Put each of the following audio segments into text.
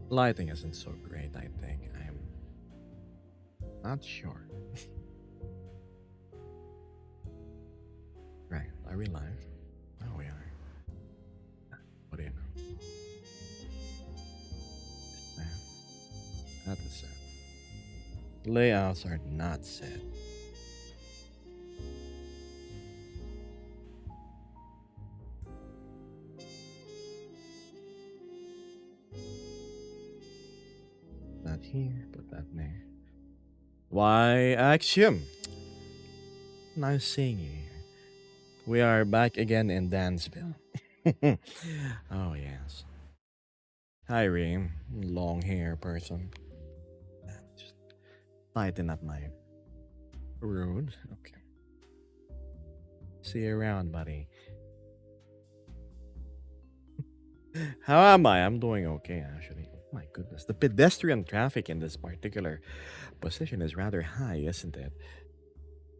Lighting isn't so great, I think. I'm not sure. Right, are we live? Oh, we are. What do you know? Man, that is set. Layouts are not set. Not here, put that there. Why, Axiom? Nice seeing you here. We are back again in Dansville. Oh, yes. Hi, Reem. Long hair person. Just tighten up my rude. Okay. See you around, buddy. How am I? I'm doing okay, actually. My goodness. The pedestrian traffic in this particular position is rather high, isn't it?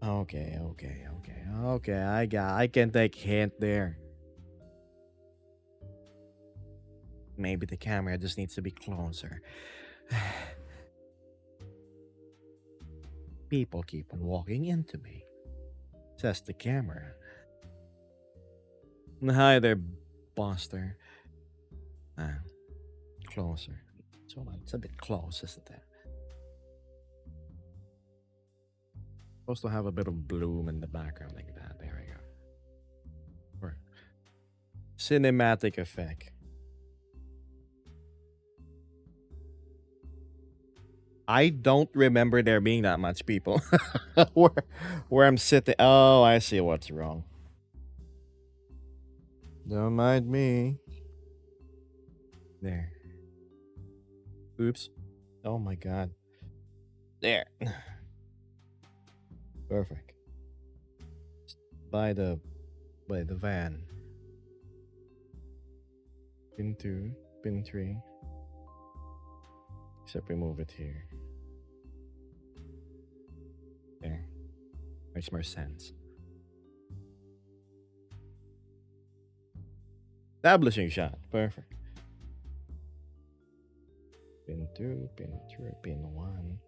Okay. I can take hint there. Maybe the camera just needs to be closer. People keep on walking into me, says the camera. Hi there, Buster. Ah, closer. So it's a bit close, isn't it? Supposed to have a bit of bloom in the background like that. There we go. For cinematic effect. I don't remember there being that much people where where I'm sitting. Oh, I see what's wrong. Don't mind me. There. Oops. Oh my god. There. Perfect. By the by the van. Pin 2, pin 3. Except we move it here. There. Makes more sense. Establishing shot. Perfect. Pin 2, pin 3, pin 1.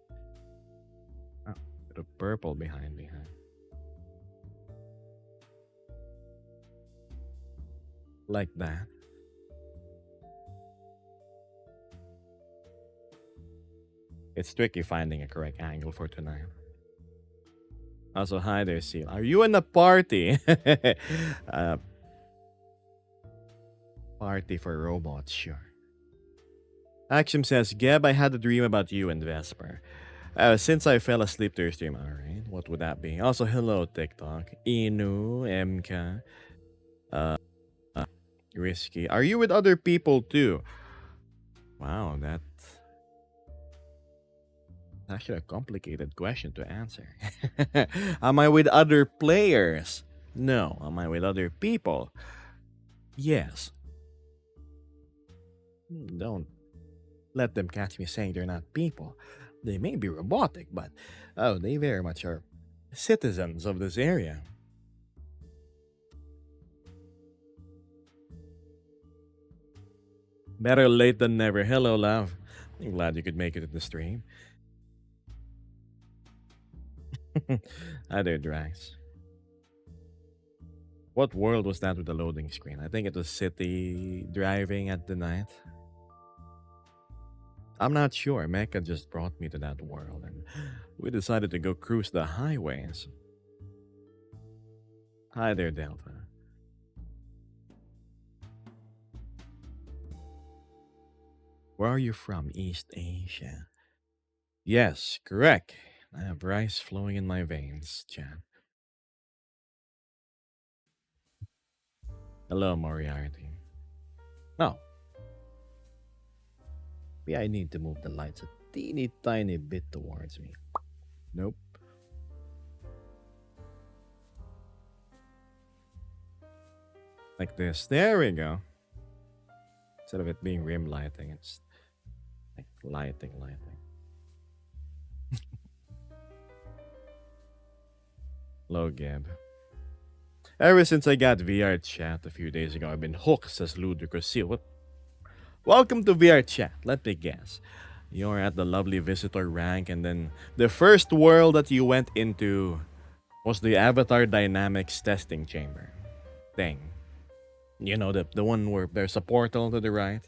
Oh, bit of purple behind. Like that. It's tricky finding a correct angle for tonight. Also, hi there, Seal. Are you in a party? uh, party for robots, sure. Axiom says, Geb, I had a dream about you and Vesper. Since I fell asleep to your stream, alright, what would that be? Also, hello, TikTok. Inu, MK, uh, Risky. Are you with other people too? Wow, that's actually a complicated question to answer. Am I with other players? No. Am I with other people? Yes. Don't let them catch me saying they're not people. They may be robotic, but oh, they very much are citizens of this area. Better late than never. Hello, love. I'm glad you could make it to the stream. Hi there, Drax. What world was that with the loading screen? I think it was city driving at the night. I'm not sure. Mecca just brought me to that world, and we decided to go cruise the highways. Hi there, Delta. Where are you from? East Asia. Yes, correct. I have rice flowing in my veins, Chan. Hello, Moriarty. No, maybe I need to move the lights a teeny tiny bit towards me. Nope. Like this. There we go. Instead of it being rim lighting, it's like lighting. Low Gab. Ever since I got VR chat a few days ago, I've been hooked, says Ludicrous Seal. Welcome to VR Chat. Let me guess. You're at the lovely visitor rank, and then the first world that you went into was the Avatar Dynamics testing chamber thing. You know, the one where there's a portal to the right.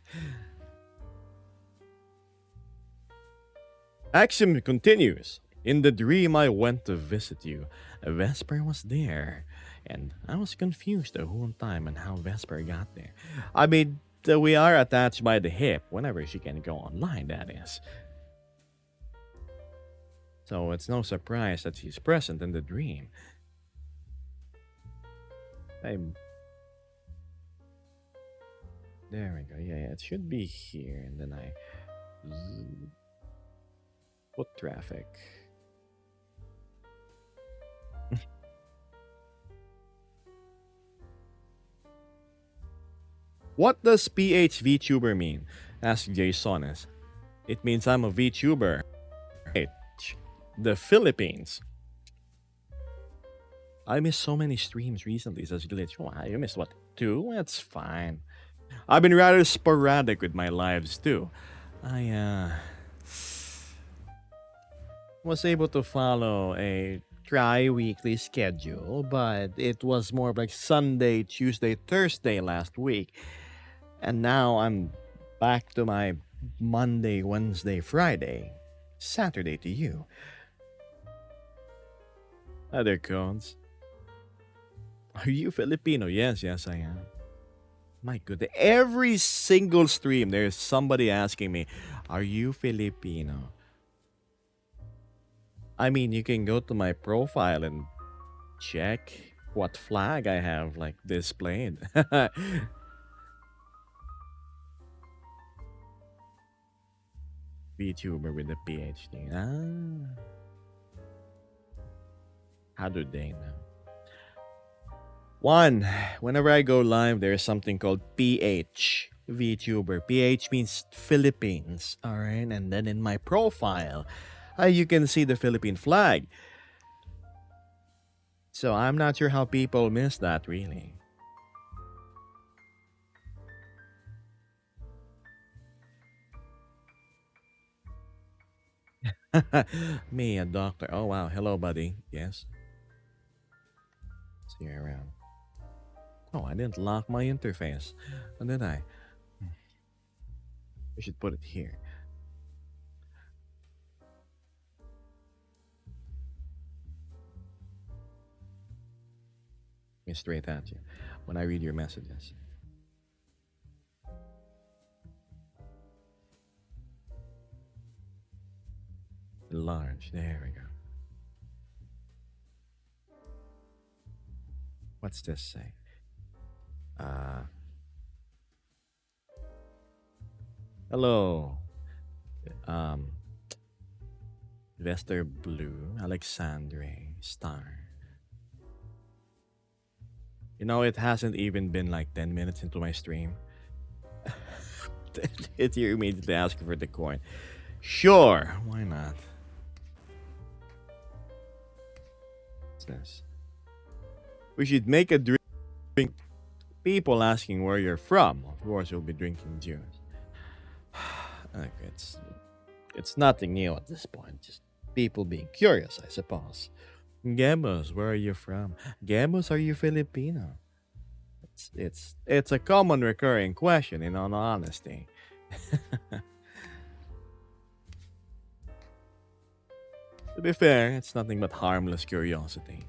Action continues. In the dream, I went to visit you. Vesper was there, and I was confused the whole time on how Vesper got there. I mean, we are attached by the hip whenever she can go online, that is. So it's no surprise that she's present in the dream. I'm There we go. Yeah, it should be here, and then I put traffic. What does PH VTuber mean? Asked Jasonis. It means I'm a VTuber. H. The Philippines. I missed so many streams recently, says Glitch. Wow, you missed what? Two? That's fine. I've been rather sporadic with my lives too. I was able to follow a tri-weekly schedule, but it was more of like Sunday, Tuesday, Thursday last week. And now I'm back to my Monday, Wednesday, Friday, Saturday to you. Other codes. Are you Filipino? Yes, I am. My goodness. Every single stream, there's somebody asking me, are you Filipino? I mean, you can go to my profile and check what flag I have like displayed. VTuber with a PhD. Ah. How do they know? One, whenever I go live, there's something called PH VTuber. PH means Philippines. Alright, and then in my profile, you can see the Philippine flag. So I'm not sure how people miss that really. Me, a doctor. Oh wow, hello buddy. Yes. See you around. Oh, I didn't lock my interface. Or did I? We should put it here. Me straight at you when I read your messages. Large. There we go. What's this say? Hello. Um, Vester Blue, Alexandre, Star. You know, it hasn't even been like 10 minutes into my stream. It's you immediately asking for the coin. Sure, why not? What's this? We should make a drink. People asking where you're from. Of course, you'll be drinking juice. Look, it's nothing new at this point. Just people being curious, I suppose. Gemos, where are you from? Gemos, are you Filipino? It's a common recurring question in all honesty. To be fair, it's nothing but harmless curiosity.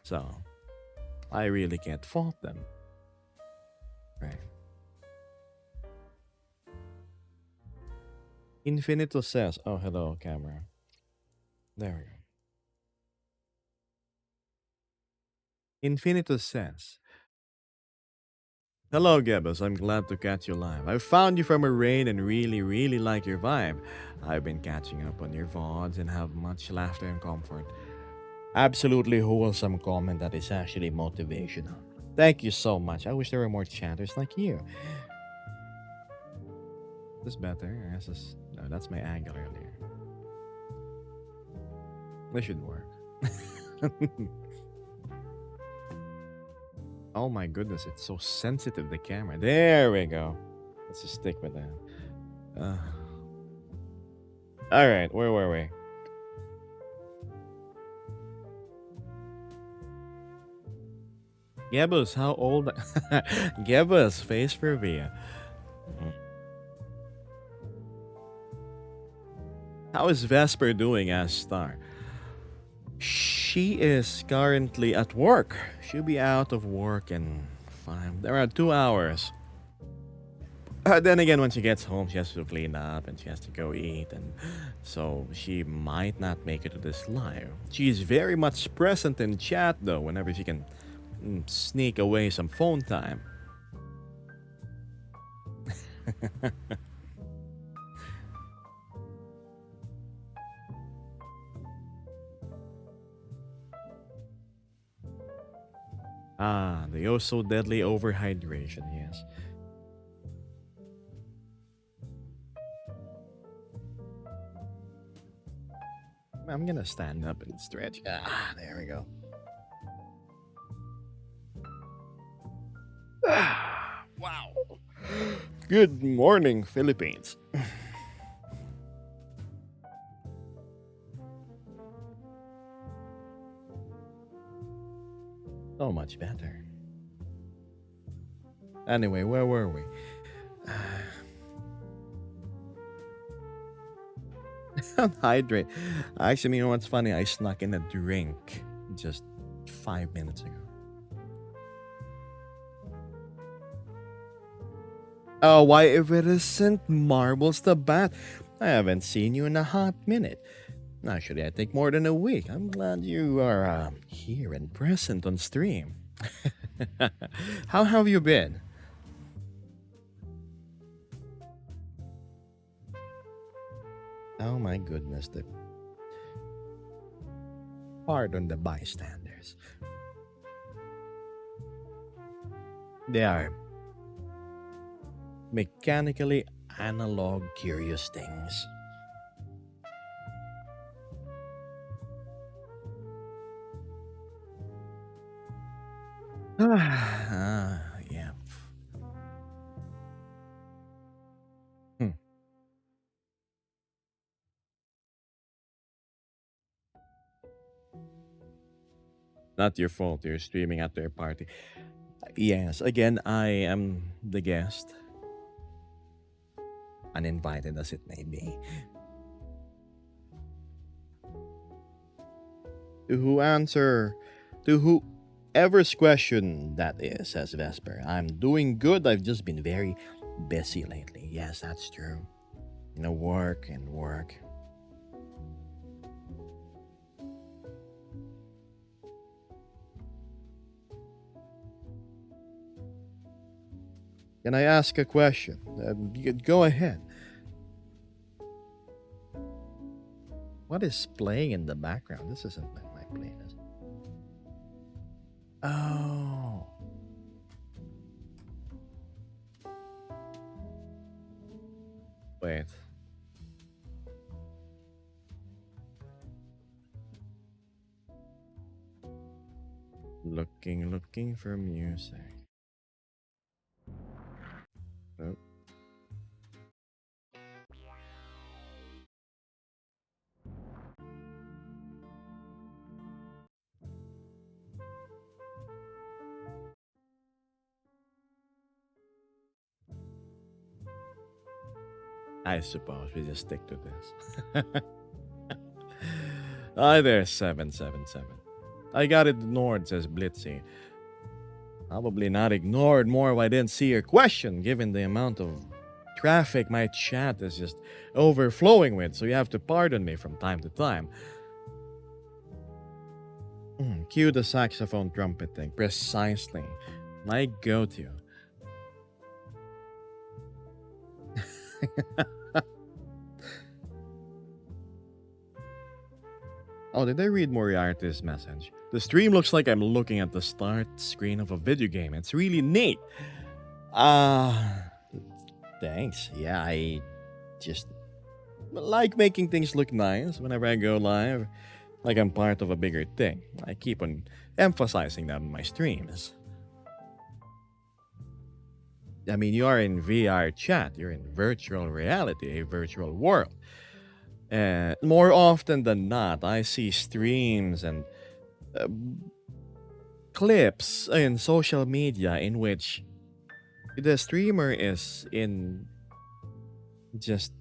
So, I really can't fault them. Right. Infinito says, oh, hello, camera. There we go. Infinitus says, hello, Gebus. I'm glad to catch you live. I found you from a raid and really like your vibe. I've been catching up on your VoDs and have much laughter and comfort. Absolutely wholesome comment that is actually motivational. Thank you so much. I wish there were more chatters like you. This better? No, that's my angle earlier. This should work. Oh my goodness, it's so sensitive, the camera. There we go. Let's just stick with that. Uh, all right, where were we? Gebus, how old? Gebus, face review. How is Vesper doing as Star? She is currently at work. She'll be out of work in around 2 hours. Then again, when she gets home, she has to clean up and she has to go eat, and so she might not make it to this live. She is very much present in chat though, whenever she can sneak away some phone time. The oh so deadly overhydration, yes. I'm gonna stand up and stretch. There we go. Wow. Good morning, Philippines. So much better. Anyway, where were we? Hydrate. Actually, you know what's funny? I snuck in a drink just 5 minutes ago. Oh, why if it isn't Marbles the Bat? I haven't seen you in a hot minute. Actually, I think more than a week. I'm glad you are here and present on stream. How have you been? Oh my goodness, the pardon the bystanders. They are mechanically analog curious things. Yeah. Hmm. Not your fault. You're streaming at their party. Yes, again, I am the guest, uninvited as it may be. To who answer, to whoever's question that is, says Vesper. I'm doing good. I've just been very busy lately. Yes, that's true. Work and work. Can I ask a question? Go ahead. What is playing in the background? This isn't my playlist. Oh. Wait. Looking for music. Oh. I suppose we just stick to this. Hi there, 777. I got ignored, says Blitzy. Probably not ignored more if I didn't see your question, given the amount of traffic my chat is just overflowing with, so you have to pardon me from time to time. Cue the saxophone trumpet thing. Precisely. My go to. Oh, did I read Moriarty's message? The stream looks like I'm looking at the start screen of a video game. It's really neat. Thanks. Yeah, I just like making things look nice whenever I go live. Like I'm part of a bigger thing. I keep on emphasizing that in my streams. I mean, you are in VR chat, you're in virtual reality, a virtual world. And more often than not, I see streams and uh, clips in social media in which the streamer is in just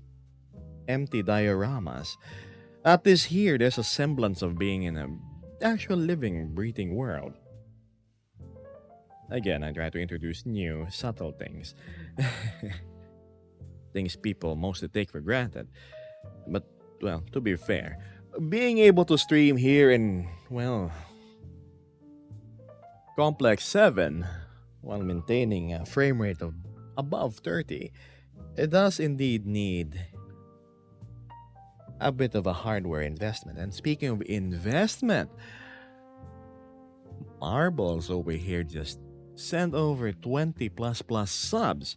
empty dioramas. At least here, there's a semblance of being in a actual living, breathing world. Again, I try to introduce new, subtle things. Things people mostly take for granted. But, well, to be fair, being able to stream here in, well, Complex 7 while maintaining a frame rate of above 30, it does indeed need a bit of a hardware investment. And speaking of investment, Marbles over here just sent over 20 plus subs.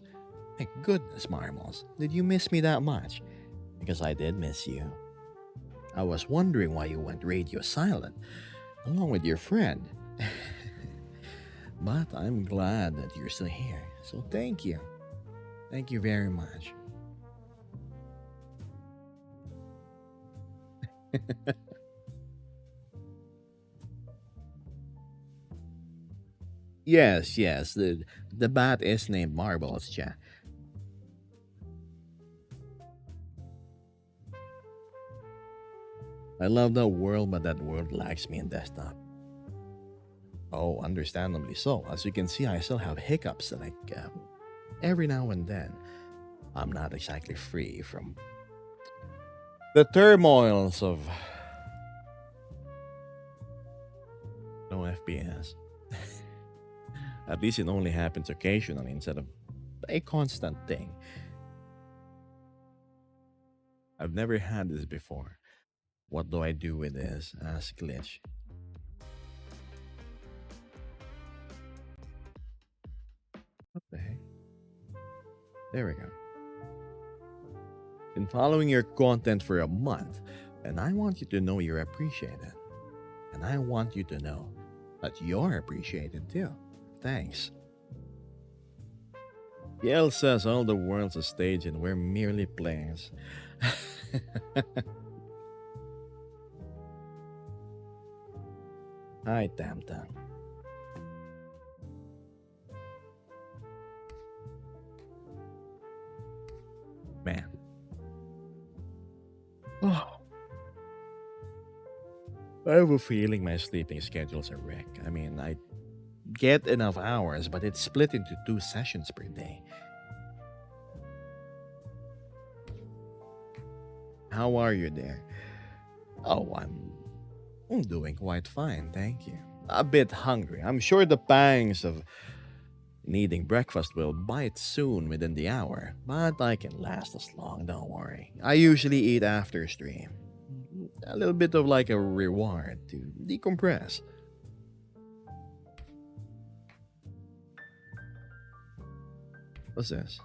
My goodness, Marbles, did you miss me that much? Because I did miss you. I was wondering why you went radio silent, along with your friend. But I'm glad that you're still here, so thank you. Thank you very much. Yes, the bat is named Marbles, chat. I love that world, but that world lacks me in desktop. Oh, understandably so. As you can see, I still have hiccups, like every now and then. I'm not exactly free from the turmoils of no FPS. At least it only happens occasionally instead of a constant thing. I've never had this before. What do I do with this? Ask Glitch. What the heck? There we go. Been following your content for a month, and I want you to know you're appreciated. And I want you to know that you're appreciated too. Thanks. Yale says all the world's a stage and we're merely players. Hi, Tamtam. Man. Oh, I have a feeling my sleeping schedule's a wreck. I mean, I get enough hours, but it's split into 2 sessions per day. How are you there? Oh, I'm doing quite fine, thank you. A bit hungry. I'm sure the pangs of needing breakfast will bite soon within the hour, but I can last as long, don't worry. I usually eat after stream. A little bit of like a reward to decompress. What's this?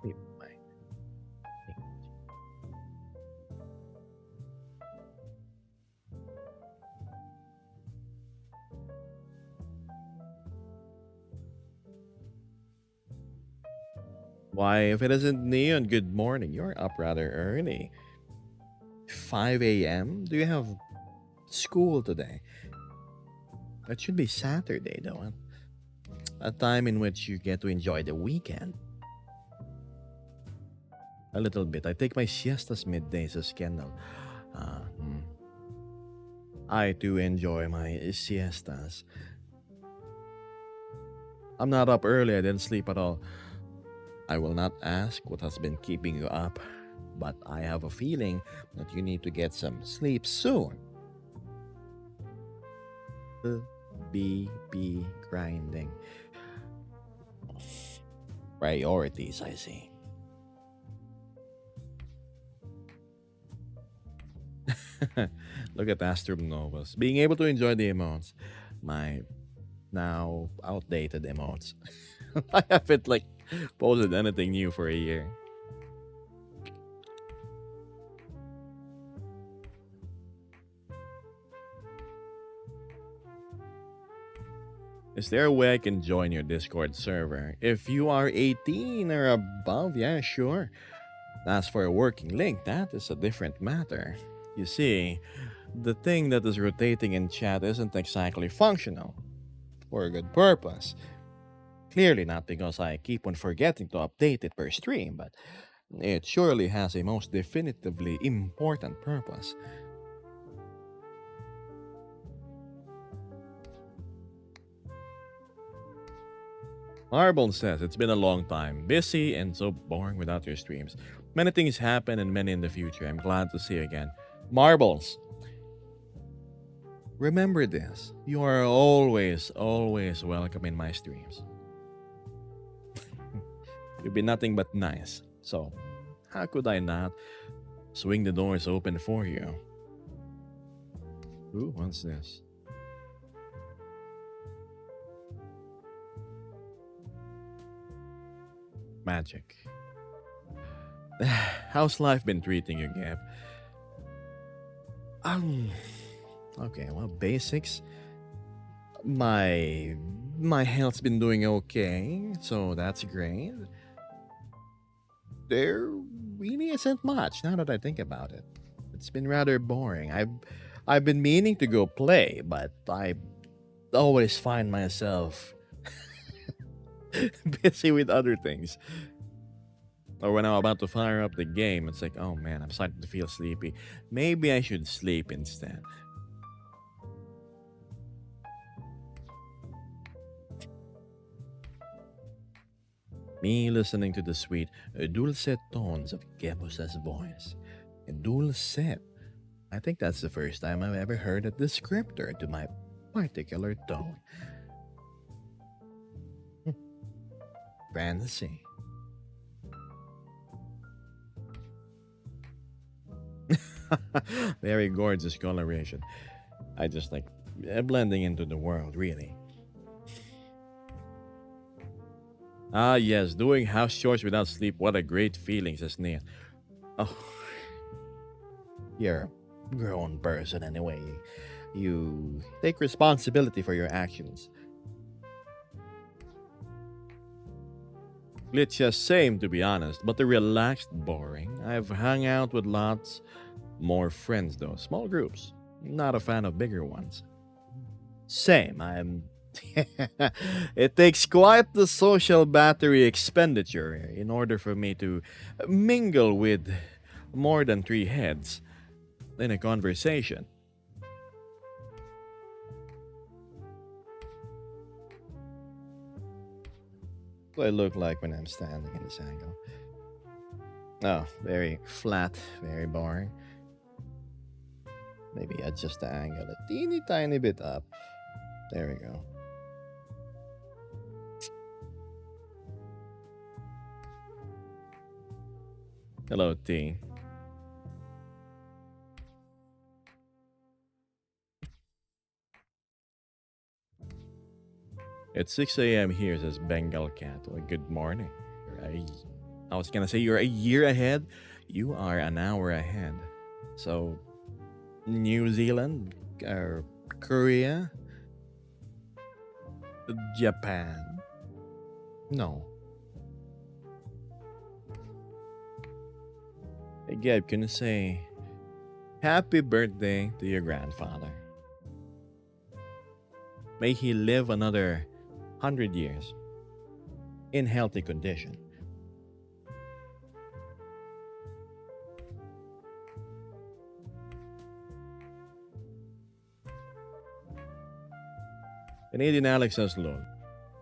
Wait, wait. Why, if it isn't Neon, good morning. You're up rather early. 5 a.m.? Do you have school today? That should be Saturday, though. Huh? A time in which you get to enjoy the weekend. A little bit. I take my siestas middays as Kendall. Uh, hmm. I do enjoy my siestas. I'm not up early. I didn't sleep at all. I will not ask what has been keeping you up, but I have a feeling that you need to get some sleep soon. Be grinding. Priorities, I see. Look at Astrum Novas. Being able to enjoy the emotes. My now outdated emotes. I haven't like posted anything new for a year. Is there a way I can join your Discord server? If you are 18 or above, yeah, sure. As for a working link, that is a different matter. You see, the thing that is rotating in chat isn't exactly functional for a good purpose. Clearly not because I keep on forgetting to update it per stream, but it surely has a most definitively important purpose. Arbon says it's been a long time, busy and so boring without your streams. Many things happen and many in the future. I'm glad to see you again. Marbles, remember this. You are always, always welcome in my streams. You've been nothing but nice. So, how could I not swing the doors open for you? Ooh, what's this? Magic. How's life been treating you, Gab? Um, okay, well, basics. My my health's been doing okay, so that's great. There really isn't much now that I think about it. It's been rather boring. I've been meaning to go play, but I always find myself busy with other things. Or when I'm about to fire up the game, it's like, oh man, I'm starting to feel sleepy. Maybe I should sleep instead. Me listening to the sweet, dulcet tones of Gebusa's voice. Dulcet. I think that's the first time I've ever heard a descriptor to my particular tone. Fancy. Very gorgeous coloration. I just like blending into the world, really. Ah, yes, doing house chores without sleep. What a great feeling, says Nia. Oh, you're a grown person anyway. You take responsibility for your actions. It's just same to be honest, but the relaxed boring. I've hung out with lots more friends though, small groups. Not a fan of bigger ones. Same, I'm it takes quite the social battery expenditure in order for me to mingle with more than three heads in a conversation. What do I look like when I'm standing in this angle? Oh, very flat, very boring. Maybe adjust the angle a teeny tiny bit up. There we go. Hello, T. It's 6 a.m. here, says Bengal Cat. Well, good morning. I was gonna say you're a year ahead. You are an hour ahead. So, New Zealand, Korea, Japan. No. Hey, Gab, can you say happy birthday to your grandfather? May he live another 100 years in healthy condition. Canadian Alex says, "Lol.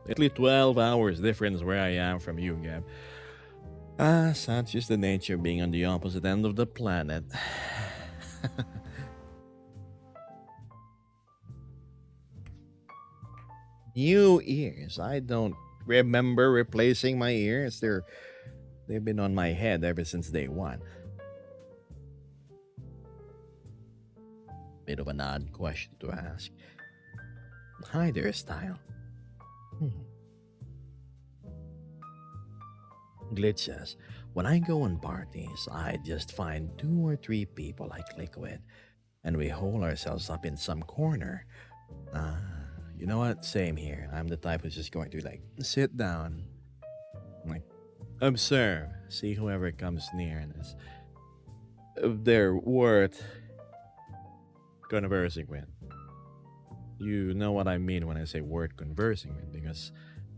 At least 12 hours difference where I am from you, Gab. Ah, such is the nature of being on the opposite end of the planet." New ears. I don't remember replacing my ears. They've been on my head ever since day one. Bit of an odd question to ask. Hi there, Style. Hmm. Glitch says, when I go on parties, I just find two or three people I click with, and we hole ourselves up in some corner. Ah, You know what? Same here. I'm the type who's just going to like sit down, like observe, see whoever comes near, and is if they're worth conversing with. You know what I mean when I say worth conversing with, because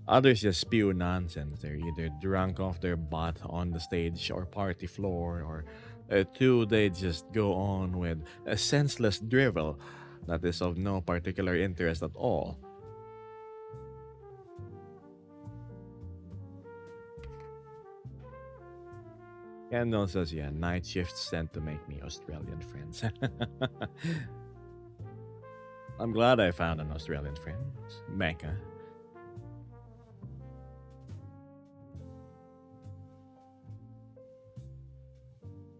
others just spew nonsense. They're either drunk off their butt on the stage or party floor, or two, they just go on with a senseless drivel that is of no particular interest at all. Kendall says, yeah, night shifts tend to make me Australian friends. I'm glad I found an Australian friend, Mecca.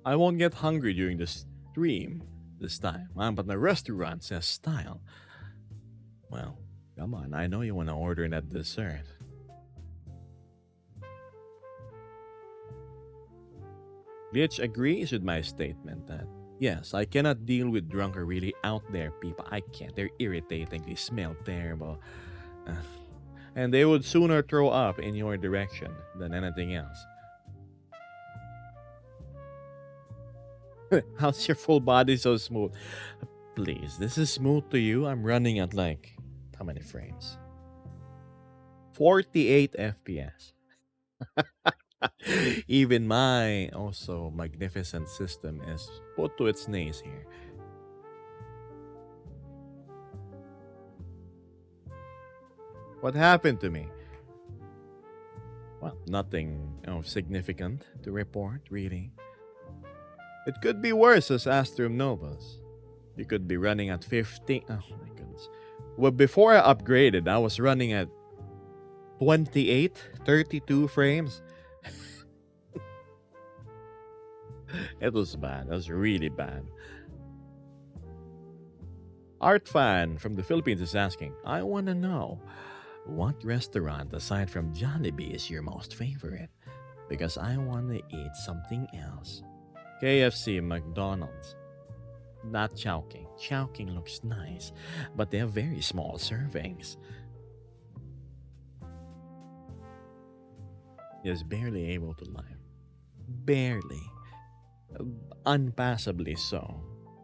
I won't get hungry during the stream this time. But the restaurant says style. Well, come on, I know you want to order that dessert. Glitch agrees with my statement that yes, I cannot deal with drunk or really out there people. I can't. They're irritating. They smell terrible. Uh, and they would sooner throw up in your direction than anything else. How's your full body so smooth? Please, this is smooth to you. I'm running at like how many frames? 48 FPS. Even my also magnificent system is put to its knees here. What happened to me? Well, nothing significant to report, really. It could be worse as Astrum Novas. You could be running at 15. Oh my goodness. Well, before I upgraded, I was running at 28, 32 frames. It was bad. It was really bad. Art fan from the Philippines is asking, I want to know what restaurant aside from Jollibee is your most favorite? Because I want to eat something else. KFC, McDonald's. Not Chowking. Chowking looks nice, but they have very small servings. Is barely able to live. Barely. Unpassably so.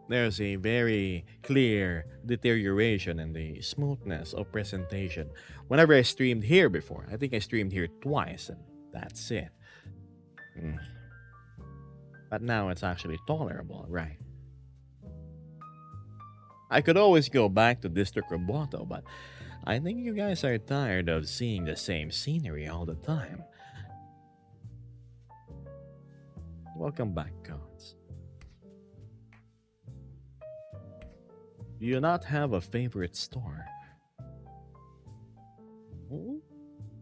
There's a very clear deterioration in the smoothness of presentation. Whenever I streamed here before, I think I streamed here twice, and that's it. Mm. But now it's actually tolerable, right? I could always go back to District Roboto, but I think you guys are tired of seeing the same scenery all the time. Welcome back, gods. Do you not have a favorite store? Hmm?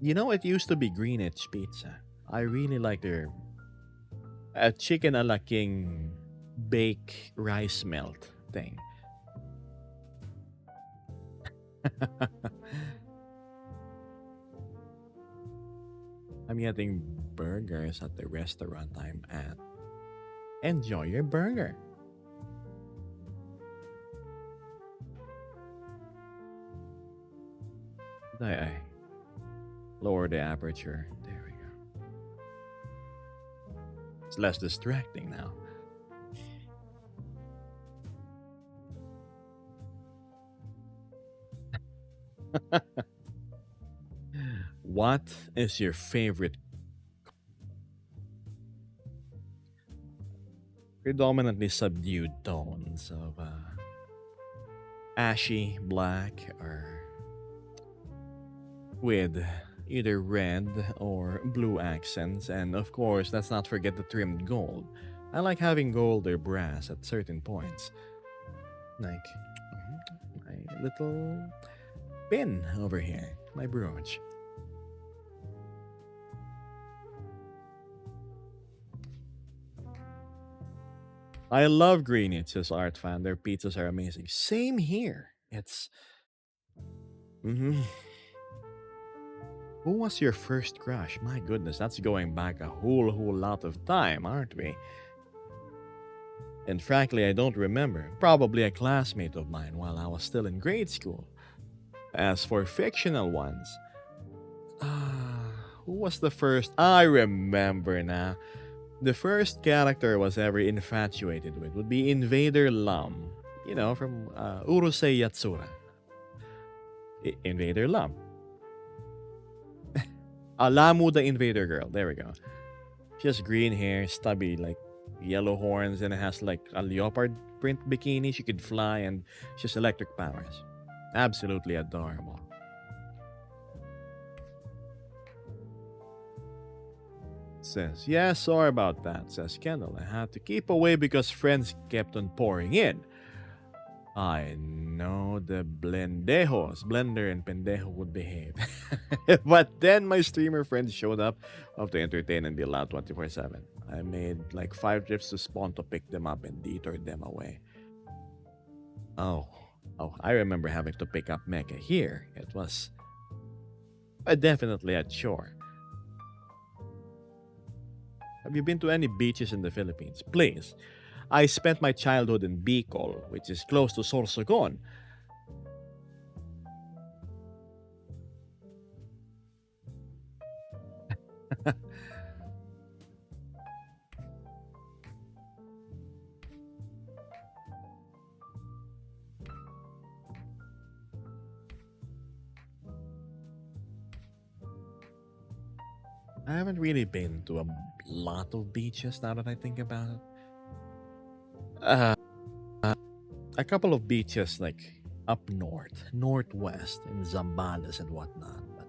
You know, it used to be Greenwich Pizza. I really like their chicken a la king bake rice melt thing. I'm getting burgers at the restaurant I'm at. Enjoy your burger. I lower the aperture. There we go. It's less distracting now. What is your favorite? Predominantly subdued tones of ashy black or with either red or blue accents, and of course, let's not forget the trimmed gold. I like having gold or brass at certain points, like my little pin over here, my brooch. I love Greenwich, says Art Fan. Their pizzas are amazing. Same here. It's. Mhm. Who was your first crush? My goodness, that's going back a whole lot of time, aren't we? And frankly, I don't remember. Probably a classmate of mine while I was still in grade school. As for fictional ones, who was the first? I remember now. The first character I was ever infatuated with would be Invader Lum. You know, from Urusei Yatsura. Invader Lum. Lamu the Invader Girl. There we go. She has green hair, stubby, like yellow horns, and it has like a leopard print bikini. She could fly, and she has electric powers. Absolutely adorable. Says, yeah, sorry about that, says Kendall. I had to keep away because friends kept on pouring in. I know the blendejos, blender and pendejo would behave. But then my streamer friends showed up to entertain and be loud 24/7. I made like 5 trips to Spawn to pick them up and detoured them away. Oh, I remember having to pick up Mecha here. It was definitely a chore. Have you been to any beaches in the Philippines? Please. I spent my childhood in Bicol, which is close to Sorsogon. I haven't really been to a lot of beaches now that I think about it. Uh, a couple of beaches like up north, northwest, in Zambales and whatnot. But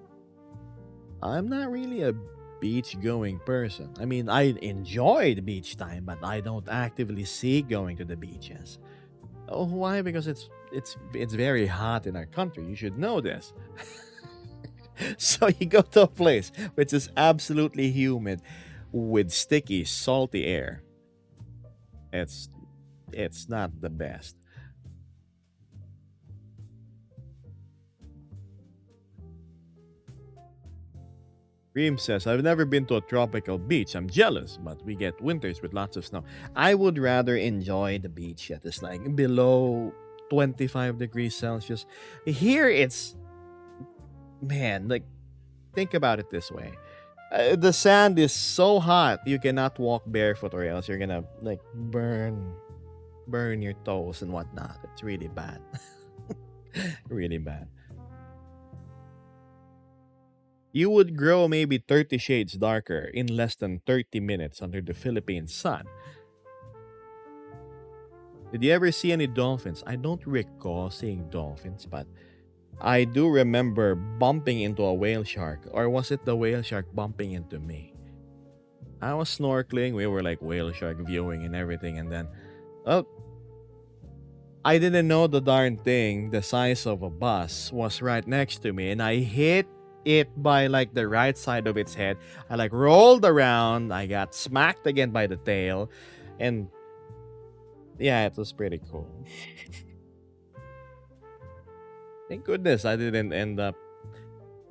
I'm not really a beach going person. I mean, I enjoy the beach time, but I don't actively seek going to the beaches. Oh, why? Because it's very hot in our country. You should know this. So you go to a place which is absolutely humid with sticky, salty air. It's it's not the best. Reem says, I've never been to a tropical beach. I'm jealous, but we get winters with lots of snow. I would rather enjoy the beach that is like below 25 degrees Celsius. Here it's, man, like, think about it this way. The sand is so hot you cannot walk barefoot or else you're gonna like burn your toes and whatnot. It's really bad. Really bad. You would grow maybe 30 shades darker in less than 30 minutes under the Philippine sun. Did you ever see any dolphins? I don't recall seeing dolphins, but I do remember bumping into a whale shark. Or was it the whale shark bumping into me? I was snorkeling. We were like whale shark viewing and everything. And then, oh, I didn't know the darn thing, the size of a bus, was right next to me. And I hit it by like the right side of its head. I like rolled around. I got smacked again by the tail. And yeah, it was pretty cool. Thank goodness I didn't end up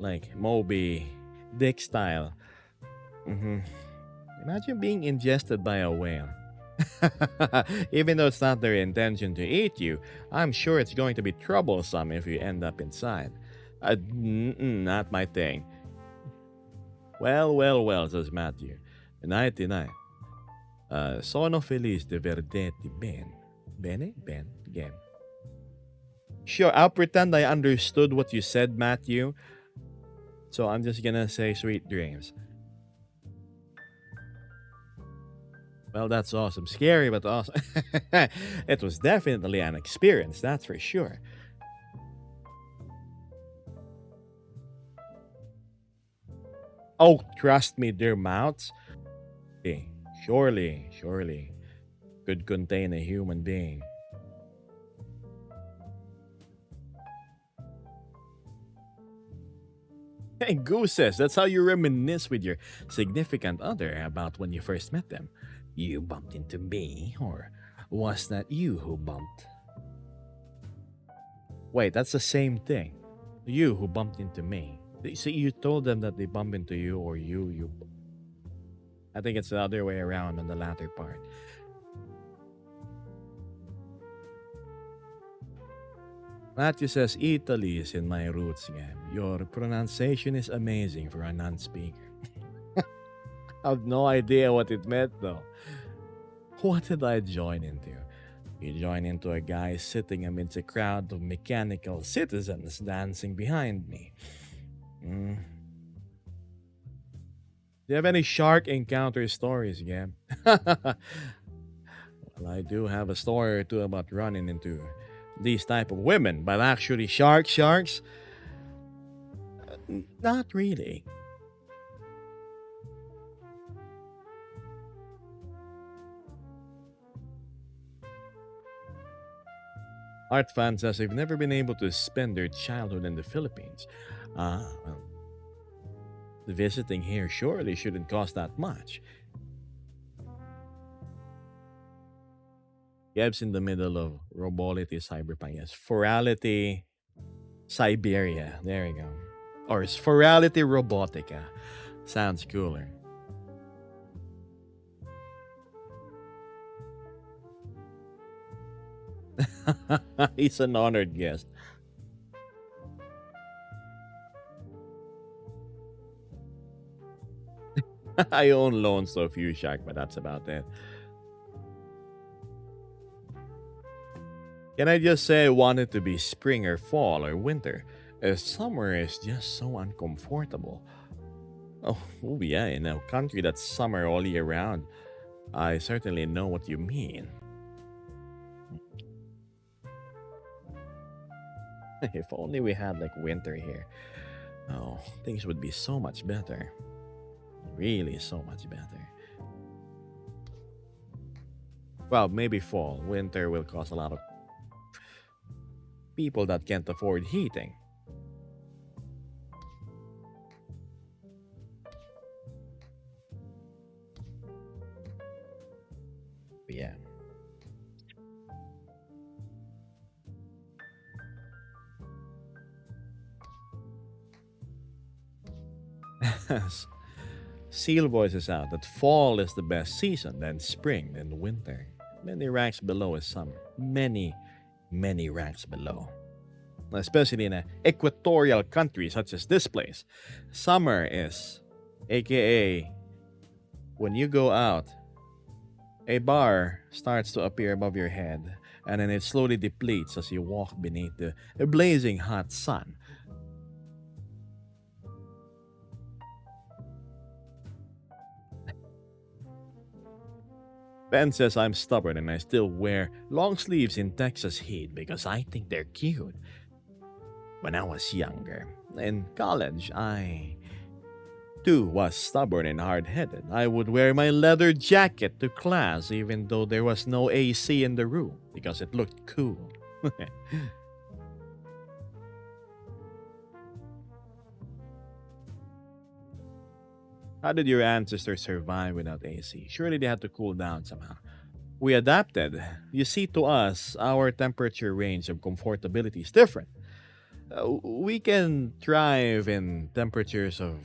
like Moby Dick style. hmm Imagine being ingested by a whale. Even though it's not their intention to eat you, I'm sure it's going to be troublesome if you end up inside. Not my thing. Well, well, well, says Matthew. 99. Sono feliz de vederti ben. Bene? Ben? Game. Sure, I'll pretend I understood what you said, Matthew. So I'm just gonna say sweet dreams. Well, that's awesome. Scary, but awesome. It was definitely an experience, that's for sure. Oh, trust me, their mouths, eh, surely could contain a human being. Hey, Goose says that's how you reminisce with your significant other about when you first met them. You bumped into me, or was that you who bumped? Wait, that's the same thing. You who bumped into me. So you told them that they bumped into you, or you. I think it's the other way around on the latter part. Matthew says Italy is in my roots game. Your pronunciation is amazing for a non-speaker. I have no idea what it meant though. What did I join into? You join into a guy sitting amidst a crowd of mechanical citizens dancing behind me. Mm. Do you have any shark encounter stories, Gab? Well, I do have a story or two about running into these type of women, but actually sharks? Not really. Art fan says they've never been able to spend their childhood in the Philippines. Well, visiting here surely shouldn't cost that much. Geb's in the middle of Robolity Cyberpunk. Yes, Forality Siberia. There you go. Or it's Forality Robotica. Sounds cooler. He's an honored guest. I own loans to a few shark, but that's about it. Can I just say I want it to be spring or fall or winter? Summer is just so uncomfortable. Oh yeah, in a country that's summer all year round, I certainly know what you mean. If only we had like winter here. Oh, things would be so much better. Really, so much better. Well, maybe fall. Winter will cause a lot of people that can't afford heating. Yeah. Seal voices out that fall is the best season, then spring, then winter. Many ranks below is summer. Many ranks below. Especially in an equatorial country such as this place. Summer is, aka, when you go out, a bar starts to appear above your head, and then it slowly depletes as you walk beneath the blazing hot sun. Ben says I'm stubborn and I still wear long sleeves in Texas heat because I think they're cute. When I was younger, in college, I too was stubborn and hard headed. I would wear my leather jacket to class even though there was no AC in the room because it looked cool. How did your ancestors survive without AC? Surely they had to cool down somehow. We adapted. You see, to us, our temperature range of comfortability is different. We can thrive in temperatures of,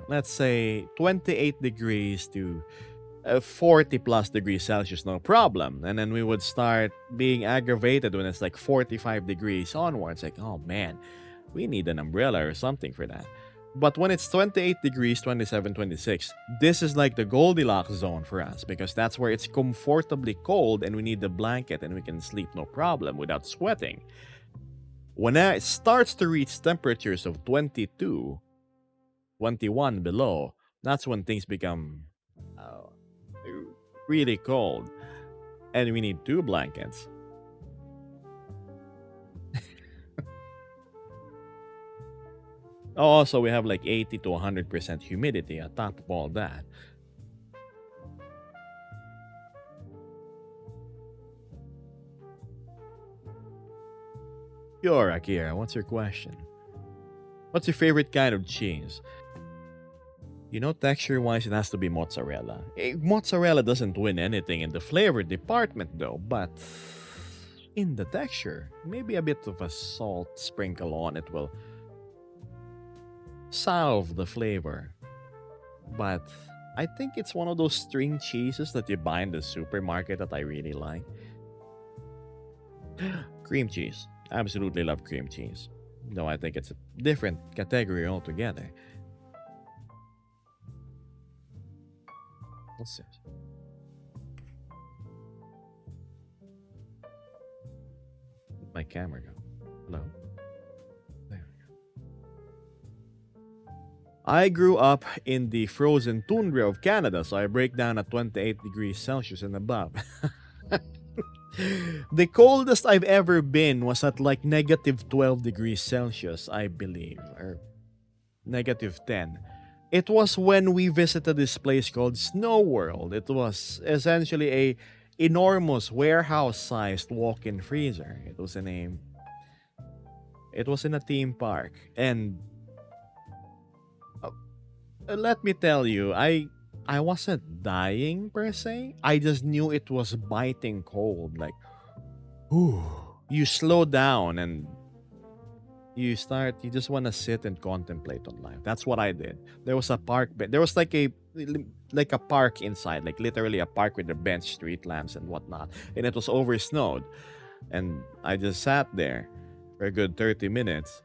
let's say, 28 degrees to 40 plus degrees Celsius, no problem. And then we would start being aggravated when it's like 45 degrees onwards. Like, oh man, we need an umbrella or something for that. But when it's 28 degrees, 27, 26, this is like the Goldilocks zone for us because that's where it's comfortably cold and we need the blanket and we can sleep no problem without sweating. When it starts to reach temperatures of 22, 21 below, that's when things become uh, really cold and we need two blankets. Also, we have like 80 to 100% humidity on top of all that. Sure, Akira, what's your question? What's your favorite kind of cheese? You know, texture wise, it has to be mozzarella. Mozzarella doesn't win anything in the flavor department, though, but in the texture, maybe a bit of a salt sprinkle on it will salve the flavor. But I think it's one of those string cheeses that you buy in the supermarket that I really like. Cream cheese. Absolutely love cream cheese. Though I think it's a different category altogether. What's this? Where'd my camera go? Hello? There. I grew up in the frozen tundra of Canada, so I break down at 28 degrees Celsius and above. The coldest I've ever been was at like negative 12 degrees Celsius, I believe, or negative 10. It was when we visited this place called Snow World. It was essentially a enormous warehouse-sized walk-in freezer. It was in a theme park, and let me tell you, I wasn't dying per se. I just knew it was biting cold. Like, ooh, you slow down and you just want to sit and contemplate on life. That's what I did. There was a park, there was like a park inside, like literally a park with a bench, street lamps and whatnot, and it was over snowed. And I just sat there for a good 30 minutes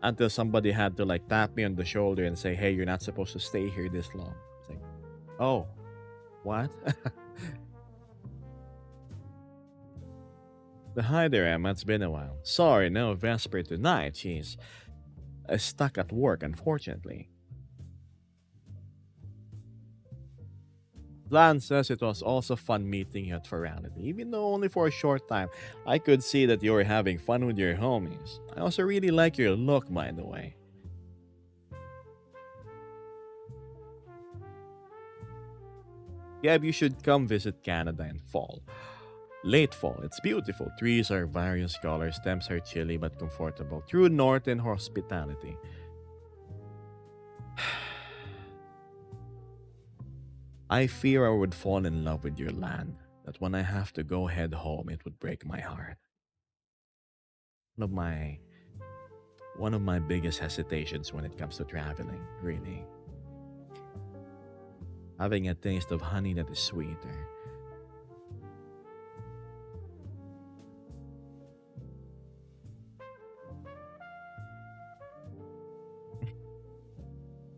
until somebody had to like tap me on the shoulder and say, "Hey, you're not supposed to stay here this long." It's like, oh, what? Hi there, Emma. It's been a while. Sorry, no Vesper tonight. She's stuck at work, unfortunately. Lan says it was also fun meeting you at Ferality, even though only for a short time. I could see that you were having fun with your homies. I also really like your look, by the way. Yeah, you should come visit Canada in fall. Late fall, it's beautiful. Trees are various colors, temps are chilly but comfortable. True northern hospitality. I fear I would fall in love with your land, that when I have to go head home, it would break my heart. One of my one of my biggest hesitations when it comes to traveling, really. Having a taste of honey that is sweeter.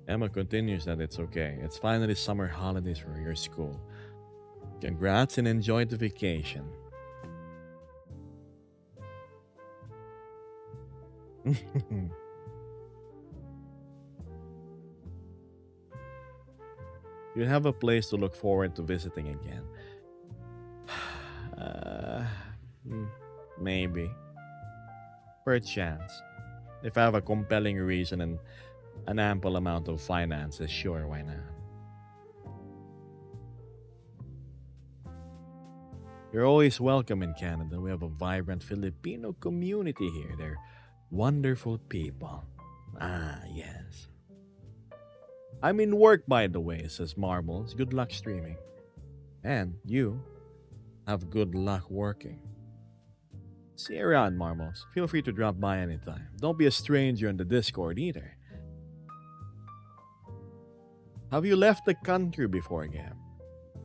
Emma continues that it's okay. It's finally summer holidays for your school. Congrats and enjoy the vacation. You have a place to look forward to visiting again. Uh, hmm, maybe. Perchance. If I have a compelling reason and an ample amount of finances, sure, why not? You're always welcome in Canada. We have a vibrant Filipino community here. They're wonderful people. Ah, yes. I'm in work, by the way, says Marbles. Good luck streaming. And you have good luck working. See you around, Marbles. Feel free to drop by anytime. Don't be a stranger on the Discord either. Have you left the country before, Gab?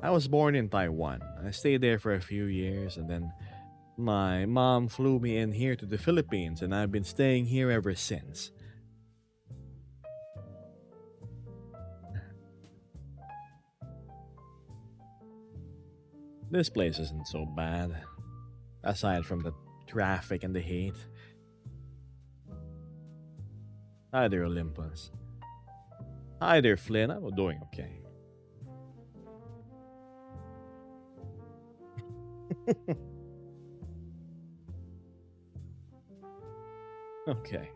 I was born in Taiwan. I stayed there for a few years and then my mom flew me in here to the Philippines and I've been staying here ever since. This place isn't so bad, aside from the traffic and the heat. Hi there, Olympus. Hi there, Flynn. I'm doing okay. Okay.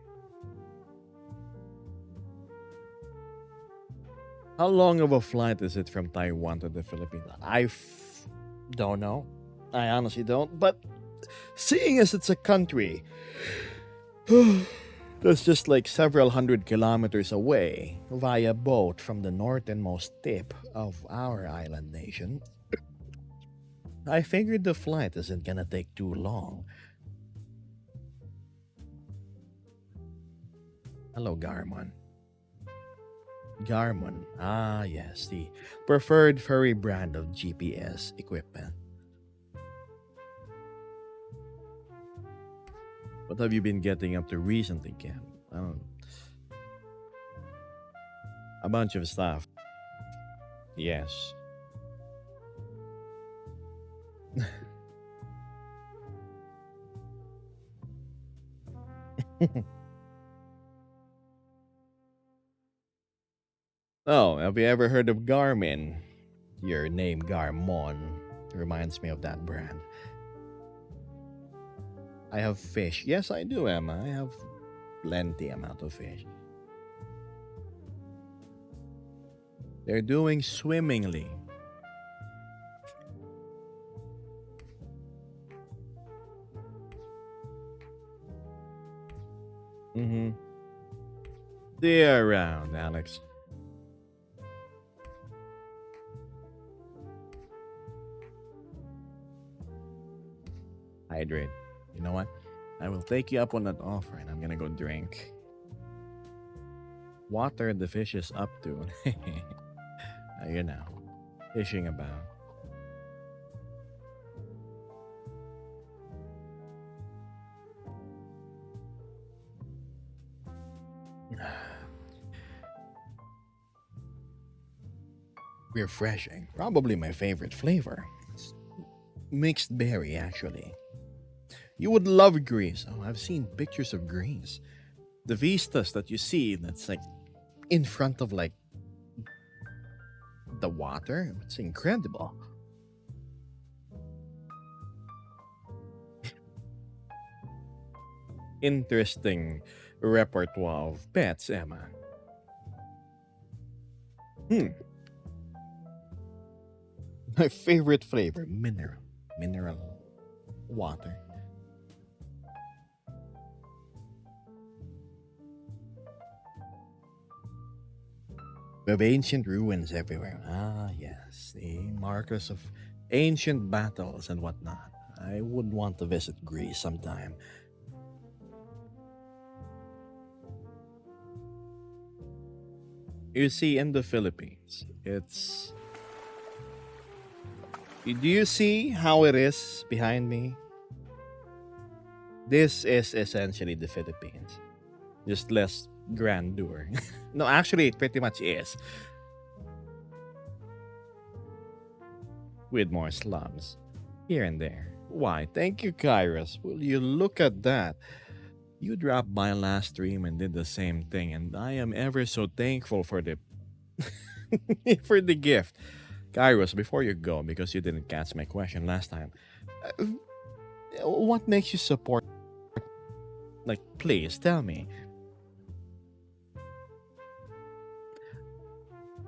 How long of a flight is it from Taiwan to the Philippines? Don't know. I honestly don't. But seeing as it's a country that's just like several hundred kilometers away via boat from the northernmost tip of our island nation, I figured the flight isn't gonna take too long. Hello, Garmon. Garmin. Ah, yes, the preferred furry brand of GPS equipment. But What have you been getting up to recently, Ken? A bunch of stuff. Yes. Oh, have you ever heard of Garmin? Your name, Garmon, reminds me of that brand. I have fish. Yes, I do, Emma. I have plenty amount of fish. They're doing swimmingly. Mm-hmm. They're around, Alex. Hydrate. You know what? I will take you up on that offer and I'm gonna go drink. Water the fish is up to. You know, fishing about. Refreshing. Probably my favorite flavor. It's mixed berry, actually. You would love Greece. Oh, I've seen pictures of Greece. The vistas that you see, that's like in front of like the water. It's incredible. Interesting repertoire of pets, Emma. Hmm. My favorite flavor, mineral. Mineral water. We have ancient ruins everywhere. Ah, yes. The markers of ancient battles and whatnot. I would want to visit Greece sometime. You see, in the Philippines, it's. Do you see how it is behind me? This is essentially the Philippines, just less grandeur. No, actually, it pretty much is, with more slums here and there. Why? Thank you, Kairos. Will you look at that? You dropped by last stream and did the same thing, and I am ever so thankful for the for the gift. Kairos, before you go, because you didn't catch my question last time, uh, what makes you support? Like, please tell me,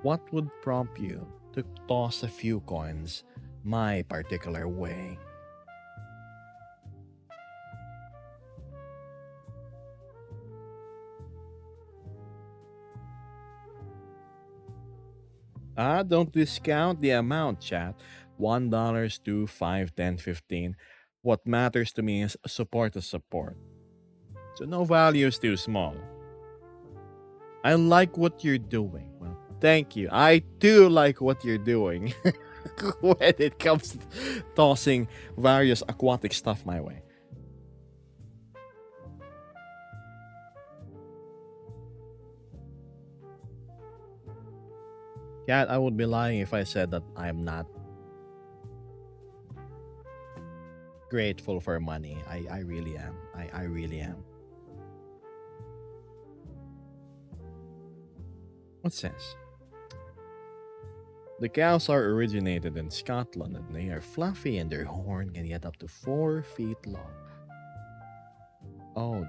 what would prompt you to toss a few coins my particular way? Ah, don't discount the amount, chat. $1 to 5, 10, 15. What matters to me is support is support. So no value is too small. I like what you're doing. Well, thank you. I too like what you're doing when it comes to tossing various aquatic stuff my way. Cat, I would be lying if I said that I'm not grateful for money. I really am. I really am. What's this? The cows are originated in Scotland and they are fluffy and their horn can get up to 4 feet long. Oh,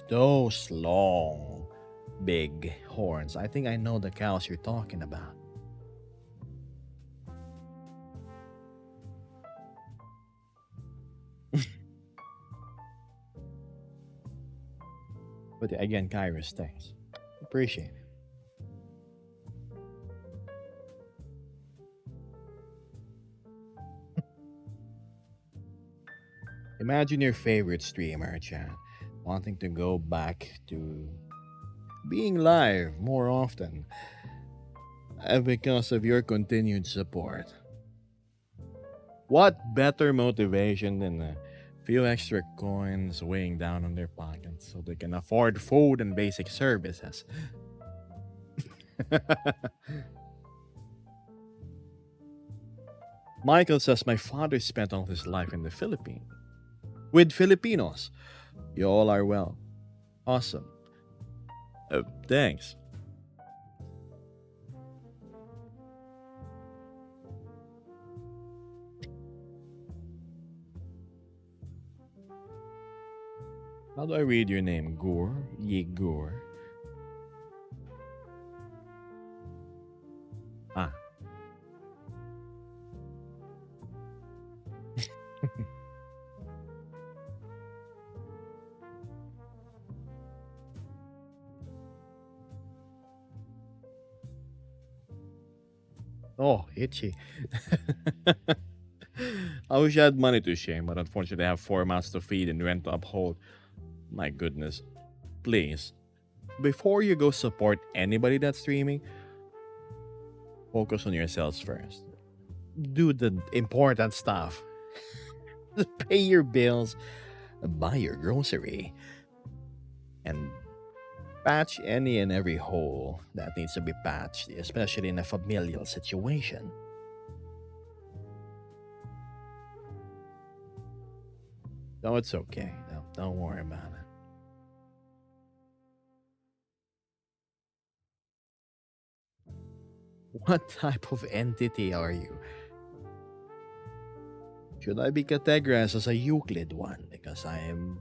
those long, big horns. I think I know the cows you're talking about. But again, Kairos, thanks. Appreciate it. Imagine your favorite streamer, chat, wanting to go back to being live more often because of your continued support. What better motivation than Few extra coins weighing down on their pockets so they can afford food and basic services. Michael says my father spent all his life in the Philippines with Filipinos. You all are well. Awesome. Thanks. How do I read your name? Gore? Yegor. Ah. Oh, itchy. I wish I had money to share, but unfortunately I have 4 mouths to feed and rent to uphold. My goodness. Please, before you go support anybody that's streaming, focus on yourselves first. Do the important stuff. Pay your bills, buy your grocery, and patch any and every hole that needs to be patched, especially in a familial situation. No, it's okay. No, don't worry about it. What type of entity are you? Should I be categorized as a Euclid one because I am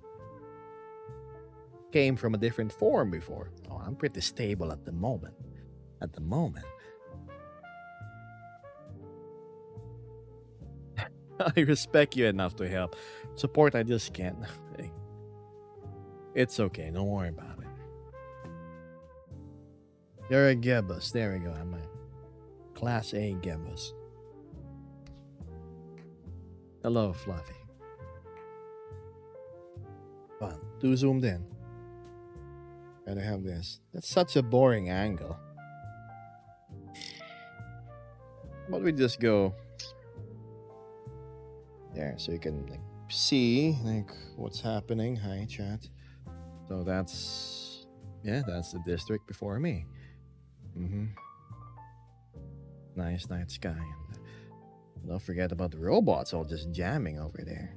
came from a different form before? Oh, I'm pretty stable at the moment. At the moment, I respect you enough to help. Support, I just can't. Hey, it's okay. Don't worry about it. You're a Gebus. There we go. I'm a Class A Gebus. Hello, Fluffy. Fun. Too zoomed in. Gotta have this. That's such a boring angle. But we just go there so you can like see like what's happening. Hi, chat. So that's the district before me. Mm-hmm. Nice night sky. And don't forget about the robots all just jamming over there.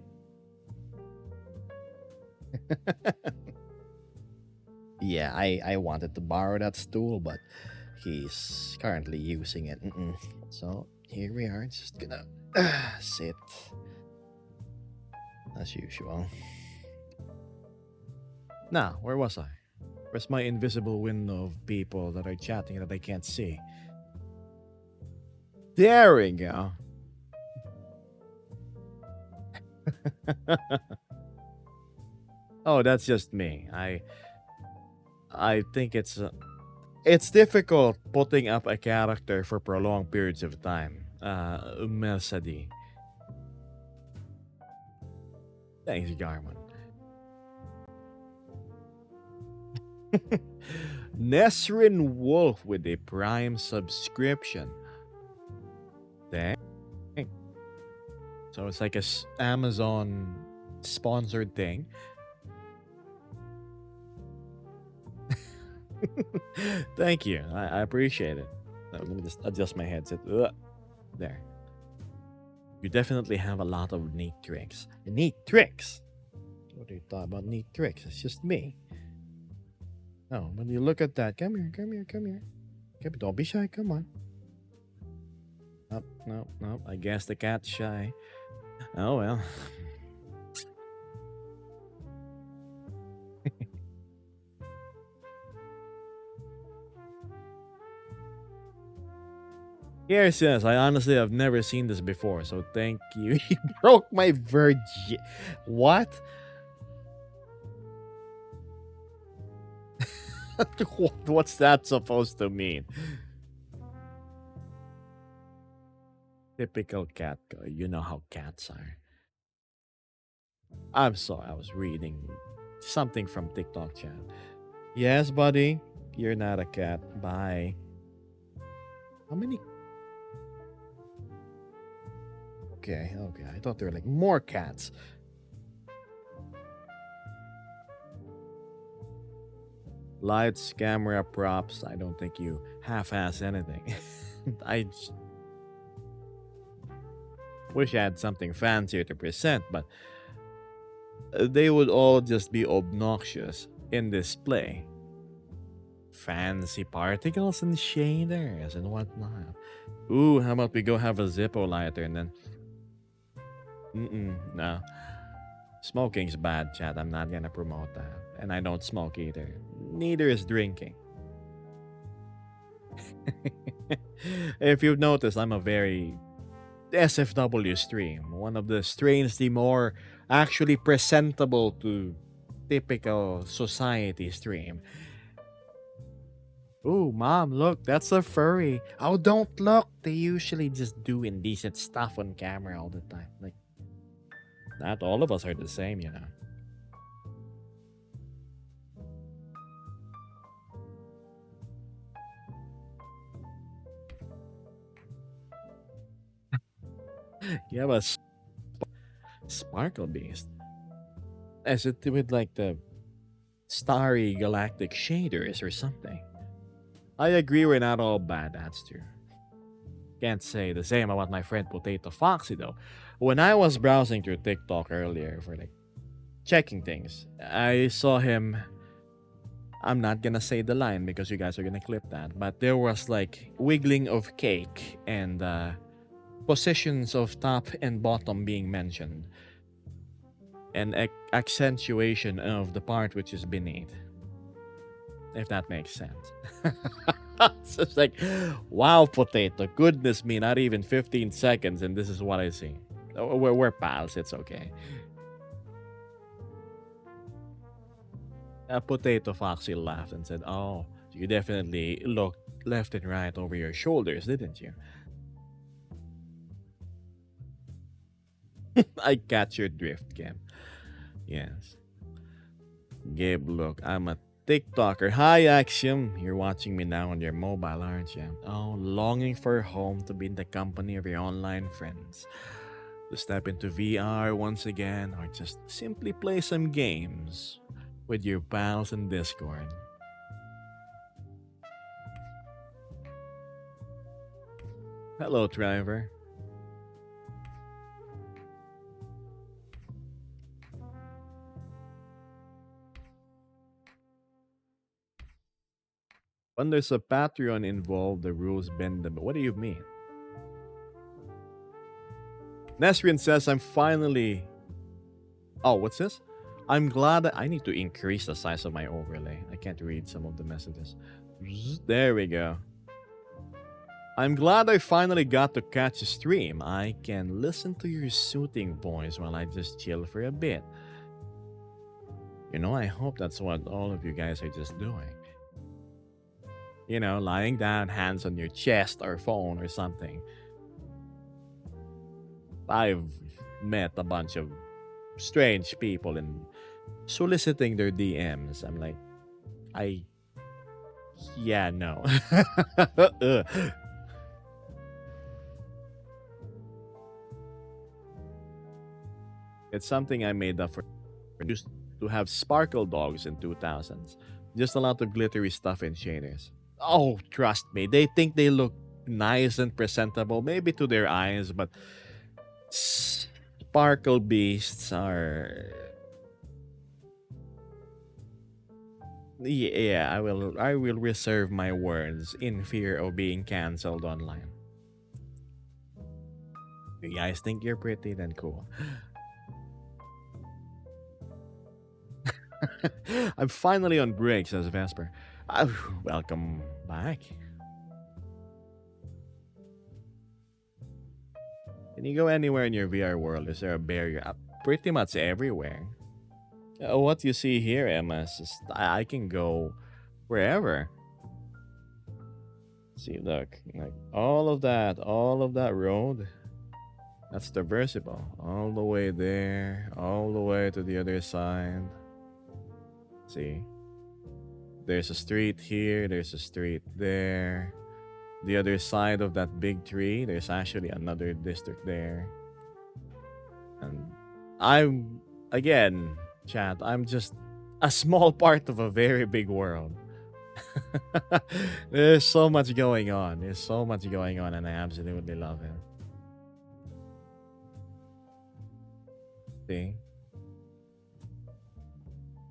Yeah, I wanted to borrow that stool, but he's currently using it. So here we are. Just gonna sit as usual. Now, where was I? Where's my invisible window of people that are chatting that I can't see? There we go. Oh, that's just me. I think it's difficult putting up a character for prolonged periods of time. Mersadi. Thanks, Garmin. Nesrin Wolf with a Prime subscription. Dang. So it's like a Amazon sponsored thing. Thank you. I appreciate it. Let me just adjust my headset. Ugh. There. You definitely have a lot of neat tricks. Neat tricks? What do you thought about neat tricks? It's just me. No, when you look at that, come here, come here, come here. Come, don't be shy, come on. Nope, nope, nope. I guess the cat's shy. Oh well. Here says, I honestly have never seen this before, so thank you. You broke my virgin. What? What's that supposed to mean? Typical cat guy. You know how cats are. I'm sorry, I was reading something from TikTok chat. Yes, buddy. You're not a cat. Bye. How many? Okay, okay. I thought there were like more cats. Lights, camera, props. I don't think you half-ass anything. Wish I had something fancier to present, but they would all just be obnoxious in display. Fancy particles and shaders and whatnot. Ooh, how about we go have a Zippo lighter and then. No. Smoking's bad, chat. I'm not gonna promote that. And I don't smoke either. Neither is drinking. If you've noticed, I'm a very SFW stream. One of the strangely more actually presentable to typical society stream. Ooh, mom, look, that's a furry. Oh, don't look. They usually just do indecent stuff on camera all the time. Like, not all of us are the same, you know. You have a sparkle beast. Is it with like the starry galactic shaders or something? I agree we're not all bad, that's true. Can't say the same about my friend Potato Foxy though. When I was browsing through TikTok earlier for like checking things, I saw him. I'm not gonna say the line because you guys are gonna clip that, but there was like wiggling of cake and positions of top and bottom being mentioned, and accentuation of the part which is beneath, if that makes sense. It's just like, wow, Potato, goodness me, not even 15 seconds, and this is what I see. Oh, we're pals, it's okay. Potato Foxy laughed and said, "Oh, you definitely looked left and right over your shoulders, didn't you?" I catch your drift, Gabe. Yes. Gabe, look, I'm a TikToker. Hi, Axiom. You're watching me now on your mobile, aren't you? Oh, longing for home to be in the company of your online friends. To step into VR once again, or just simply play some games with your pals in Discord. Hello, Driver. When there's a Patreon involved, the rules bend them. What do you mean? Nesrin says, I'm finally. Oh, what's this? I'm glad that I need to increase the size of my overlay. I can't read some of the messages. There we go. I'm glad I finally got to catch a stream. I can listen to your soothing voice while I just chill for a bit. You know, I hope that's what all of you guys are just doing. You know, lying down, hands on your chest or phone or something. I've met a bunch of strange people and soliciting their DMs. I'm like, yeah, no. It's something I made up for. Used to have sparkle dogs in 2000s. Just a lot of glittery stuff in shaders. Oh, trust me, they think they look nice and presentable, maybe to their eyes, but sparkle beasts are. Yeah, I will reserve my words in fear of being cancelled online. You guys think you're pretty, then cool. I'm finally on break, says Vesper. Welcome back. Can you go anywhere in your VR world? Is there a barrier? Pretty much everywhere. What you see here, Emma, is just, I can go wherever. See, look, like all of that road, that's traversable. All the way there, all the way to the other side. See, there's a street here, there's a street there. The other side of that big tree, there's actually another district there. And I'm, again, chat, I'm just a small part of a very big world. There's so much going on. There's so much going on, and I absolutely love it. See?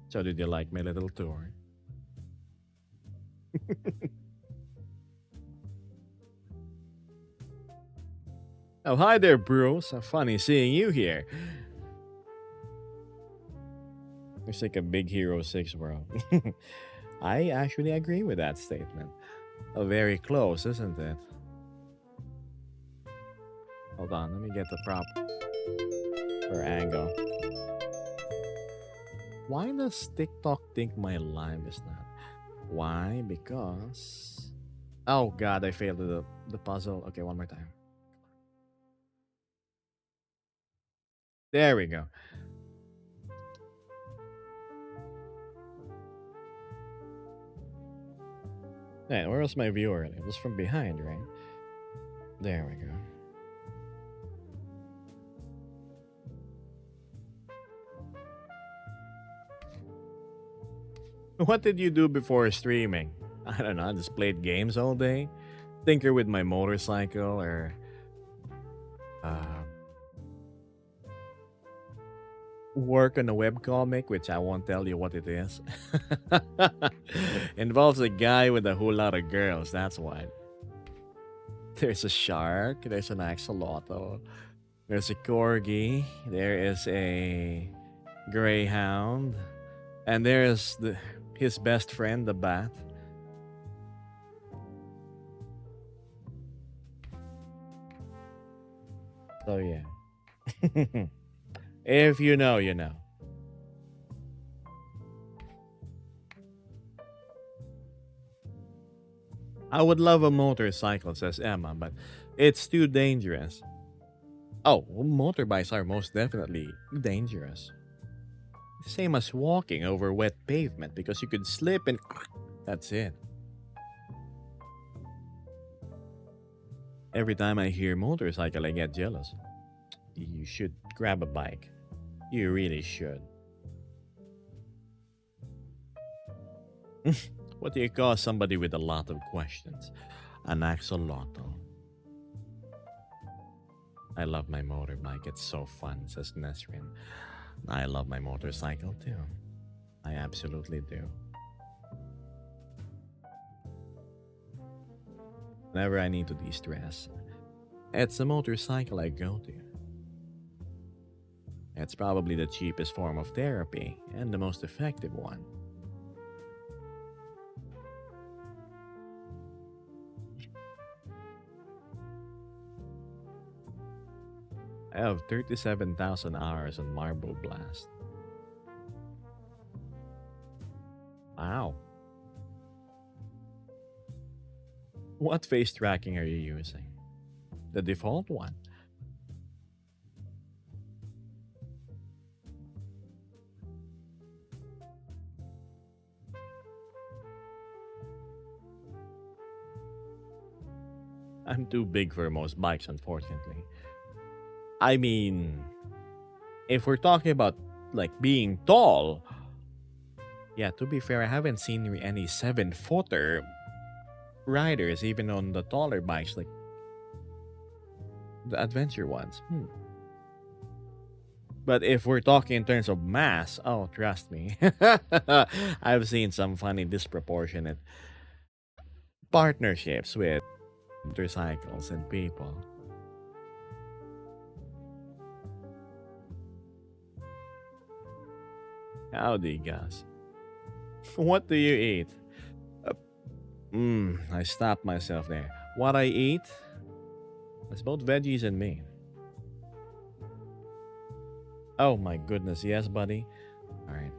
So, did you like my little tour? Oh, hi there, Bruce. Funny seeing you here. Looks like a big Hero 6, bro. I actually agree with that statement. Oh, very close, isn't it? Hold on, let me get the proper angle. Why does TikTok think my live is not? Why? Because. Oh god, I failed the puzzle. Okay, one more time. There we go. Hey, where was my viewer? It was from behind, right? There we go. What did you do before streaming? I don't know, I just played games all day. Tinker with my motorcycle or uh, work on a webcomic, which I won't tell you what it is. Involves a guy with a whole lot of girls, that's why. There's a shark, there's an axolotl, there's a corgi, there is a greyhound, and there's his best friend, the bat. So yeah. If you know, you know. I would love a motorcycle, says Emma, but it's too dangerous. Oh, well, motorbikes are most definitely dangerous. Same as walking over wet pavement because you could slip and that's it. Every time I hear motorcycle, I get jealous. You should grab a bike. You really should. What do you call somebody with a lot of questions? An axolotl. I love my motorbike. It's so fun, says Nesrin. I love my motorcycle too. I absolutely do. Whenever I need to de-stress, it's a motorcycle I go to. It's probably the cheapest form of therapy and the most effective one. I have 37,000 hours on Marble Blast. Wow. What face tracking are you using? The default one. I'm too big for most bikes, unfortunately. I mean, if we're talking about like being tall, yeah, to be fair, I haven't seen any 7-footer riders, even on the taller bikes, like the adventure ones. But if we're talking in terms of mass, oh, trust me, I've seen some funny disproportionate partnerships with motorcycles and people. Howdy, Gus. What do you eat? Uh, I stopped myself there. What I eat? It's both veggies and meat. Oh my goodness, yes, buddy. All right.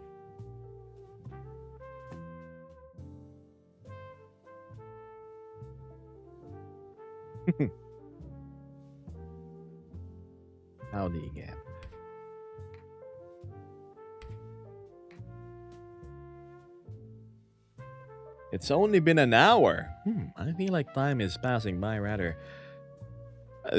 Howdy again. It's only been an hour. I feel like time is passing by rather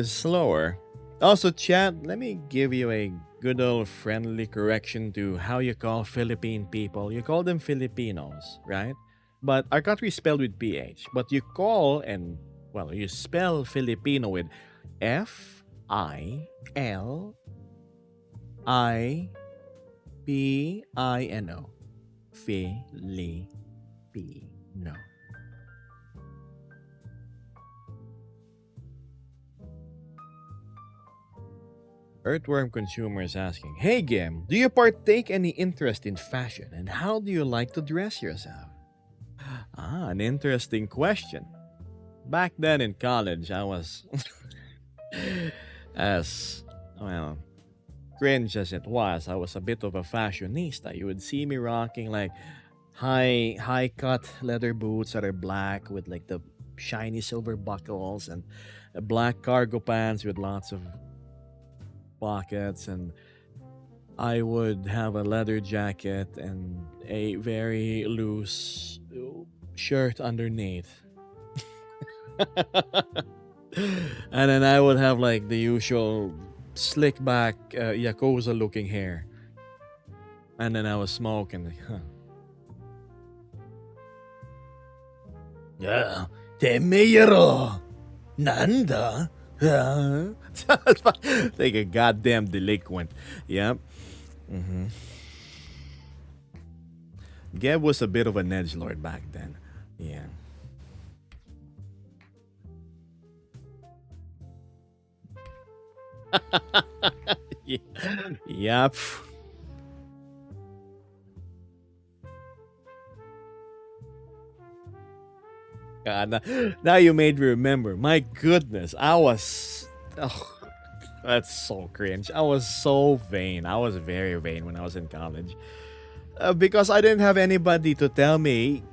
slower. Also, chat, let me give you a good old friendly correction to how you call Philippine people. You call them Filipinos, right? but our country is spelled with PH. But you call and, well, you spell Filipino with Filipino. Filipino. Earthworm consumer is asking, "Hey Gem, do you partake any interest in fashion and how do you like to dress yourself?" Ah, an interesting question. Back then in college, I was as well cringe as it was. I was a bit of a fashionista. You would see me rocking like high cut leather boots that are black with like the shiny silver buckles and black cargo pants with lots of pockets, and I would have a leather jacket and a very loose shirt underneath. And then I would have like the usual slick back yakuza looking hair. And then I was smoking. Like, huh. Yeah, te meyero. Nanda? Huh? Like a goddamn delinquent. Yep. Mm-hmm. Geb was a bit of an edgelord back then. Yeah. Yep. God, now you made me remember. My goodness, I was. Oh, that's so cringe. I was so vain. I was very vain when I was in college. Because I didn't have anybody to tell me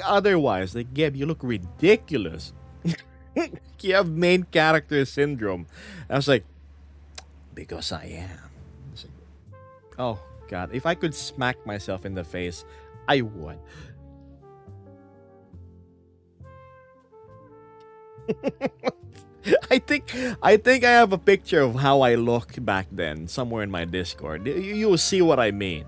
otherwise. Like, Geb, you look ridiculous. You have main character syndrome. I was like, because I am. I was like, oh, God. If I could smack myself in the face, I would. I think I have a picture of how I look back then somewhere in my Discord. You will see what I mean.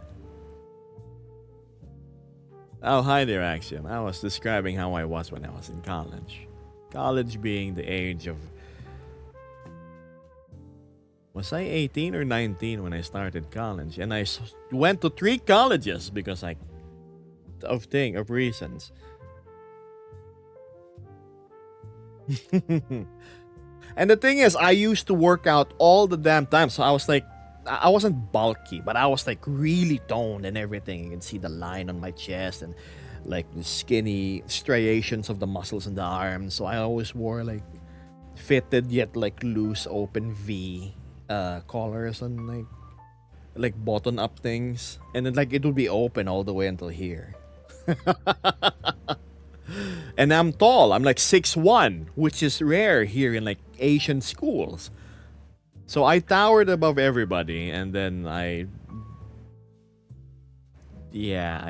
Oh, hi there, Axiom. I was describing how I was when I was in college. College being the age of, was I 18 or 19 when I started college? And I went to 3 colleges because of reasons. And the thing is, I used to work out all the damn time. So I was like, I wasn't bulky, but I was like really toned and everything. You can see the line on my chest and like the skinny striations of the muscles in the arms. So I always wore like fitted yet like loose open V collars and like button up things. And then like it would be open all the way until here. And I'm tall. I'm like 6'1", which is rare here in like Asian schools. So I towered above everybody, and then yeah,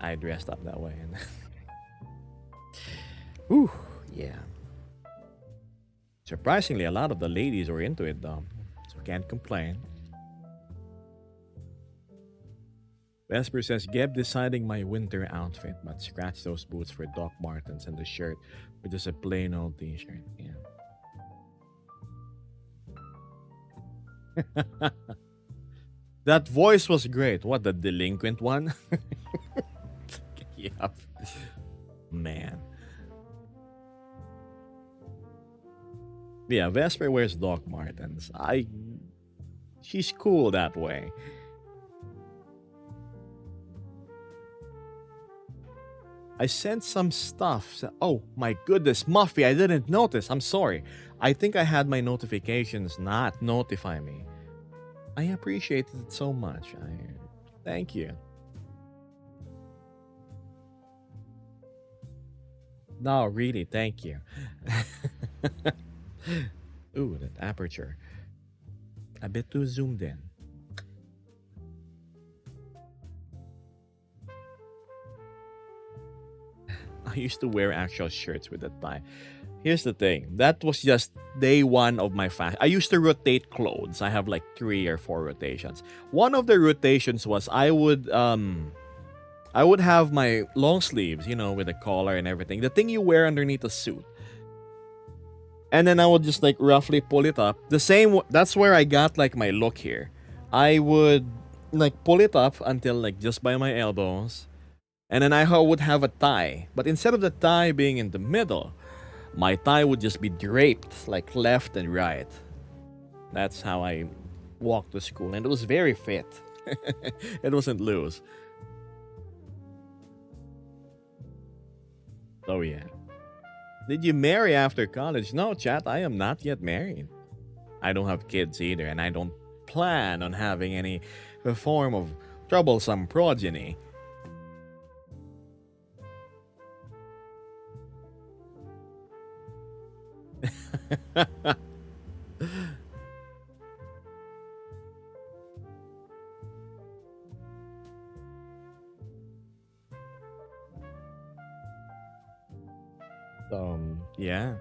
I dressed up that way. And whew, yeah. Surprisingly, a lot of the ladies were into it though, so can't complain. Vesper says, Geb deciding my winter outfit, but scratch those boots for Doc Martens and the shirt with just a plain old t-shirt. Yeah. That voice was great. What, the delinquent one? Yep. Man. Yeah, Vesper wears Doc Martens. She's cool that way. I sent some stuff. Oh my goodness, Muffy, I didn't notice. I'm sorry. I think I had my notifications not notify me. I appreciate it so much. Thank you. No, really, thank you. Ooh, that aperture. A bit too zoomed in. I used to wear actual shirts with a tie. Here's the thing. That was just day one of my fashion. I used to rotate clothes. I have like 3 or 4 rotations. One of the rotations was I would I would have my long sleeves, with the collar and everything, the thing you wear underneath a suit. And then I would just like roughly pull it up. That's where I got like my look here. I would like pull it up until like just by my elbows. And then I would have a tie. But instead of the tie being in the middle, my tie would just be draped like left and right. That's how I walked to school. And it was very fit. It wasn't loose. Oh, yeah. Did you marry after college? No, chat, I am not yet married. I don't have kids either, and I don't plan on having any form of troublesome progeny. Yeah.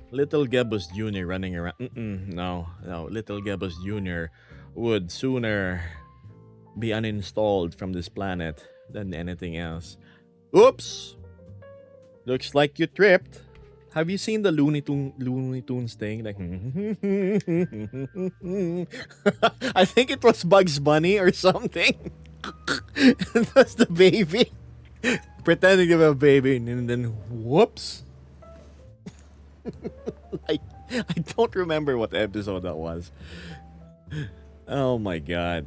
Little Gebus Jr. running around. No, no. Little Gebus Jr. would sooner be uninstalled from this planet than anything else. Oops! Looks like you tripped. Have you seen the Looney Tunes thing? Like, I think it was Bugs Bunny or something. That's the baby pretending to be a baby, and then whoops. I I don't remember what episode that was. Oh my god.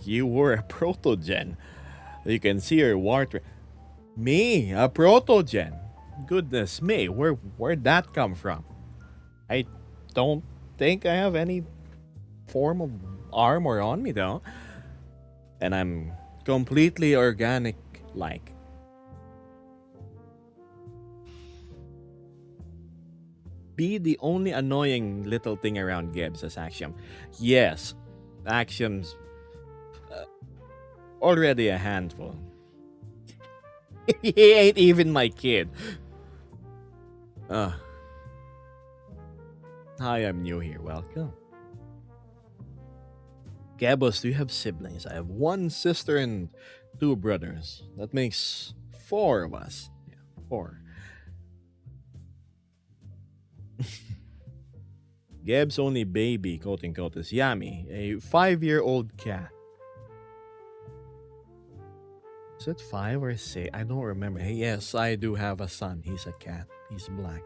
You were a protogen. You can see your water. Me, a protogen. Goodness me, where'd that come from? I don't think I have any form of armor on me though. And I'm completely organic like. Be the only annoying little thing around Gibbs as Axiom. Yes, Axiom's already a handful. He ain't even my kid. Uh, Hi, I'm new here. Welcome. Gabos, do you have siblings? I have one sister and two brothers. That makes four of us. Yeah, four. Gab's only baby, quote unquote, is Yami, a 5-year-old cat. Is it 5 or 6? I don't remember. Hey, yes, I do have a son. He's a cat. He's black.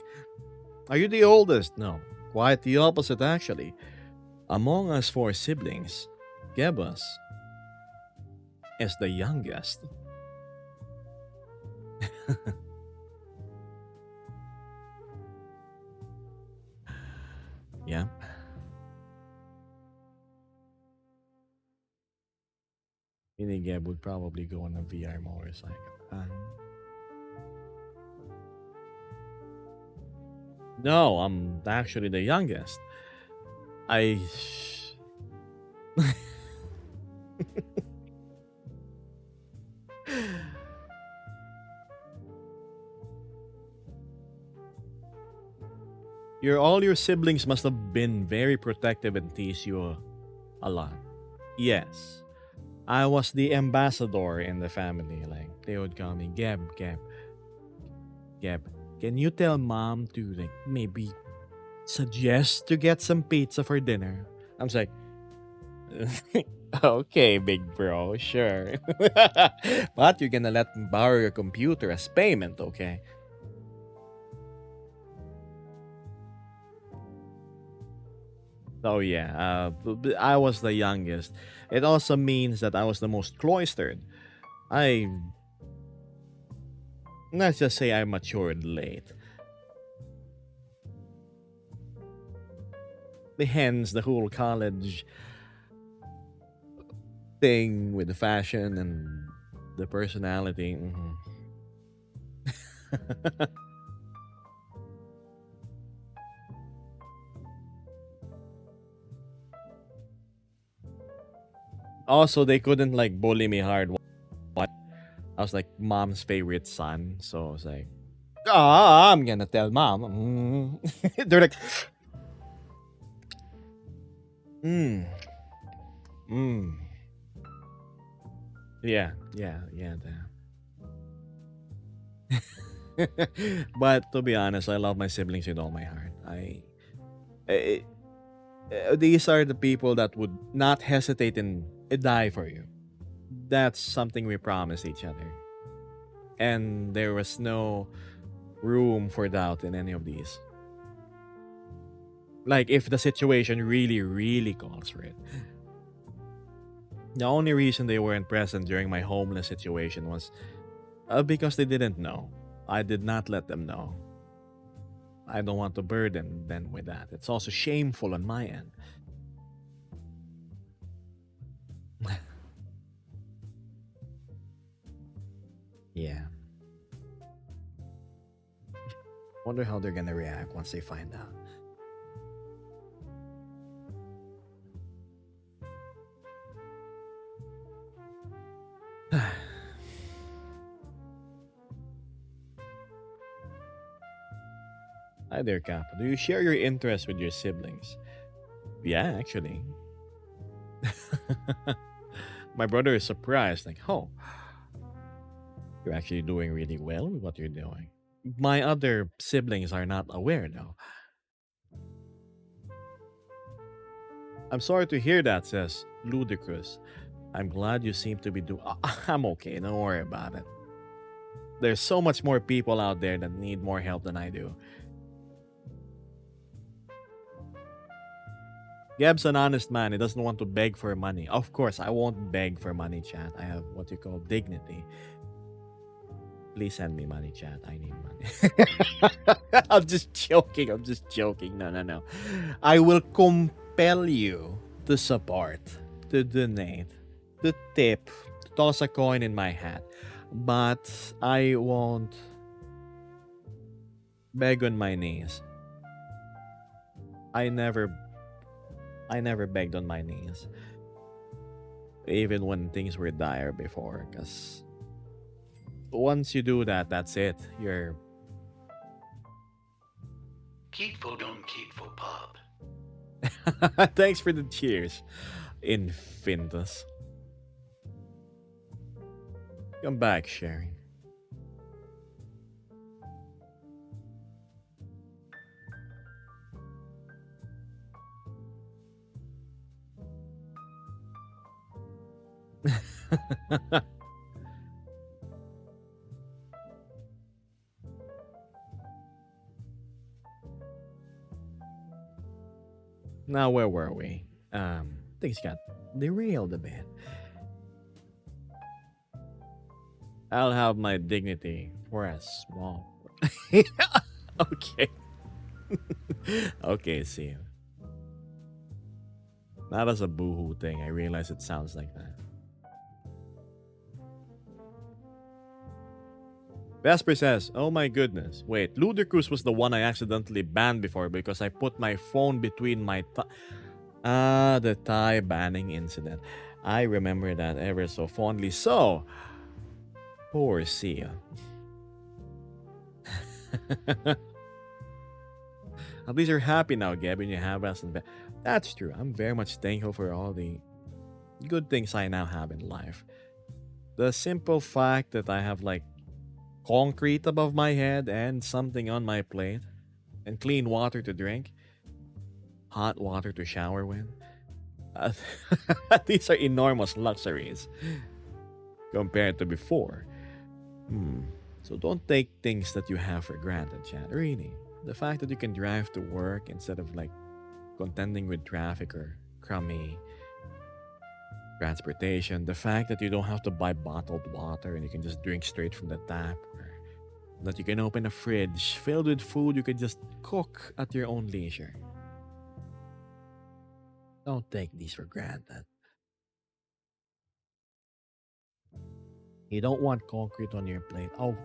Are you the oldest? No. Quite the opposite, actually. Among us four siblings, Gebus is the youngest. Yeah. Meaning Geb would probably go on a VR motorcycle. No, I'm actually the youngest. I. All your siblings must have been very protective and tease you a lot. Yes. I was the ambassador in the family. Like they would call me Geb. Can you tell mom to like maybe suggest to get some pizza for dinner? I'm like, okay, big bro, sure. But you're gonna let me borrow your computer as payment, okay? Oh yeah, I was the youngest. It also means that I was the most cloistered. I Let's just say I matured late. Hence the whole college thing with the fashion and the personality. Also, they couldn't like bully me hard. What? I was like mom's favorite son, so I was like, I'm gonna tell mom. They're like, mm, mm. Yeah, yeah, yeah. But to be honest, I love my siblings with all my heart. I these are the people that would not hesitate and die for you. That's something we promised each other. And there was no room for doubt in any of these. Like, if the situation really, really calls for it. The only reason they weren't present during my homeless situation was because they didn't know. I did not let them know. I don't want to burden them with that. It's also shameful on my end. Yeah. Wonder how they're gonna react once they find out. Hi there, Kappa. Do you share your interests with your siblings? Yeah, actually. My brother is surprised, like, oh, you're actually doing really well with what you're doing. My other siblings are not aware, though. I'm sorry to hear that, says Ludicrous. I'm glad you seem to be doing. I'm okay, don't worry about it. There's so much more people out there that need more help than I do. Gab's an honest man. He doesn't want to beg for money. Of course, I won't beg for money, chat. I have what you call dignity. Please send me money, chat. I need money. I'm just joking. I'm just joking. No, no, no. I will compel you to support, to donate, to tip, to toss a coin in my hat. But I won't beg on my knees. I never I never begged on my knees. Even when things were dire before. Because once you do that, that's it. You're Keep don't keep for pub. thanks for the cheers, Infintus. Come back, Sherry. Now, where were we? Things got derailed a bit. I'll have my dignity for a small. Okay. Okay, see you. Not as a boohoo thing. I realize it sounds like that. Vesper says, "Oh my goodness. Wait, Ludicrous was the one I accidentally banned before because I put my phone between my the tie banning incident. I remember that ever so fondly. So, poor Sia." At least you're happy now, Gab, and you have us in bed. That's true. I'm very much thankful for all the good things I now have in life. The simple fact that I have like concrete above my head and something on my plate, and clean water to drink, hot water to shower with. Uh, these are enormous luxuries compared to before. Hmm. So don't take things that you have for granted, chat. Really. The fact that you can drive to work instead of like contending with traffic or crummy transportation, the fact that you don't have to buy bottled water and you can just drink straight from the tap, or that you can open a fridge filled with food you can just cook at your own leisure. Don't take these for granted. You don't want concrete on your plate. Oh,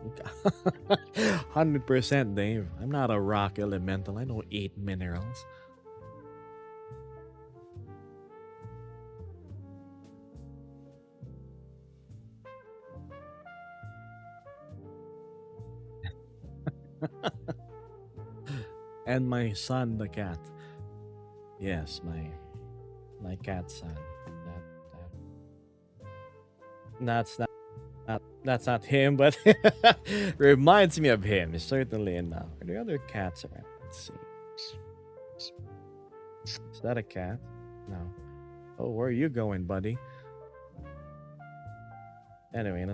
100%, Dave. I'm not a rock elemental. I don't eat minerals. And my son, the cat. Yes, my cat son. That's not him, but reminds me of him, certainly enough. Are there other cats around? Let's see. Is that a cat? No. Oh, where are you going, buddy? Anyway,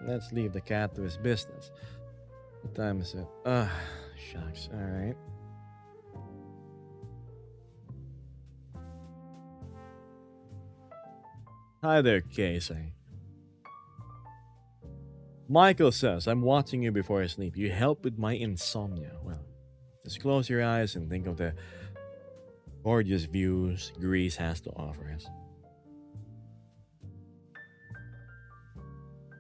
let's leave the cat to his business. What time is it? Shucks. All right. Hi there, Casey. Michael says, I'm watching you before I sleep. You help with my insomnia. Well, just close your eyes and think of the gorgeous views Greece has to offer us.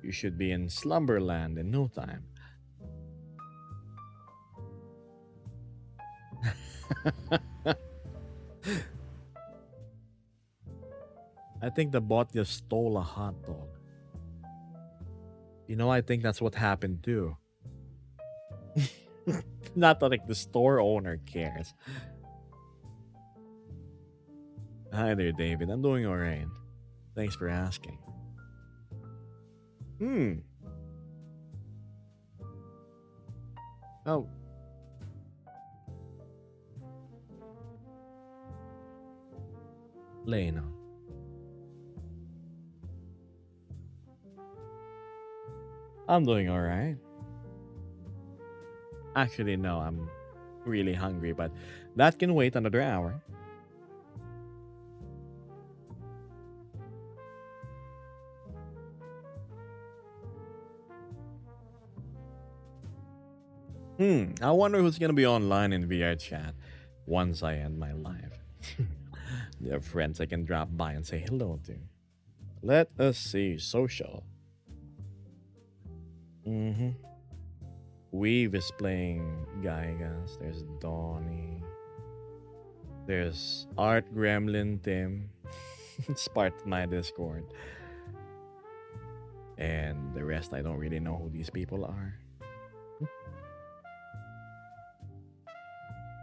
You should be in slumberland in no time. I think the bot just stole a hot dog. You know, I think that's what happened too. Not that like the store owner cares. Hi there, David. I'm doing alright. Thanks for asking. Oh. Leno. I'm doing alright. Actually, no, I'm really hungry, but that can wait another hour. I wonder who's gonna be online in VR chat once I end my live. There are friends I can drop by and say hello to. Let us see social. Weave is playing Gaigas. There's Donnie. There's Art Gremlin Tim. It's part of my Discord. And the rest, I don't really know who these people are.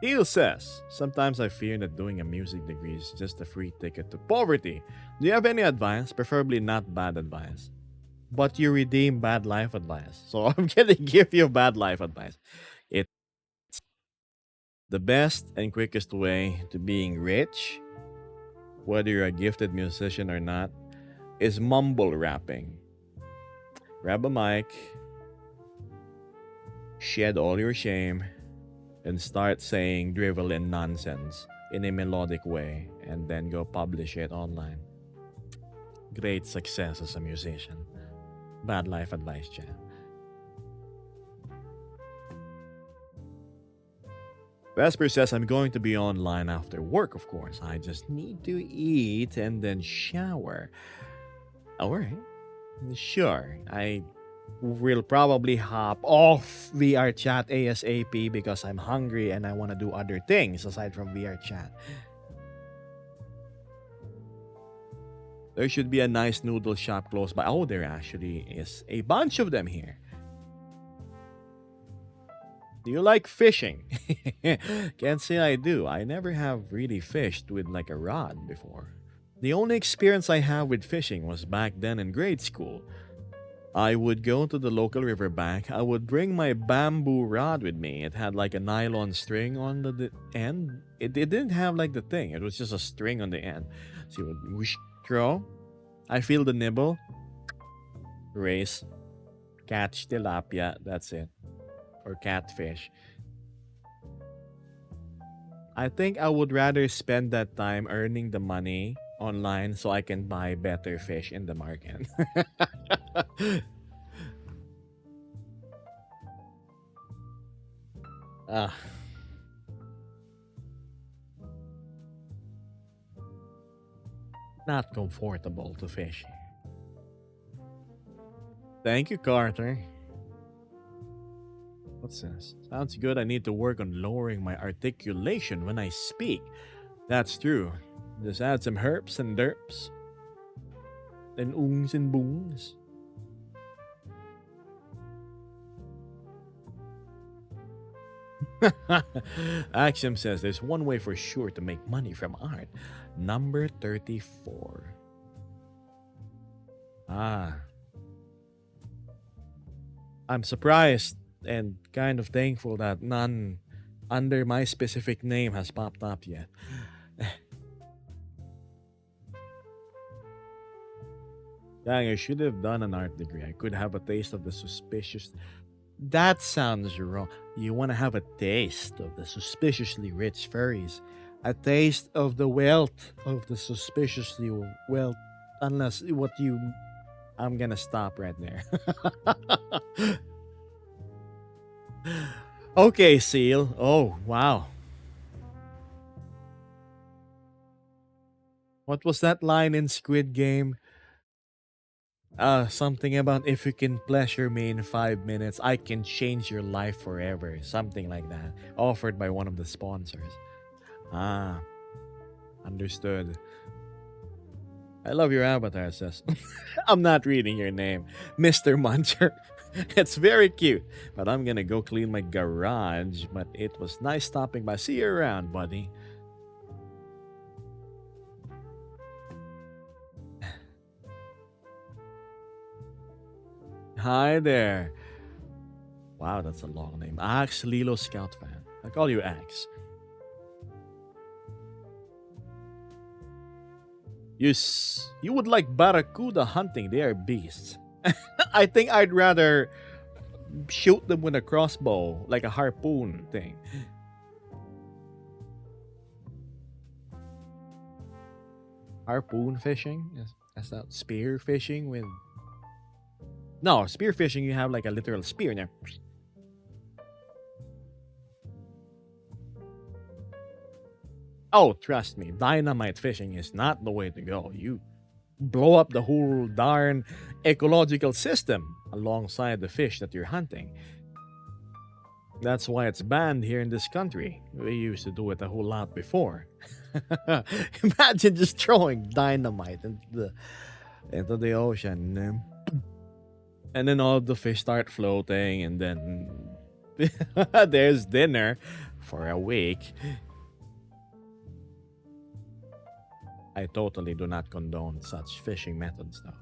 Eel says, sometimes I fear that doing a music degree is just a free ticket to poverty. Do you have any advice? Preferably not bad advice. But you redeem bad life advice. So I'm gonna give you bad life advice. It's the best and quickest way to being rich, whether you're a gifted musician or not, is mumble rapping. Grab a mic, shed all your shame, and start saying drivel and nonsense in a melodic way, and then go publish it online. Great success as a musician. Bad life advice, Chan. Vesper says, I'm going to be online after work, of course. I just need to eat and then shower. Alright. Sure. I will probably hop off VR chat ASAP because I'm hungry and I want to do other things aside from VR chat. There should be a nice noodle shop close by. Oh, there actually is a bunch of them here. Do you like fishing? Can't say I do. I never have really fished with like a rod before. The only experience I have with fishing was back then in grade school. I would go to the local riverbank. I would bring my bamboo rod with me. It had like a nylon string on the end. It didn't have like the thing. It was just a string on the end. So you would whoosh, throw. I feel the nibble. Race. Catch tilapia. That's it. Or catfish. I think I would rather spend that time earning the money online so I can buy better fish in the market. Ah. Not comfortable to fish. Thank you, Carter. What's this? Sounds good. I need to work on lowering my articulation when I speak. That's true. Just add some herps and derps. And oongs and boongs. Axiom says there's one way for sure to make money from art. Number 34. Ah, I'm surprised and kind of thankful that none under my specific name has popped up yet. Dang, I should have done an art degree. I could have a taste of the suspicious. That sounds wrong. You want to have a taste of the suspiciously rich furries. A taste of the wealth of the suspiciously wealth. Unless what you. I'm gonna stop right there. Okay, Seal. Oh, wow. What was that line in Squid Game? Something about if you can pleasure me in 5 minutes, I can change your life forever. Something like that. Offered by one of the sponsors. Ah, understood. I love your avatar, says. I'm not reading your name, Mr. Muncher. It's very cute, but I'm gonna go clean my garage. But it was nice stopping by. See you around, buddy. Hi there. Wow, that's a long name. Axe Lilo Scout fan. I call you Axe. You would like barracuda hunting. They are beasts. I think I'd rather shoot them with a crossbow, like a harpoon thing. Harpoon fishing? Is that spear fishing with. No, spear fishing, you have like a literal spear there. Oh, trust me, dynamite fishing is not the way to go. You blow up the whole darn ecological system alongside the fish that you're hunting. That's why it's banned here in this country. We used to do it a whole lot before. Imagine just throwing dynamite into the ocean. And then all the fish start floating, and then there's dinner for a week. I totally do not condone such fishing methods, though.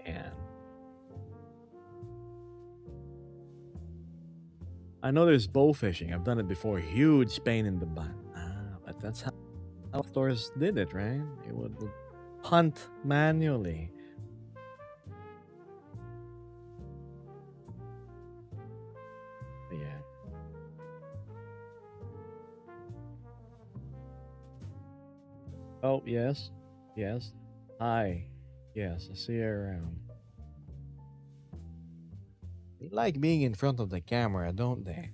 Man, I know there's bow fishing. I've done it before. Huge pain in the butt. But that's how outdoors did it, right? It would hunt manually. Yeah. Oh, yes. Yes. Hi. Yes, I see you around. They like being in front of the camera, don't they?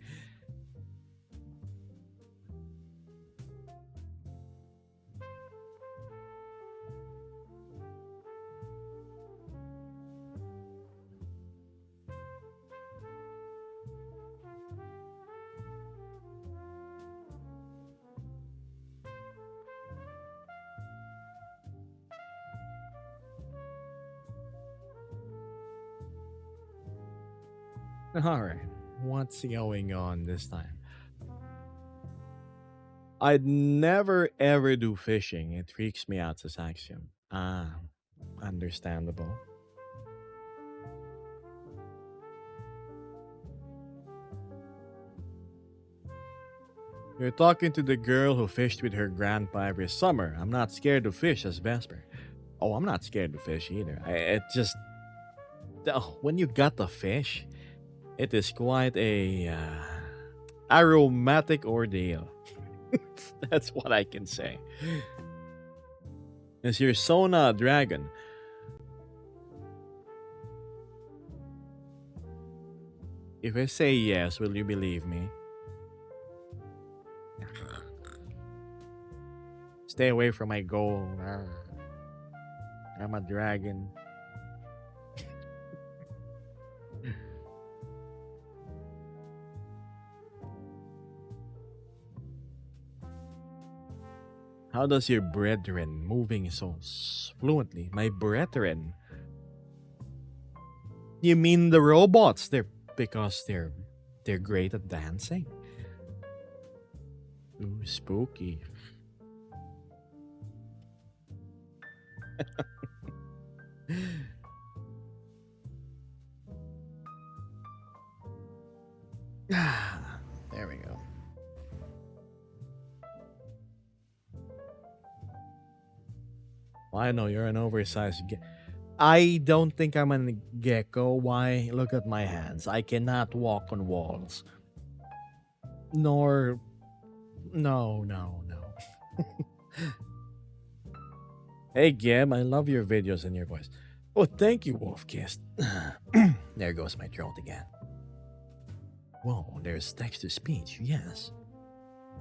Alright. What's going on this time? I'd never ever do fishing. It freaks me out, says Axiom. Ah, understandable. You're talking to the girl who fished with her grandpa every summer. I'm not scared to fish, says Vesper. Oh, I'm not scared to fish either. It just. Oh, when you got the fish, it is quite a aromatic ordeal. That's what I can say. Is your Sona a dragon? If I say yes, will you believe me? Stay away from my goal. I'm a dragon. How does your brethren moving so fluently? My brethren? You mean the robots? They're great at dancing. Ooh, spooky. There we go. Well, I know you're an oversized. I don't think I'm a gecko. Why? Look at my hands. I cannot walk on walls. Nor. No, no, no. Hey, Gab, I love your videos and your voice. Oh, thank you, Wolfkist. There goes my throat again. Whoa, there's text to speech, yes.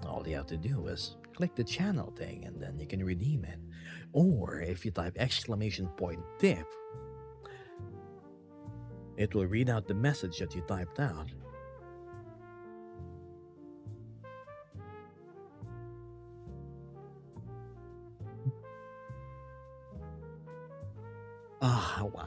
All you have to do is click the channel thing and then you can redeem it. Or if you type exclamation point tip, it will read out the message that you typed out. Ah, wow.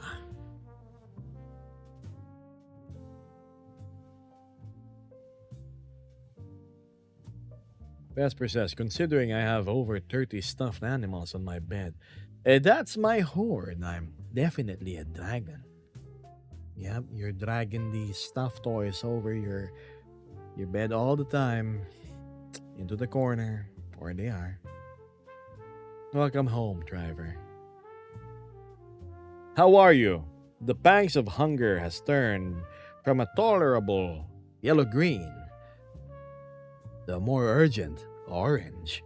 Vesper says, considering I have over 30 stuffed animals on my bed, that's my horde. I'm definitely a dragon. Yep, you're dragging these stuffed toys over your bed all the time, into the corner, where they are. Welcome home, driver. How are you? The pangs of hunger has turned from a tolerable yellow-green the more urgent orange.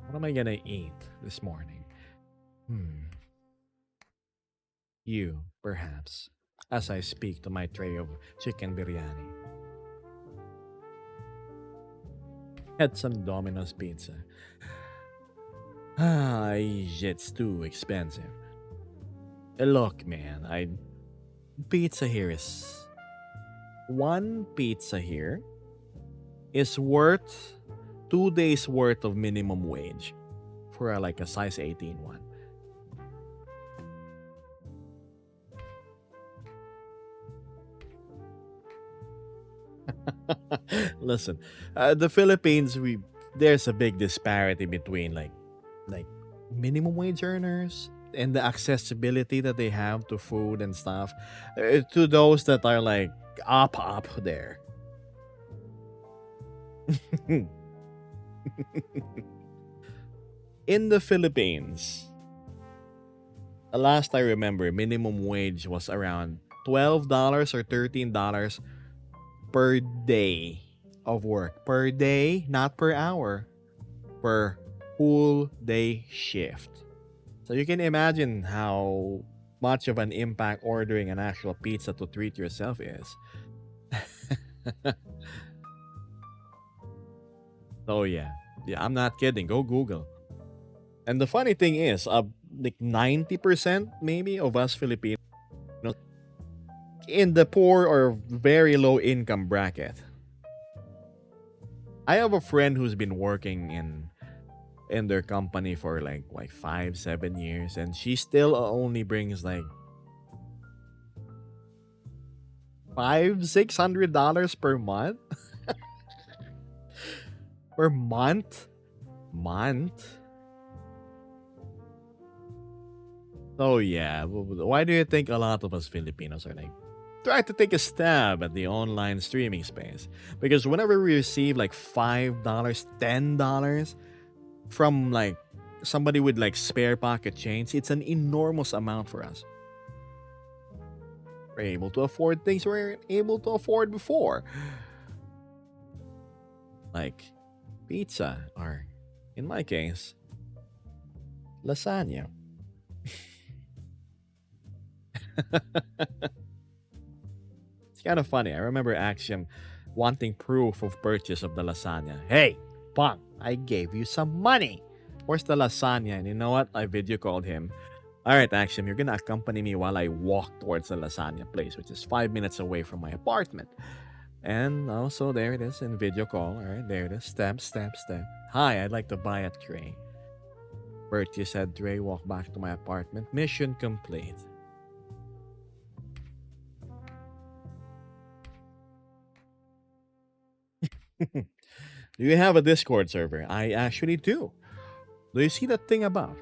What am I gonna eat this morning? You, perhaps, as I speak to my tray of chicken biryani. Had some Domino's pizza. Ah, it's too expensive. Look, man, pizza here is one pizza here is worth 2 days worth of minimum wage for like a size 18 one. Listen, the Philippines, there's a big disparity between like minimum wage earners and the accessibility that they have to food and stuff to those that are like up there. In the Philippines, last I remember, minimum wage was around $12 or $13 per day of work. Per day, not per hour. Per full day shift. So you can imagine how much of an impact ordering an actual pizza to treat yourself is. Oh yeah. Yeah, I'm not kidding. Go Google. And the funny thing is, like 90% maybe of us Filipinos in the poor or very low income bracket. I have a friend who's been working in their company for like 5-7 years, and she still only brings like $500-$600 per month. Per month. Oh yeah, why do you think a lot of us Filipinos are like try to take a stab at the online streaming space? Because whenever we receive like $5, $10 from like somebody with like spare pocket change, it's an enormous amount for us. We're able to afford things we weren't able to afford before. Like pizza, or in my case, lasagna. It's kind of funny. I remember Axiom wanting proof of purchase of the lasagna. Hey, Punk, I gave you some money. Where's the lasagna? And you know what? I video called him. All right, Axiom, you're gonna accompany me while I walk towards the lasagna place, which is 5 minutes away from my apartment. And also, there it is in video call. All right, there it is. Step, step, step. Hi, I'd like to buy a tray. Bertie said Dre walked back to my apartment. Mission complete. Do you have a Discord server? I actually do. Do you see that thing above?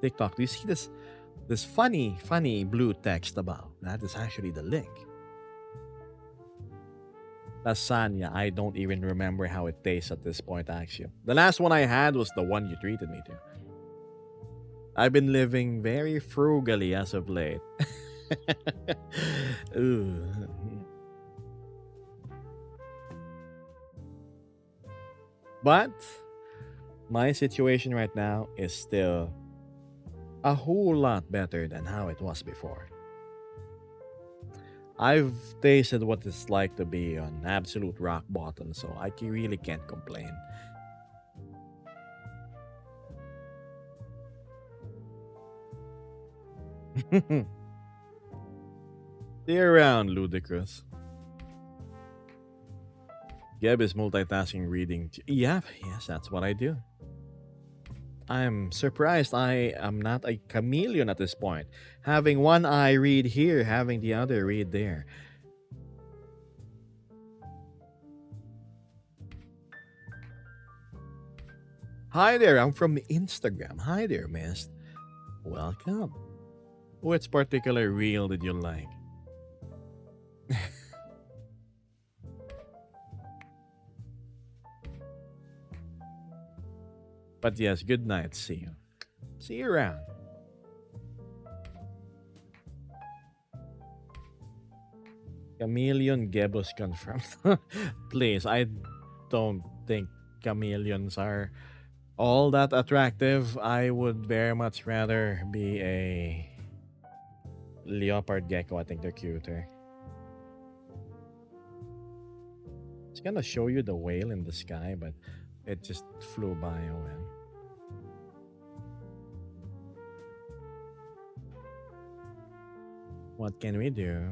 TikTok, do you see this funny blue text above? That is actually the link. Lasagna, I don't even remember how it tastes at this point, actually. The last one I had was the one you treated me to. I've been living very frugally as of late. Ooh. But my situation right now is still a whole lot better than how it was before. I've tasted what it's like to be on absolute rock bottom, so really can't complain. Stay around, ludicrous. Geb is multitasking reading. Yeah, yes, that's what I do. I'm surprised I am not a chameleon at this point. Having one eye read here, having the other read there. Hi there, I'm from Instagram. Hi there, miss. Welcome. Which particular reel did you like? But yes, good night. See you. See you around. Chameleon Gebos confirmed. Please, I don't think chameleons are all that attractive. I would very much rather be a leopard gecko. I think they're cuter. It's gonna show you the whale in the sky, but it just flew by. Oh well. What can we do?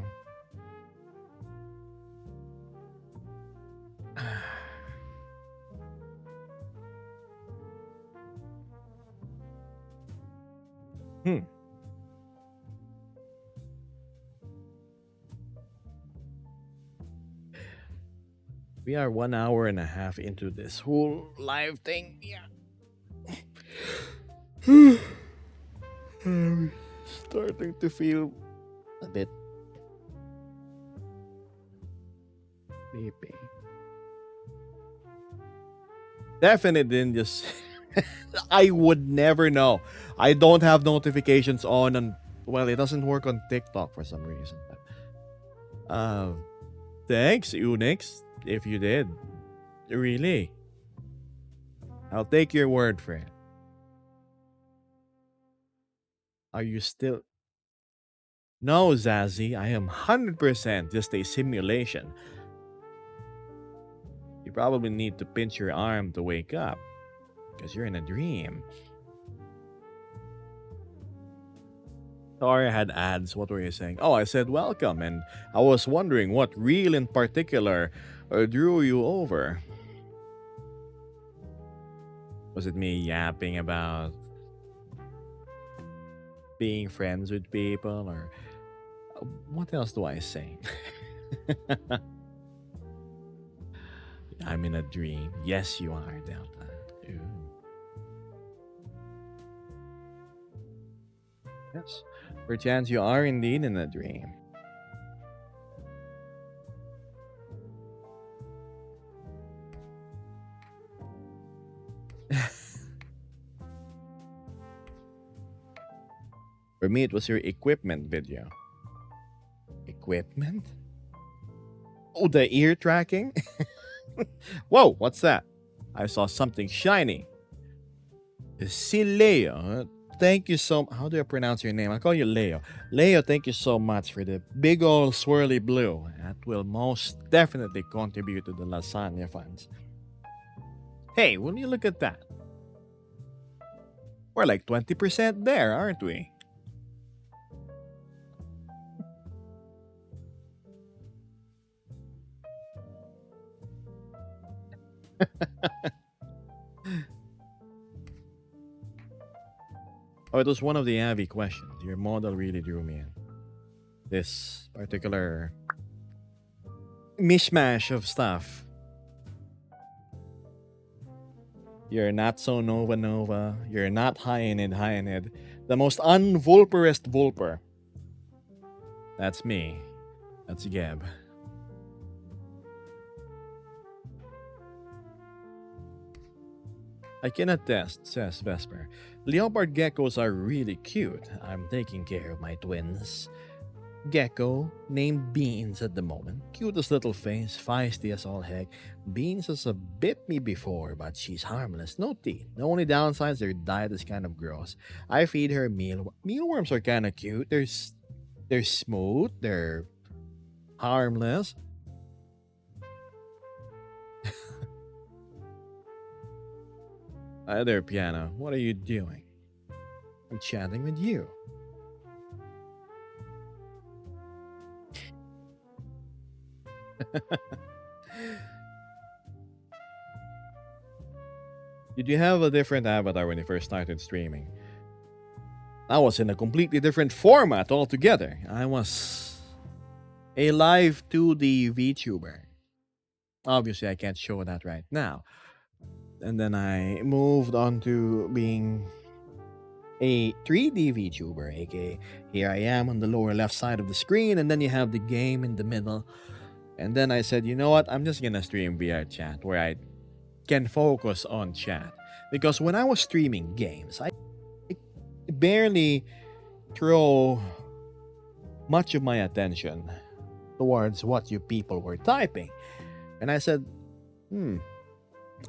Hmm. We are 1 hour and a half into this whole live thing. Yeah. I'm starting to feel a bit sleepy. Definitely didn't just. I would never know. I don't have notifications on, and well, it doesn't work on TikTok for some reason. But, thanks, Unix, if you did. Really. I'll take your word for it. Are you still. No, Zazzy, I am 100% just a simulation. You probably need to pinch your arm to wake up because you're in a dream. Sorry, I had ads. What were you saying? Oh, I said welcome, and I was wondering what reel in particular drew you over. Was it me yapping about being friends with people, or what else do I say? I'm in a dream. Yes, you are, Delta. Ooh. Yes. Perchance you are indeed in a dream. For me, it was your equipment video. Equipment? Oh, the ear tracking? Whoa, what's that? I saw something shiny. Si Leo, thank you so. How do I pronounce your name? I call you Leo. Leo, thank you so much for the big old swirly blue. That will most definitely contribute to the lasagna funds. Hey, will you look at that? We're like 20% there, aren't we? Oh, it was one of the Avi questions. Your model really drew me in. This particular mishmash of stuff. You're not so Nova Nova. You're not Hyanid Hyanid. The most unvulperest Vulper. That's me. That's Geb. I can attest, says Vesper. Leopard geckos are really cute. I'm taking care of my twins. Gecko, named Beans at the moment. Cutest little face, feisty as all heck. Beans has a bit me before, but she's harmless. No teeth. The only downside is their diet is kind of gross. I feed her mealworms are kind of cute. They're smooth. They're harmless. Hi there, piano. What are you doing? I'm chatting with you. Did you have a different avatar when you first started streaming? I was in a completely different format altogether. I was a live 2D VTuber. Obviously, I can't show that right now. And then I moved on to being a 3D VTuber, aka here I am on the lower left side of the screen, and then you have the game in the middle. And then I said, you know what? I'm just gonna stream VR chat where I can focus on chat. Because when I was streaming games, I barely throw much of my attention towards what you people were typing. And I said,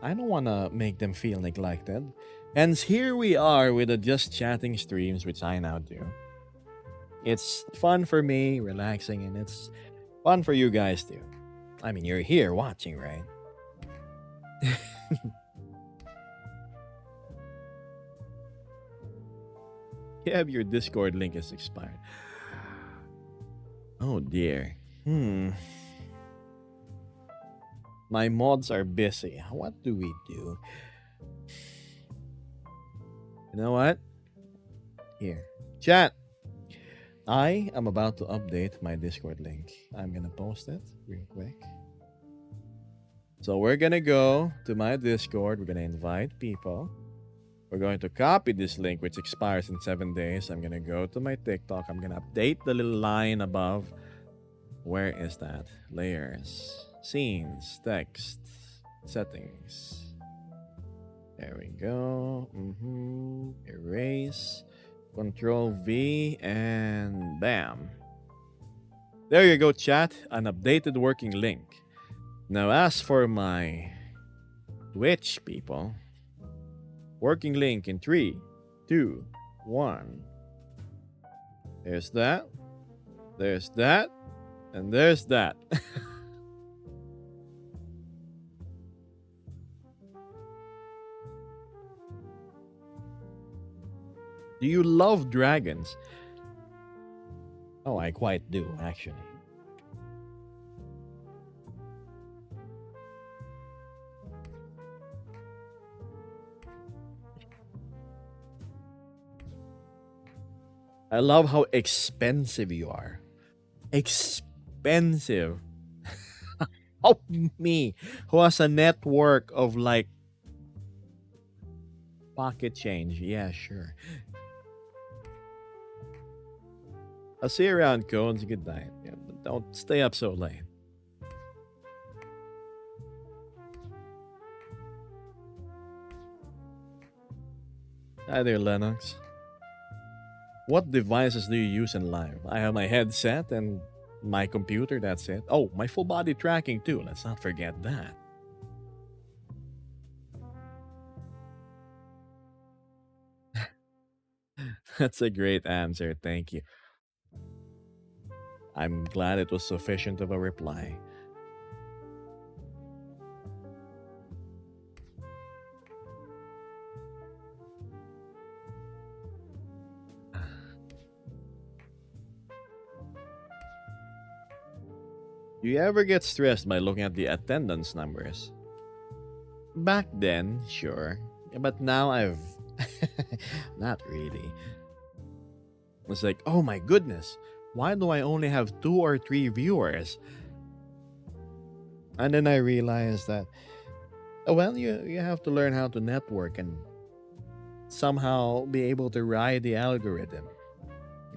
I don't want to make them feel neglected. Hence, here we are with the just chatting streams, which I now do. It's fun for me, relaxing, and it's fun for you guys too. I mean, you're here watching, right? Yeah, your Discord link is expired. Oh dear. My mods are busy. What do we do? You know what? Here. Chat. I am about to update my Discord link. I'm gonna post it real quick. So we're gonna go to my Discord. We're gonna invite people. We're going to copy this link, which expires in 7 days. I'm gonna go to my TikTok. I'm gonna update the little line above. Where is that? Layers, scenes, text, settings. There we go. Erase. Control V and bam. There you go, chat. An updated working link. Now, as for my Twitch people, working link in 3, 2, 1. There's that. There's that. And there's that. Do you love dragons? Oh, I quite do, actually. I love how expensive you are. Expensive. Oh, me, who has a network of like pocket change. Yeah, sure. I'll see you around, Cones. Good night. Yeah, but don't stay up so late. Hi there, Lennox. What devices do you use in live? I have my headset and my computer, that's it. Oh, my full body tracking too. Let's not forget that. That's a great answer. Thank you. I'm glad it was sufficient of a reply. Do you ever get stressed by looking at the attendance numbers? Back then, sure. But now I've. Not really. It's like, oh my goodness, why do I only have two or three viewers? And then I realized that, well, you have to learn how to network and somehow be able to ride the algorithm.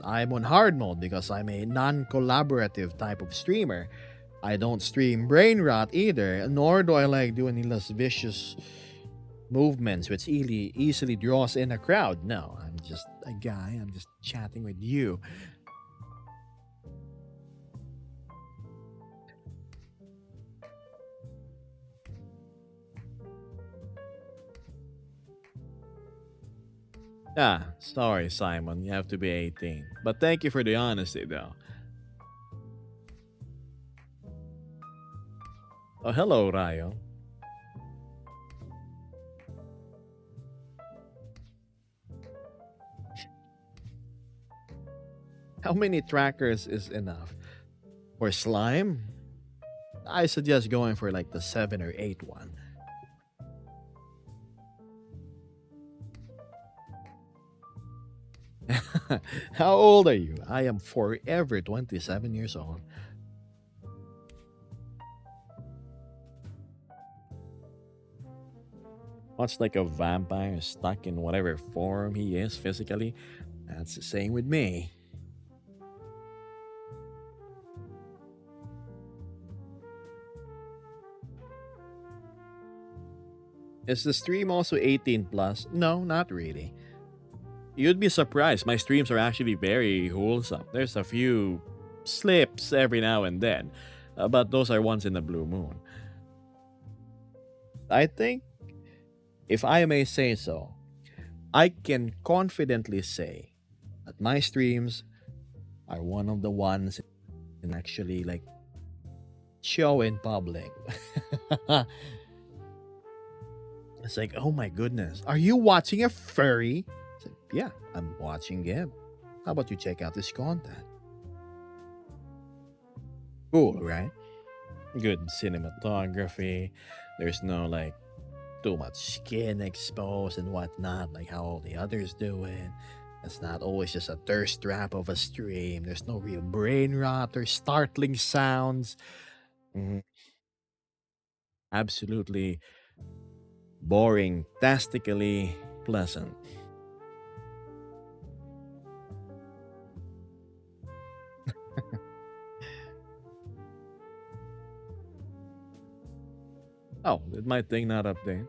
I'm on hard mode because I'm a non collaborative type of streamer. I don't stream brain rot either, nor do I like doing any less vicious movements which easily draws in a crowd. No, I'm just a guy. I'm just chatting with you. Ah, sorry, Simon. You have to be 18. But thank you for the honesty, though. Oh, hello, Rayo. How many trackers is enough? For slime? I suggest going for like the 7 or 8 one. How old are you? I am forever 27 years old. Much like a vampire stuck in whatever form he is physically, that's the same with me. Is the stream also 18 plus? No, not really. You'd be surprised. My streams are actually very wholesome. There's a few slips every now and then, but those are once in a blue moon. I think, if I may say so, I can confidently say that my streams are one of the ones in actually like show in public. It's like, oh my goodness, are you watching a furry? It's like, yeah, I'm watching him. How about you check out this content? Cool, right? Good cinematography. There's no like too much skin exposed and whatnot, like how all the others do it. It's not always just a thirst trap of a stream. There's no real brain rot or startling sounds. Mhm. Absolutely boring, tastically pleasant. Oh, did my thing not update?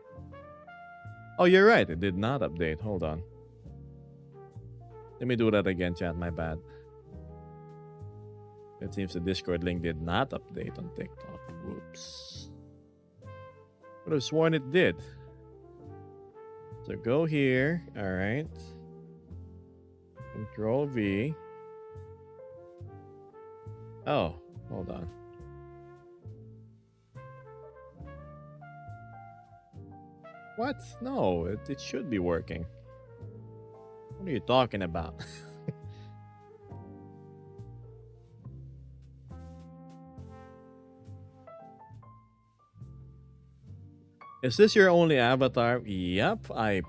Oh, you're right. It did not update. Hold on. Let me do that again, chat. My bad. It seems the Discord link did not update on TikTok. Whoops. Would have sworn it did. So go here. All right. Control V. Oh, hold on. What? No, it should be working. What are you talking about? Is this your only avatar? Yep, I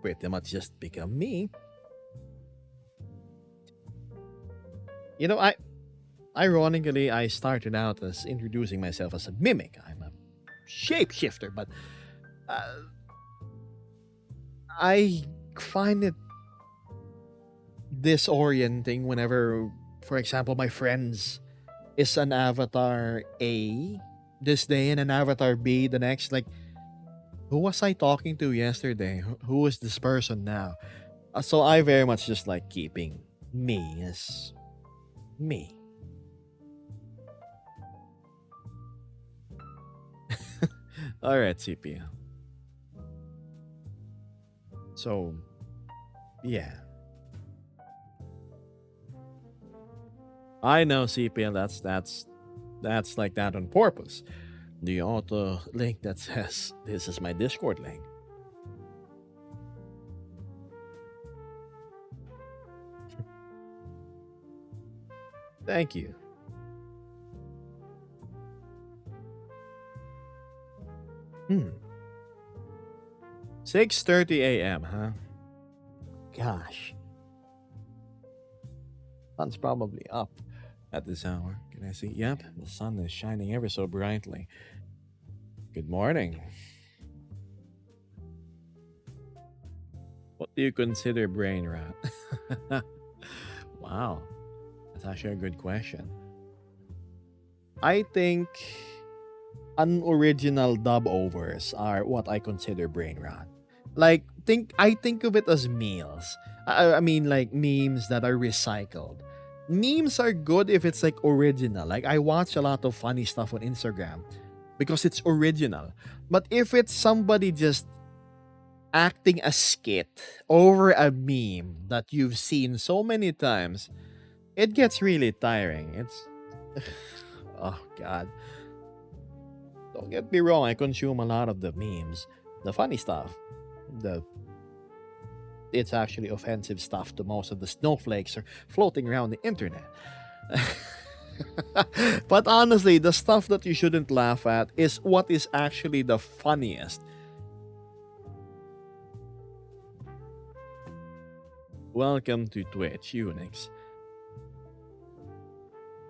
pretty much just become me. You know, ironically I started out as introducing myself as a mimic. I'm a shapeshifter, but uh, I find it disorienting whenever, for example, my friends is an avatar A this day and an avatar B the next. Like, who was I talking to yesterday? Who is this person now? So I very much just like keeping me as me. All right, CPL. So, yeah. I know CPL. That's like that on purpose. The auto link that says this is my Discord link. Thank you. Hmm. 6:30 a.m., huh? Gosh. Sun's probably up at this hour. Can I see? Yep, the sun is shining ever so brightly. Good morning. What do you consider brain rot? Wow, that's actually a good question. I think unoriginal dub overs are what I consider brain rot. Like I think of it as meals. I mean like memes that are recycled. Memes are good if it's like original. Like I watch a lot of funny stuff on Instagram because it's original. But if it's somebody just acting a skit over a meme that you've seen so many times, it gets really tiring. It's oh god. Don't get me wrong, I consume a lot of the memes, the funny stuff. The It's actually offensive stuff to most of the snowflakes are floating around the internet. But honestly, the stuff that you shouldn't laugh at is what is actually the funniest. Welcome to Twitch, Unix.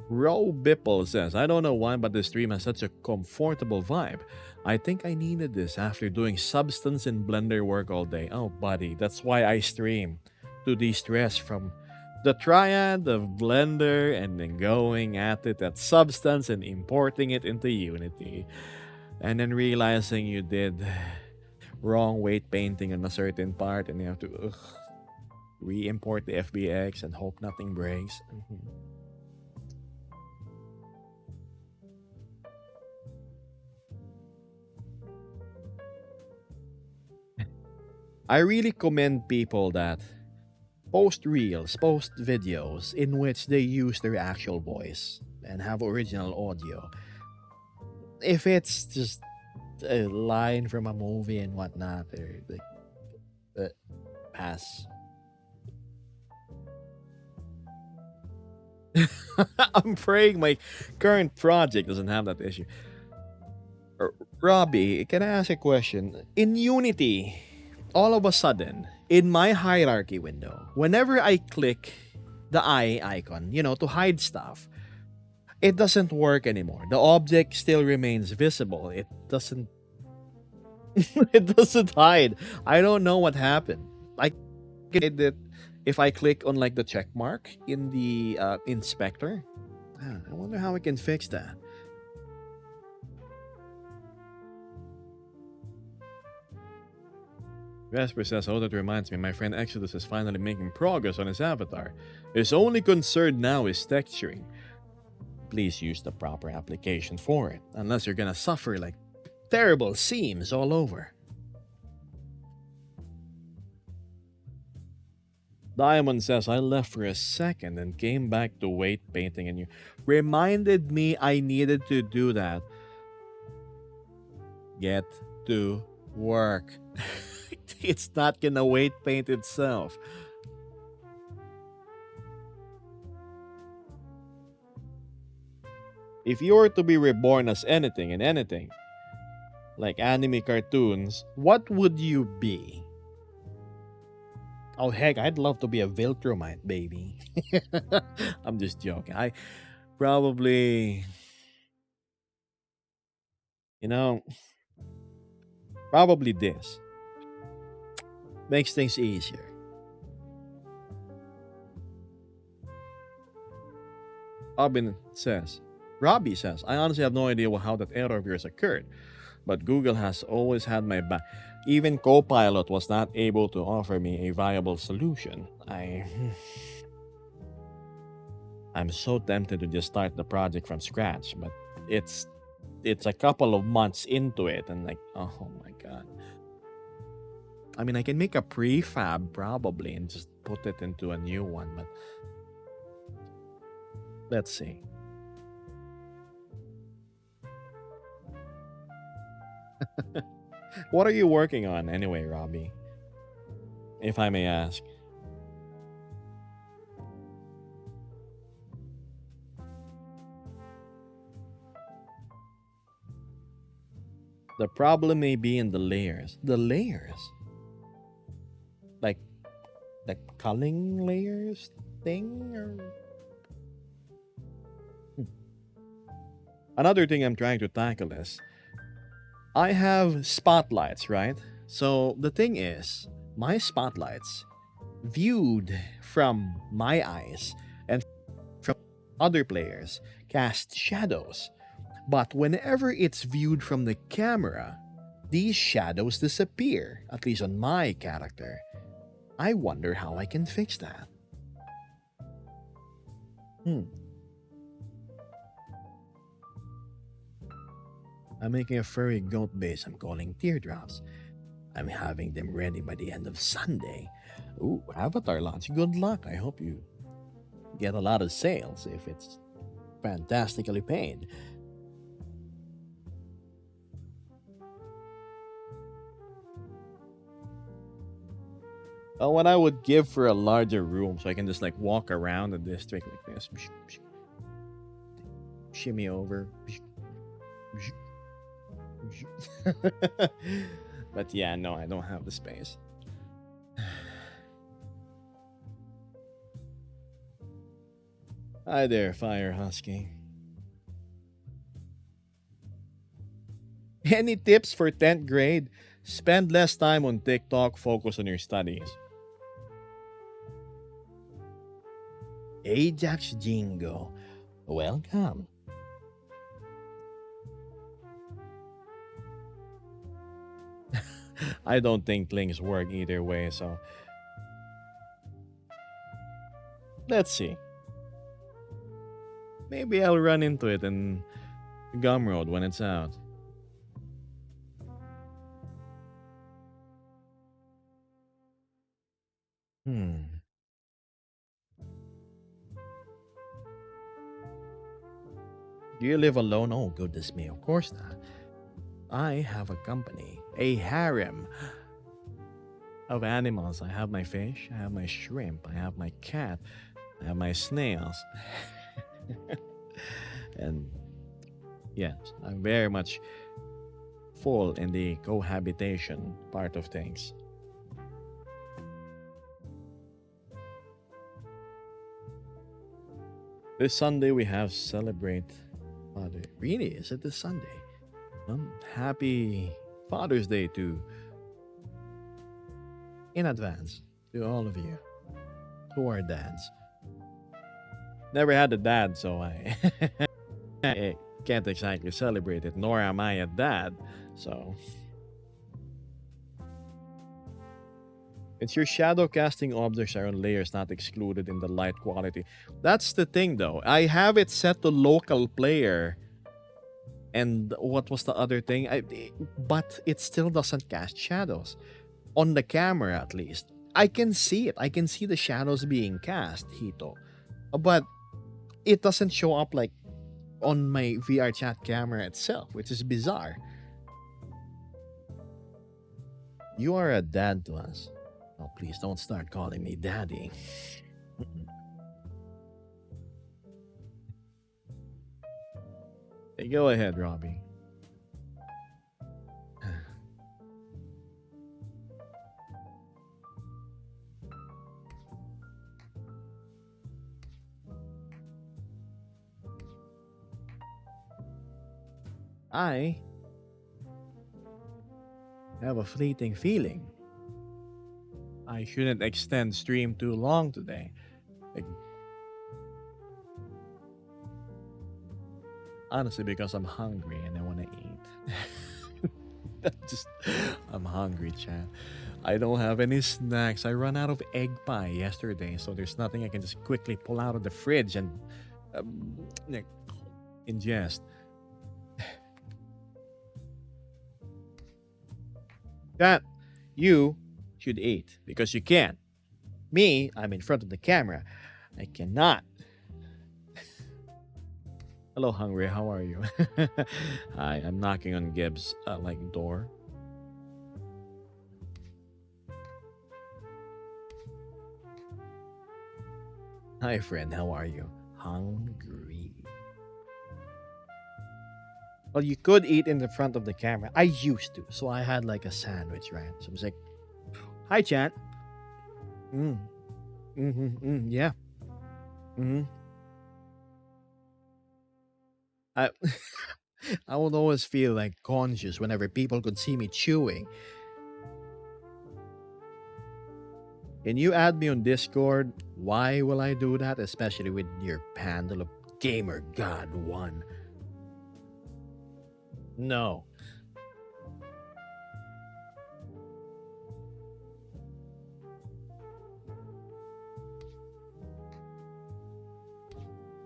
Ro Bipple says, I don't know why, but the stream has such a comfortable vibe. I think I needed this after doing substance and blender work all day. Oh, buddy, that's why I stream. To de-stress from the triad of blender and then going at it at substance and importing it into Unity. And then realizing you did wrong weight painting on a certain part and you have to re-import the FBX and hope nothing breaks. I really commend people that post reels, post videos in which they use their actual voice and have original audio. If it's just a line from a movie and whatnot, they're like, pass. I'm praying my current project doesn't have that issue. Robbie, can I ask a question? In Unity, all of a sudden, in my hierarchy window, whenever I click the eye icon, to hide stuff, it doesn't work anymore. The object still remains visible. It doesn't it doesn't hide. I don't know what happened. I get that if I click on like the check mark in the inspector. I wonder how I can fix that. Vesper says, oh, that reminds me, my friend Exodus is finally making progress on his avatar. His only concern now is texturing. Please use the proper application for it, unless you're gonna suffer like terrible seams all over. Diamond says, I left for a second and came back to weight painting and you reminded me I needed to do that. Get to work. It's not gonna weight paint itself. If you were to be reborn as anything in anything, like anime cartoons, what would you be? Oh heck, I'd love to be a Viltrumite, baby. I'm just joking. I probably, probably this. Makes things easier. Robbie says, I honestly have no idea how that error of yours occurred, but Google has always had my back. Even Copilot was not able to offer me a viable solution. I'm so tempted to just start the project from scratch, but it's a couple of months into it and like, oh my god. I mean, I can make a prefab probably and just put it into a new one, but let's see. What are you working on anyway, Robbie? If I may ask. The problem may be in the layers. The layers? the culling layers thing or Hmm. Another thing I'm trying to tackle is I have spotlights, right? So the thing is, my spotlights viewed from my eyes and from other players cast shadows. But whenever it's viewed from the camera, these shadows disappear, at least on my character. I wonder how I can fix that. Hmm. I'm making a furry goat base I'm calling teardrops. I'm having them ready by the end of Sunday. Ooh, Avatar launch. Good luck. I hope you get a lot of sales if it's fantastically paid. What I would give for a larger room so I can just like walk around the district like this. Shimmy over. But yeah, no, I don't have the space. Hi there, Fire Husky. Any tips for 10th grade? Spend less time on TikTok, focus on your studies. Ajax Jingo. Welcome. I don't think links work either way, so let's see. Maybe I'll run into it in Gumroad when it's out. Hmm. Do you live alone? Oh, goodness me, of course not. I have a company, a harem of animals. I have my fish, I have my shrimp, I have my cat, I have my snails. And yes, I'm very much full in the cohabitation part of things. This Sunday we have celebrate Father. Really, is it this Sunday? Happy Father's Day to in advance to all of you who are dads. Never had a dad, so I, I can't exactly celebrate it, nor am I a dad. So it's your shadow casting objects are on layers not excluded in the light quality. That's the thing though. I have it set to local player. And what was the other thing? But it still doesn't cast shadows. On the camera, at least. I can see it. I can see the shadows being cast, Hito. But it doesn't show up like on my VR chat camera itself, which is bizarre. You are a dad to us. Oh, please don't start calling me daddy. Hey, go ahead, Robbie. I have a fleeting feeling I shouldn't extend stream too long today. Like, honestly, because I'm hungry and I want to eat. Just, I'm hungry, chat. I don't have any snacks. I ran out of egg pie yesterday, so there's nothing I can just quickly pull out of the fridge and like, ingest. That you should eat because you can. Me, I'm in front of the camera. I cannot. Hello, hungry. How are you? Hi, I'm knocking on Gibbs' like door. Hi, friend. How are you? Hungry. Well, you could eat in the front of the camera. I used to, so I had like a sandwich, right? So I was like, "Hi, chat." Yeah. Mm-hmm. I I would always feel like conscious whenever people could see me chewing. Can you add me on Discord? Why will I do that? Especially with your handle of Gamer God 1. No.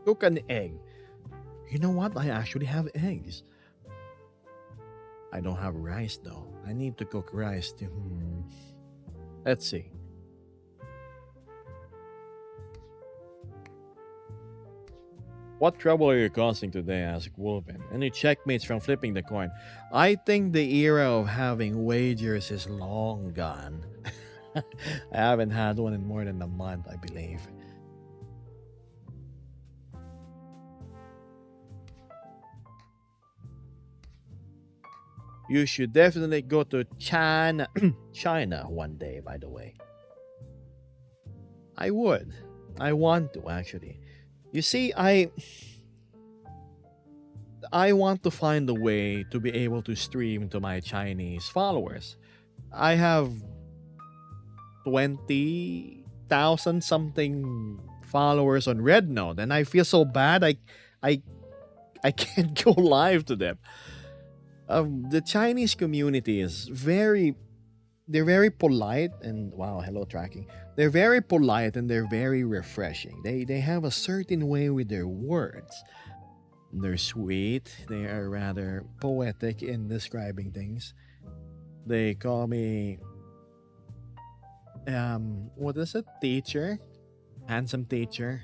Cook an egg. You know what? I actually have eggs. I don't have rice though. I need to cook rice too. Let's see. What trouble are you causing today? Asked Wolven. Any checkmates from flipping the coin? I think the era of having wagers is long gone. I haven't had one in more than a month, I believe. You should definitely go to China, China one day, by the way. I would. I want to actually. You see, I want to find a way to be able to stream to my Chinese followers. I have 20,000 something followers on Red Note, and I feel so bad. I I can't go live to them. The Chinese community is they're very polite and wow, hello tracking. They're very polite and they're very refreshing. They have a certain way with their words. They're sweet. They are rather poetic in describing things. They call me what is it? Teacher? Handsome teacher.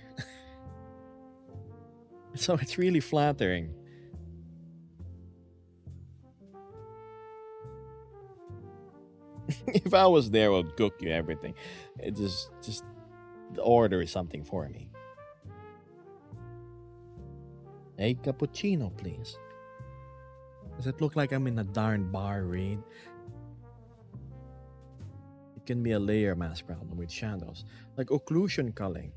So it's really flattering. If I was there, I would cook you everything. It just order something for me. A cappuccino, please. Does it look like I'm in a darn bar, Reed? It can be a layer mask problem with shadows, like occlusion culling.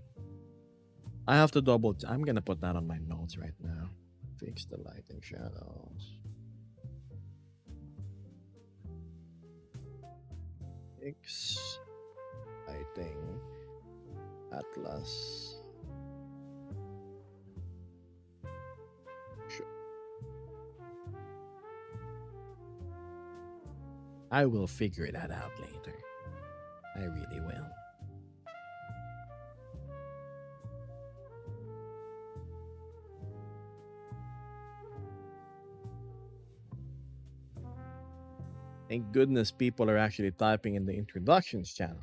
I have to I'm gonna put that on my notes right now. Fix the light and shadows. Fix lighting. Atlas. I will figure that out later. I really will. Thank goodness people are actually typing in the introductions channel.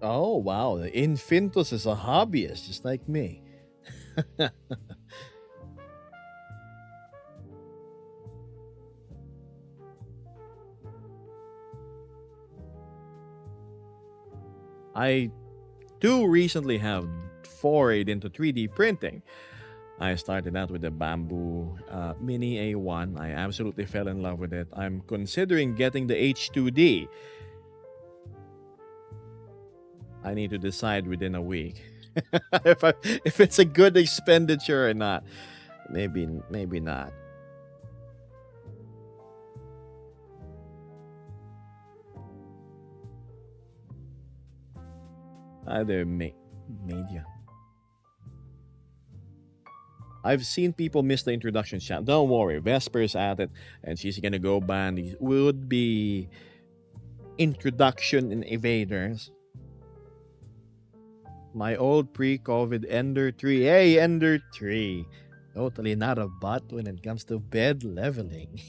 Oh wow, the Infintus is a hobbyist just like me. I do recently have forayed into 3D printing. I started out with the bamboo mini A1. I absolutely fell in love with it. I'm considering getting the H2D. I need to decide within a week if it's a good expenditure or not. Maybe not. Either media. I've seen people miss the introduction chat. Don't worry, Vesper's at it, and she's gonna go ban these would be introduction in evaders. My old pre-COVID Ender 3. Hey, Ender 3. Totally not a bot when it comes to bed leveling.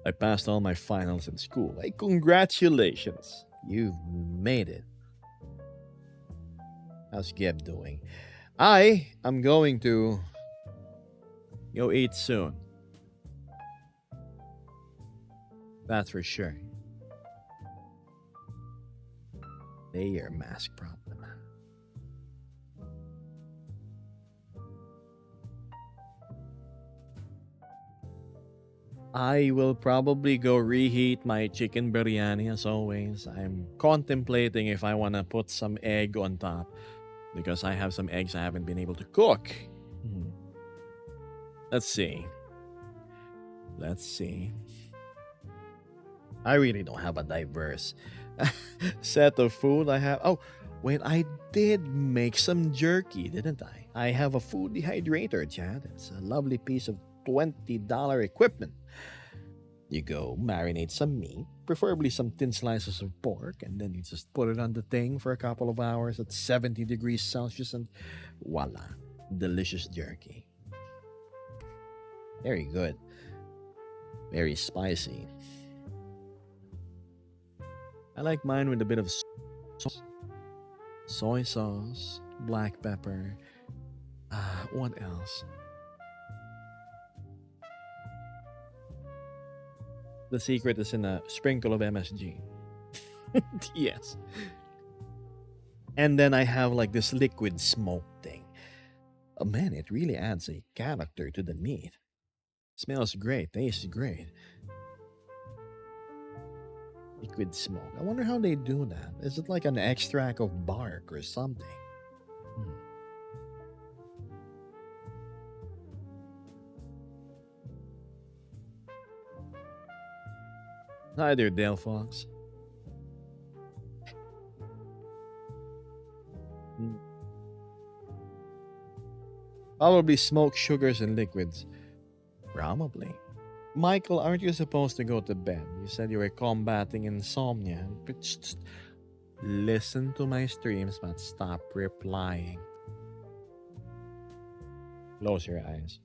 I passed all my finals in school. Hey, congratulations. You've made it. How's Geb doing? I am going to go eat soon. That's for sure. Layer mask problem. I will probably go reheat my chicken biryani as always. I'm contemplating if I want to put some egg on top because I have some eggs I haven't been able to cook. Hmm. Let's see. Let's see. I really don't have a diverse set of food. I have. Oh, wait, I did make some jerky, didn't I? I have a food dehydrator, Chad. It's a lovely piece of $20 equipment. You go marinate some meat, preferably some thin slices of pork, and then you just put it on the thing for a couple of hours at 70 degrees Celsius, and voila, delicious jerky. Very good. Very spicy. I like mine with a bit of soy sauce, black pepper. What else? The secret is in a sprinkle of MSG. Yes. And then I have like this liquid smoke thing. Oh man, it really adds a character to the meat. Smells great, tastes great. Liquid smoke. I wonder how they do that. Is it like an extract of bark or something? Hmm. Hi there, Dale Fox. Hmm. Probably smoked sugars and liquids. Probably. Michael, aren't you supposed to go to bed? You said you were combating insomnia. But listen to my streams, but stop replying. Close your eyes.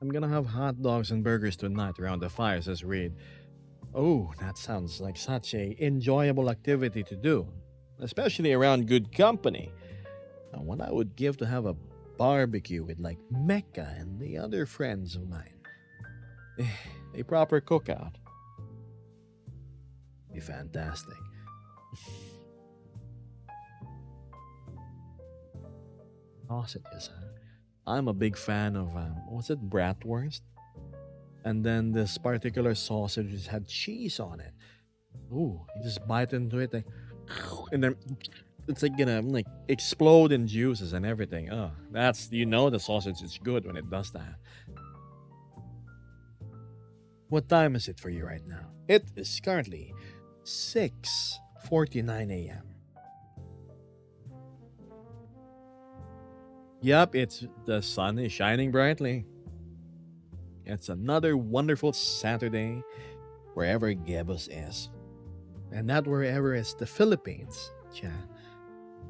I'm gonna have hot dogs and burgers tonight around the fire, says Reed. Oh, that sounds like such a enjoyable activity to do, especially around good company. Now, what I would give to have a barbecue with like Mecca and the other friends of mine. A proper cookout. Be fantastic. Sausages, huh? I'm a big fan of what's it, bratwurst? And then this particular sausage just had cheese on it. Ooh, you just bite into it, like, and then it's like gonna like explode in juices and everything. Oh, that's the sausage is good when it does that. What time is it for you right now? It is currently 6:49 a.m. Yup, it's the sun is shining brightly. It's another wonderful Saturday wherever Gebos is. And that wherever is the Philippines, Chan.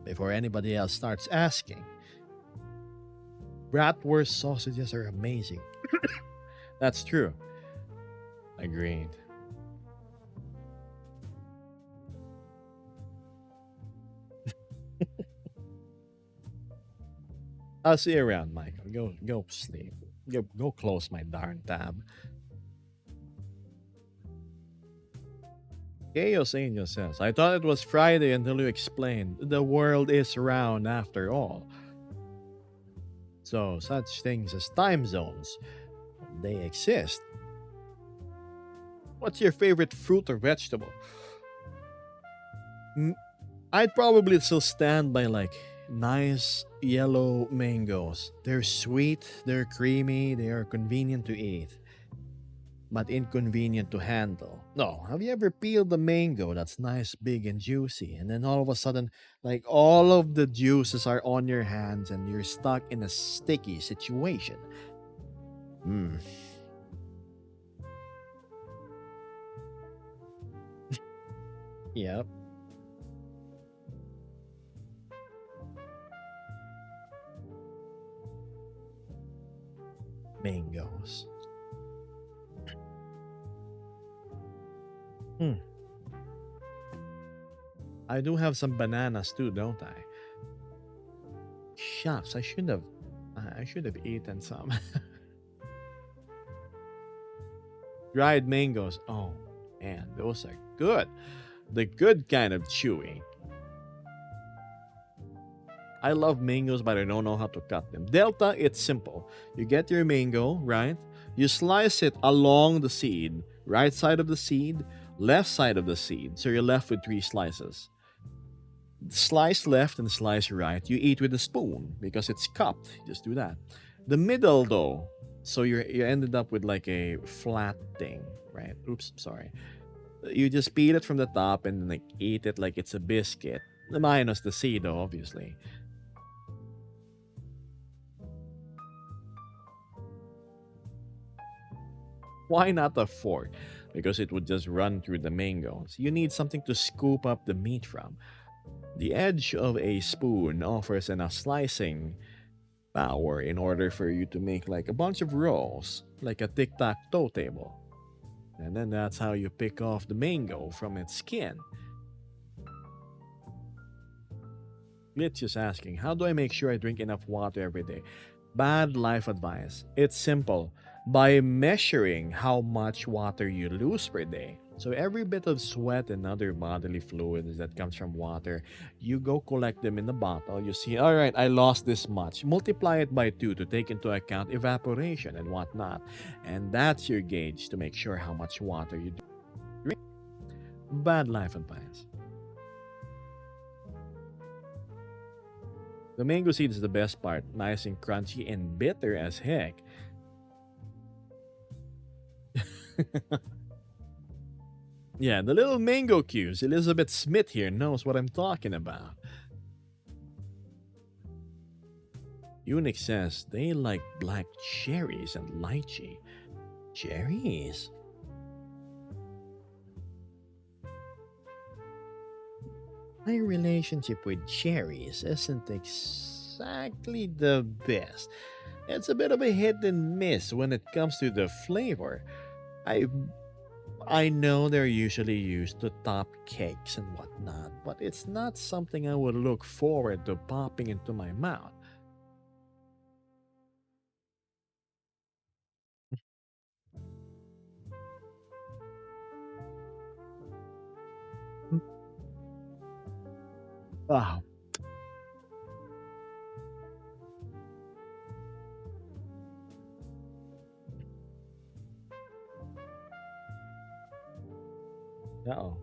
Before anybody else starts asking. Bratwurst sausages are amazing. That's true. Agreed. I'll see you around, Michael. Go sleep. Go close my darn tab. Chaos Angel says, I thought it was Friday until you explained. The world is round after all. So, such things as time zones, they exist. What's your favorite fruit or vegetable? I'd probably still stand by like nice yellow mangoes. They're sweet, they're creamy, they are convenient to eat, but inconvenient to handle. No, have you ever peeled a mango that's nice, big, and juicy, and then all of a sudden, like all of the juices are on your hands and you're stuck in a sticky situation? Hmm. Yep. Mangoes. Hmm. I do have some bananas too, don't I? Shucks, I should have eaten some. Dried mangoes. Oh, man, those are good. The good kind of chewy. I love mangoes, but I don't know how to cut them. Delta, it's simple. You get your mango, right? You slice it along the seed, right side of the seed, left side of the seed. So you're left with three slices. Slice left and slice right. You eat with a spoon because it's cupped. Just do that. The middle, though, so you ended up with like a flat thing, right? Oops, sorry. You just peel it from the top and like eat it like it's a biscuit. Minus the seed, though, obviously. Why not a fork? Because it would just run through the mangoes. You need something to scoop up the meat from. The edge of a spoon offers enough slicing power in order for you to make like a bunch of rolls, like a tic tac toe table. And then that's how you pick off the mango from its skin. Glitch is asking, how do I make sure I drink enough water every day? Bad life advice. It's simple. By measuring how much water you lose per day. So every bit of sweat and other bodily fluids that comes from water, you go collect them in the bottle. You see, all right, I lost this much. Multiply it by 2 to take into account evaporation and whatnot. And that's your gauge to make sure how much water you drink. Bad life advice. The mango seed is the best part. Nice and crunchy and bitter as heck. Yeah, the little mango cues. Elizabeth Smith here knows what I'm talking about. Unix says they like black cherries and lychee. Cherries? My relationship with cherries isn't exactly the best. It's a bit of a hit and miss when it comes to the flavor. I I know they're usually used to top cakes and whatnot, but it's not something I would look forward to popping into my mouth. Wow. Uh-oh.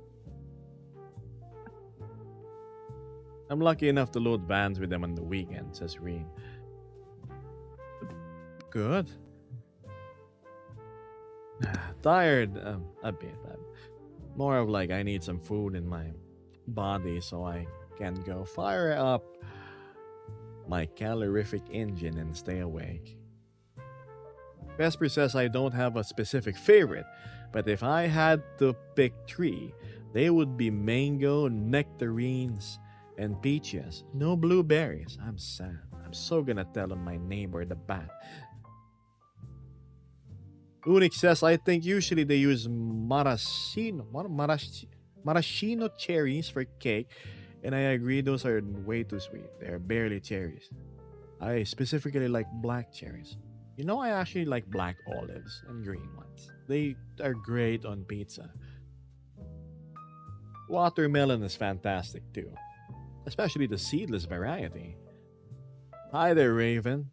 I'm lucky enough to load vans with them on the weekend, says Reen. Good. Tired a bit. More of like I need some food in my body so I can go fire up my calorific engine and stay awake. Vesper says I don't have a specific favorite, but if I had to pick three, they would be mango, nectarines, and peaches. No blueberries. I'm sad. I'm so gonna tell on my neighbor the bat. Unix says I think usually they use maraschino cherries for cake, and I agree those are way too sweet. They're barely cherries. I specifically like black cherries. You know, I actually like black olives and green ones. They are great on pizza. Watermelon is fantastic too, especially the seedless variety. Hi there, Raven.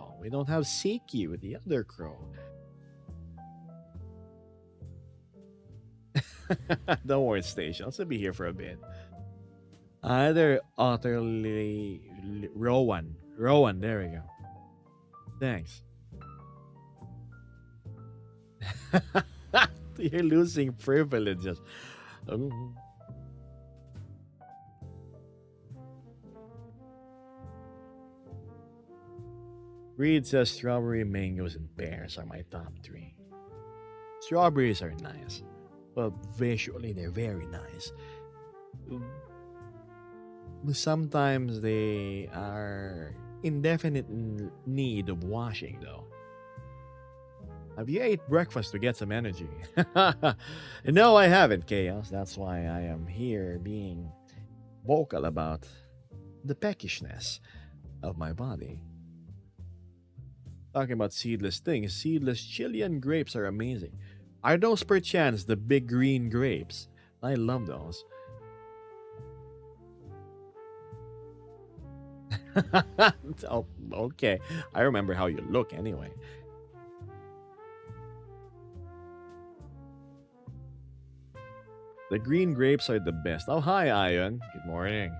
Oh, we don't have Siki with the other crow. Don't worry, Station. I'll still be here for a bit. Either utterly Rowan. Rowan, there we go. Thanks. You're losing privileges. Um, Reed says strawberry, mangoes, and pears are my top three. Strawberries are nice. Well, visually, they're very nice. Sometimes they are in definite need of washing, though. Have you ate breakfast to get some energy? No, I haven't, Chaos. That's why I am here being vocal about the peckishness of my body. Talking about seedless things, seedless Chilean grapes are amazing. Are those perchance the big green grapes? I love those. Oh, okay. I remember how you look anyway. The green grapes are the best. Oh, hi, Ion. Good morning.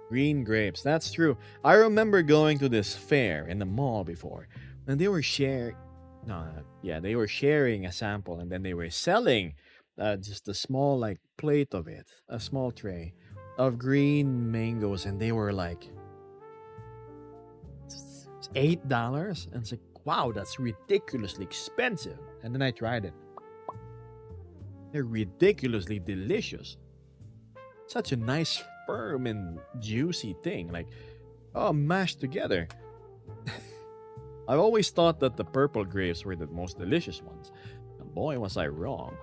Green grapes. That's true. I remember going to this fair in the mall before, and they were sharing. No, yeah, they were sharing a sample, and then they were selling just a small like plate of it, a small tray of green mangoes, and they were like $8, and it's like, wow, that's ridiculously expensive. And then I tried it. They're ridiculously delicious. Such a nice, firm and juicy thing. Like, oh, mashed together. I've always thought that the purple grapes were the most delicious ones. And boy, was I wrong.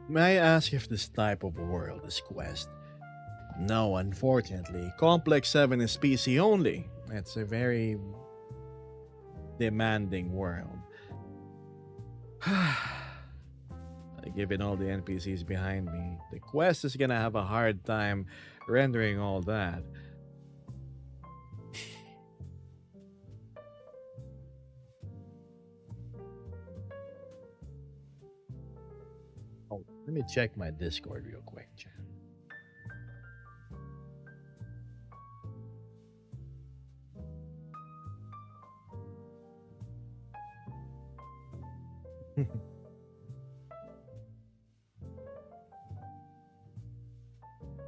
May I ask if this type of world is Quest? No, unfortunately. Complex 7 is PC only. It's a very demanding world. Given all the NPCs behind me, the Quest is gonna have a hard time rendering all that. Oh, let me check my Discord real quick, chat.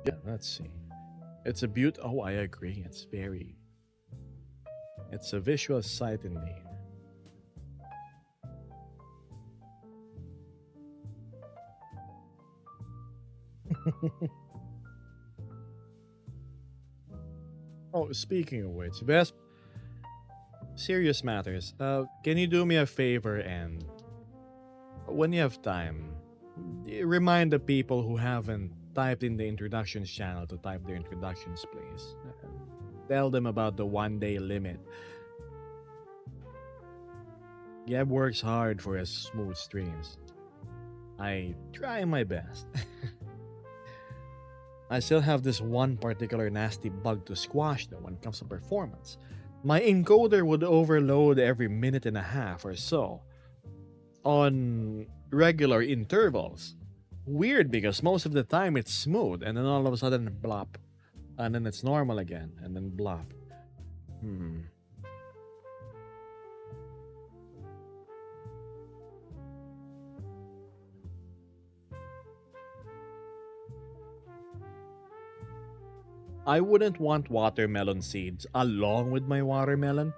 Yeah, let's see. It's a Oh, I agree. It's a visual sight indeed. Oh, speaking of which, best serious matters. Can you do me a favor and when you have time, remind the people who haven't typed in the introductions channel to type their introductions, please. Tell them about the 1 day limit. Gab works hard for his smooth streams. I try my best. I still have this one particular nasty bug to squash though when it comes to performance. My encoder would overload every minute and a half or so on regular intervals. Weird because most of the time it's smooth and then all of a sudden blop. And then it's normal again and then blop. Hmm. I wouldn't want watermelon seeds along with my watermelon.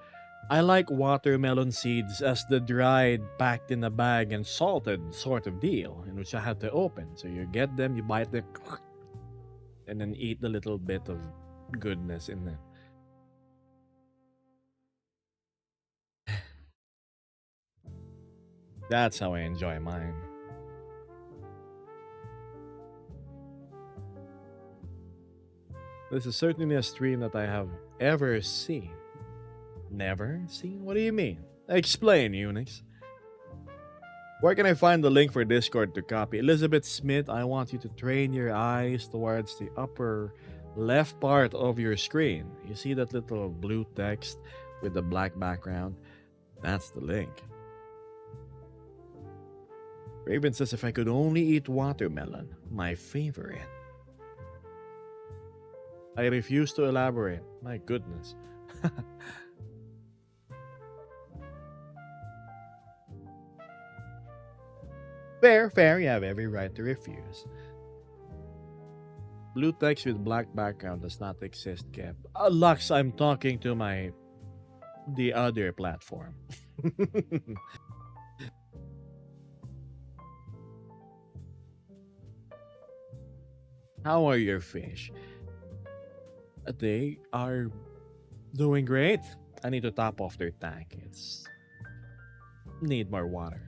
I like watermelon seeds as the dried, packed in a bag, and salted sort of deal, in which I had to open. So you get them, you bite them, and then eat the little bit of goodness in them. That's how I enjoy mine. This is certainly a stream that I have ever seen. Never seen? What do you mean? Explain, Unix. Where can I find the link for Discord to copy? Elizabeth Smith, I want you to train your eyes towards the upper left part of your screen. You see that little blue text with the black background? That's the link. Raven says if I could only eat watermelon, my favorite. I refuse to elaborate. My goodness. Fair, fair. You have every right to refuse. Blue text with black background does not exist, Kev. Lux, I'm talking to the other platform. How are your fish? They are doing great. I need to top off their tank. It's need more water.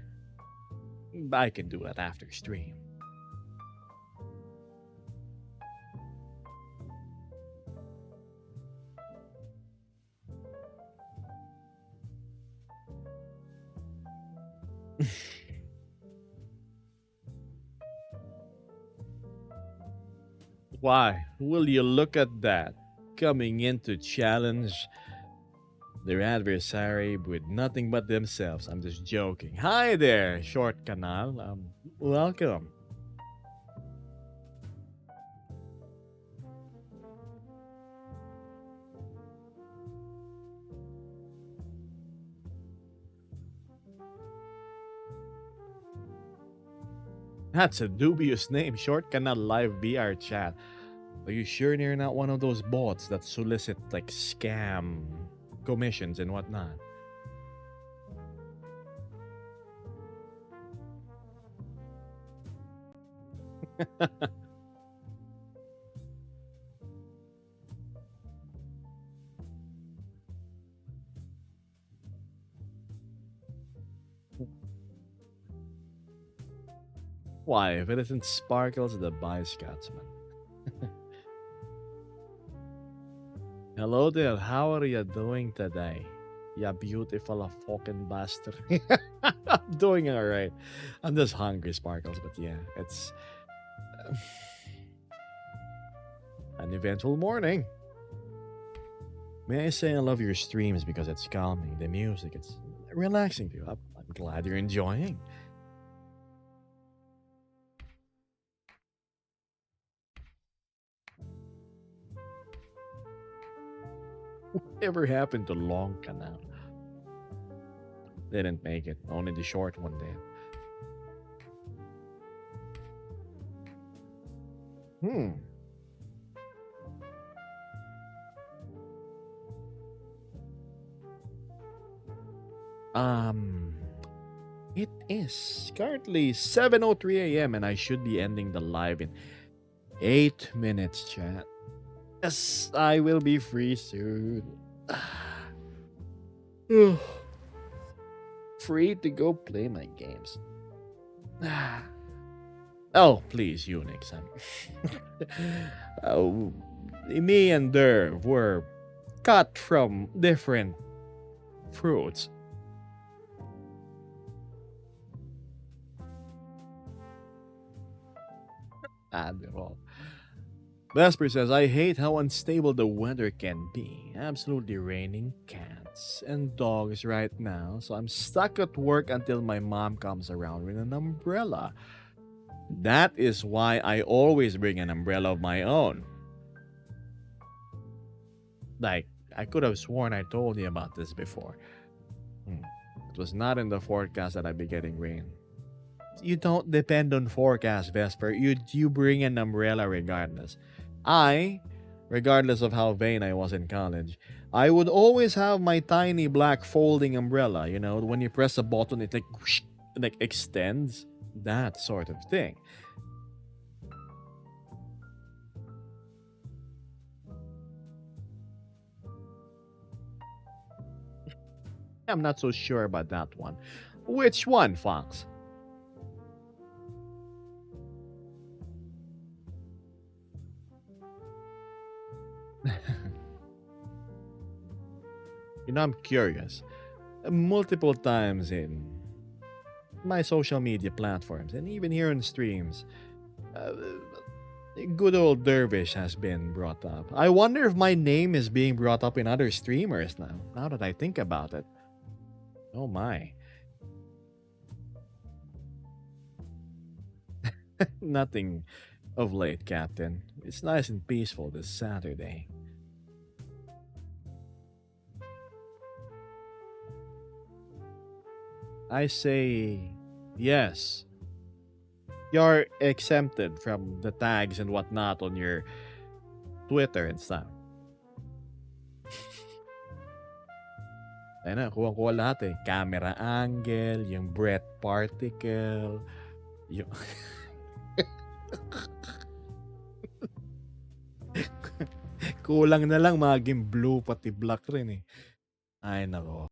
I can do that after stream. Why? Will you look at that? Coming in to challenge their adversary with nothing but themselves. I'm just joking. Hi there, short canal. Welcome. That's a dubious name, short canal live VR chat. Are you sure you're not one of those bots that solicit like scam commissions and whatnot? Why? If it isn't Sparkles the Boy Scotsman. Hello there, how are you doing today? You beautiful fucking bastard. I'm doing alright. I'm just hungry, Sparkles, but yeah, it's an eventful morning. May I say I love your streams because it's calming, the music, it's relaxing to you. I'm glad you're enjoying. Whatever happened to Long Canal? Didn't make it, only the short one did. Hmm. Um, it is currently 7:03 a.m. and I should be ending the live in 8 minutes, chat. Yes, I will be free soon. Free to go play my games. Oh, please, Unix. Oh, me and Der were cut from different fruits. Admiral. Vesper says, I hate how unstable the weather can be. Absolutely raining cats and dogs right now, so I'm stuck at work until my mom comes around with an umbrella. That is why I always bring an umbrella of my own. Like, I could have sworn I told you about this before. It was not in the forecast that I'd be getting rain. You don't depend on forecast, Vesper. You bring an umbrella regardless. Regardless of how vain I was in college, I would always have my tiny black folding umbrella. You know, when you press a button, it like whoosh, like extends. That sort of thing. I'm not so sure about that one. Which one, Fox? You know, I'm curious. Multiple times in my social media platforms and even here on streams, uh, good old Dervish has been brought up. I wonder if my name is being brought up in other streamers now, now that I think about it. Oh my. Nothing of late, Captain. It's nice and peaceful this Saturday. I say yes. You're exempted from the tags and whatnot on your Twitter and stuff. Ayun na, kuha-kuha lahat eh. Camera angle, yung breath particle, yung... Kulang na lang maging blue pati black rin eh. Ay nako.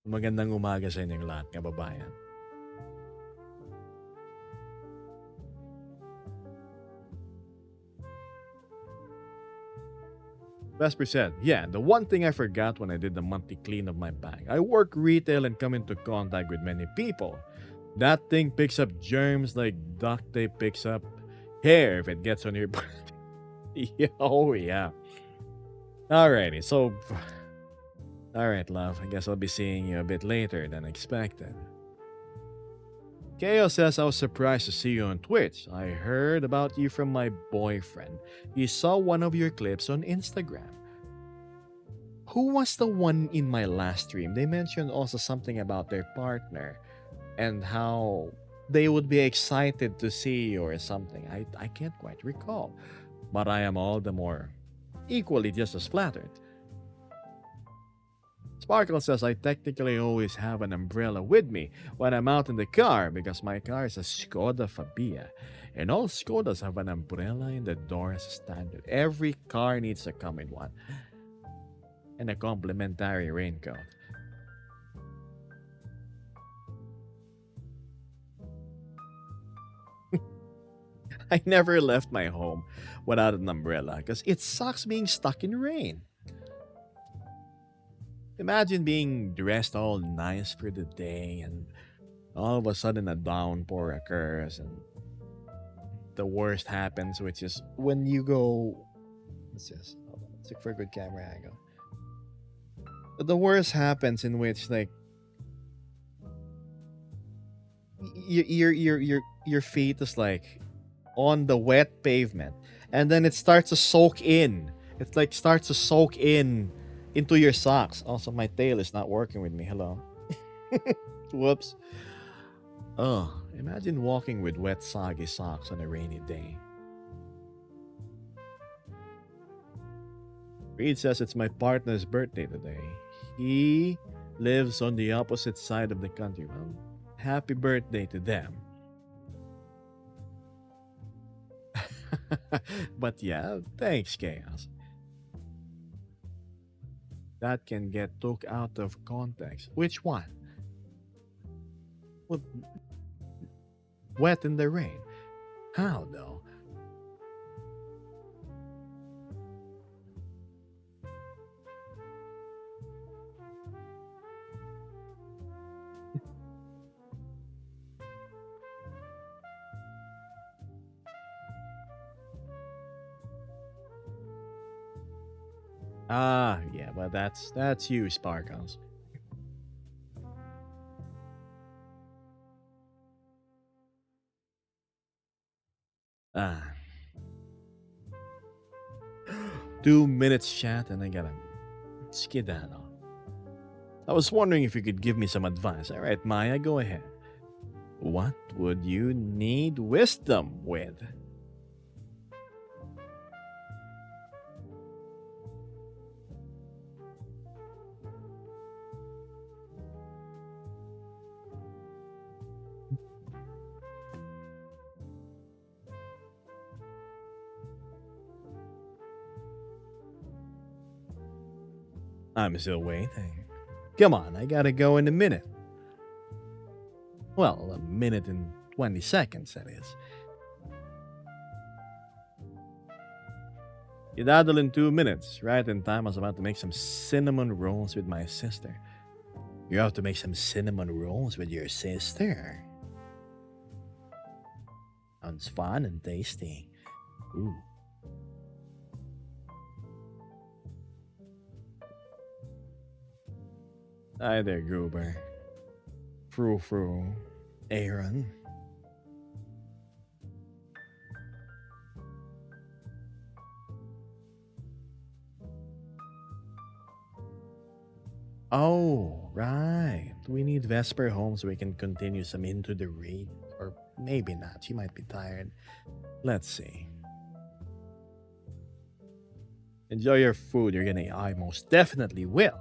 Magandang umaga sa inyong lahat, kababayan. Vesper said, yeah, the one thing I forgot when I did the monthly clean of my bag. I work retail and come into contact with many people. That thing picks up germs like duct tape picks up hair if it gets on your body. Yeah, oh, yeah. Alrighty, so. Alright, love. I guess I'll be seeing you a bit later than expected. Kale says I was surprised to see you on Twitch. I heard about you from my boyfriend. He saw one of your clips on Instagram. Who was the one in my last stream? They mentioned also something about their partner and how they would be excited to see you or something. I can't quite recall. But I am all the more equally just as flattered. Sparkle says I technically always have an umbrella with me when I'm out in the car because my car is a Skoda Fabia. And all Skodas have an umbrella in the door as a standard. Every car needs to come in one. And a complimentary raincoat. I never left my home without an umbrella because it sucks being stuck in rain. Imagine being dressed all nice for the day and all of a sudden a downpour occurs and the worst happens, which is when you go. What's this? Hold on, let's look for a good camera angle. The worst happens in which like your feet is like on the wet pavement and then it starts to soak in. It like starts to soak in into your socks. Also, my tail is not working with me. Hello. Whoops. Oh, imagine walking with wet, soggy socks on a rainy day. Reed says it's my partner's birthday today. He lives on the opposite side of the country. Well, happy birthday to them. But yeah, thanks, Chaos. That can get took out of context. Which one? Well, wet in the rain. How though? Ah, yeah, but that's you, Sparkles. Ah. 2 minutes chat and I gotta skedaddle. I was wondering if you could give me some advice. All right, Maya, go ahead. What would you need wisdom with? I'm still waiting. Come on, I gotta go in a minute. Well, a minute and 20 seconds, that is. You daddle in 2 minutes, right in time. I was about to make some cinnamon rolls with my sister. You have to make some cinnamon rolls with your sister. Sounds fun and tasty. Ooh. Hi there, Gruber. Frou. Aaron. Oh, right. We need Vesper home so we can continue some Into the Raid. Or maybe not. She might be tired. Let's see. Enjoy your food. You're gonna. I most definitely will.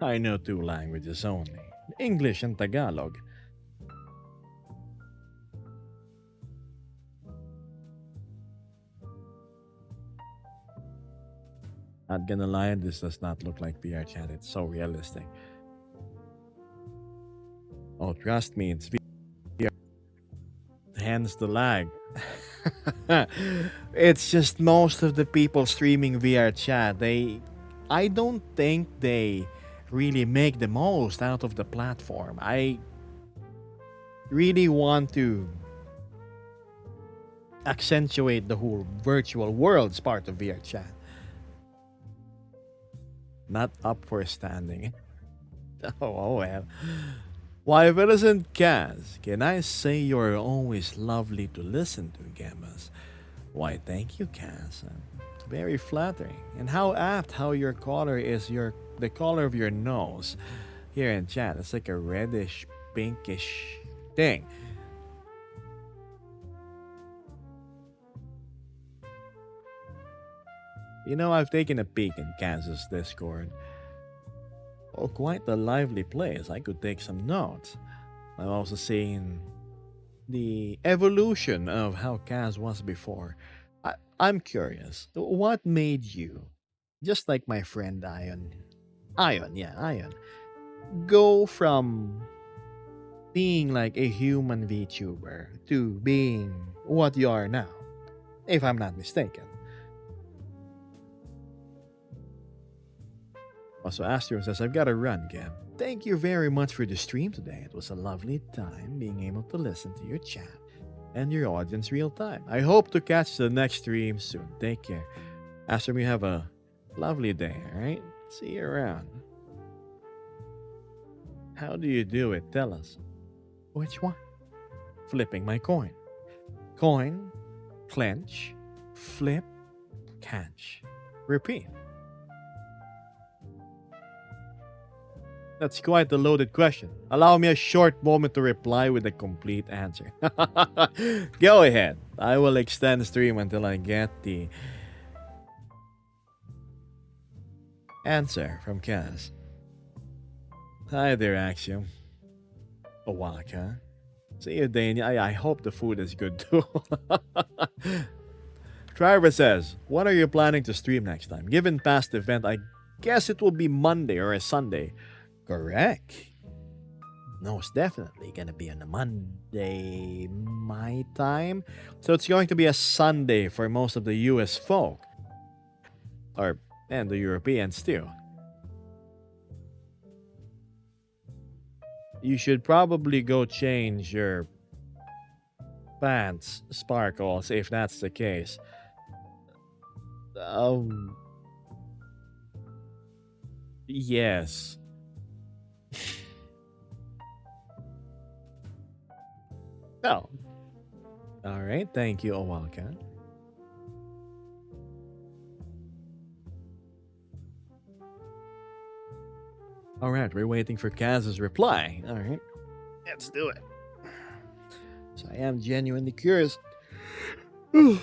I know two languages only English and Tagalog. Not gonna lie, this does not look like VR chat. It's so realistic. Oh, trust me, it's VR. hence the lag. It's just most of the people streaming via chat, I don't think they really make the most out of the platform. I really want to accentuate the whole virtual world's part of VR chat, not up for standing. Oh well. Why, if it isn't Kaz, can I say you're always lovely to listen to, Gammas? Why, thank you, Kaz. Very flattering. And how apt how your color is the color of your nose here in chat. It's like a reddish, pinkish thing. You know, I've taken a peek in Kaz's Discord. Oh, quite a lively place. I could take some notes. I've also seen the evolution of how Kaz was before. I'm curious. What made you, just like my friend Ion, go from being like a human VTuber to being what you are now, if I'm not mistaken? Also, Astro says, I've got to run, Gab. Thank you very much for the stream today. It was a lovely time being able to listen to your chat and your audience real time. I hope to catch the next stream soon. Take care. Astro, you have a lovely day, alright? See you around. How do you do it? Tell us. Which one? Flipping my coin. Coin, clench, flip, catch. Repeat. That's quite a loaded question. Allow me a short moment to reply with a complete answer. Go ahead. I will extend the stream until I get the answer from Kaz. Hi there, Axiom. Owaka. See you, Dania. I hope the food is good too. Trevor says, what are you planning to stream next time? Given past event, I guess it will be Monday or a Sunday. Correct. No, it's definitely gonna be on a Monday my time. So it's going to be a Sunday for most of the US folk. And the Europeans too. You should probably go change your pants, Sparkles, if that's the case. Yes. Oh. All right. Thank you, Owalka. All right. We're waiting for Kaz's reply. All right. Let's do it. So I am genuinely curious. I've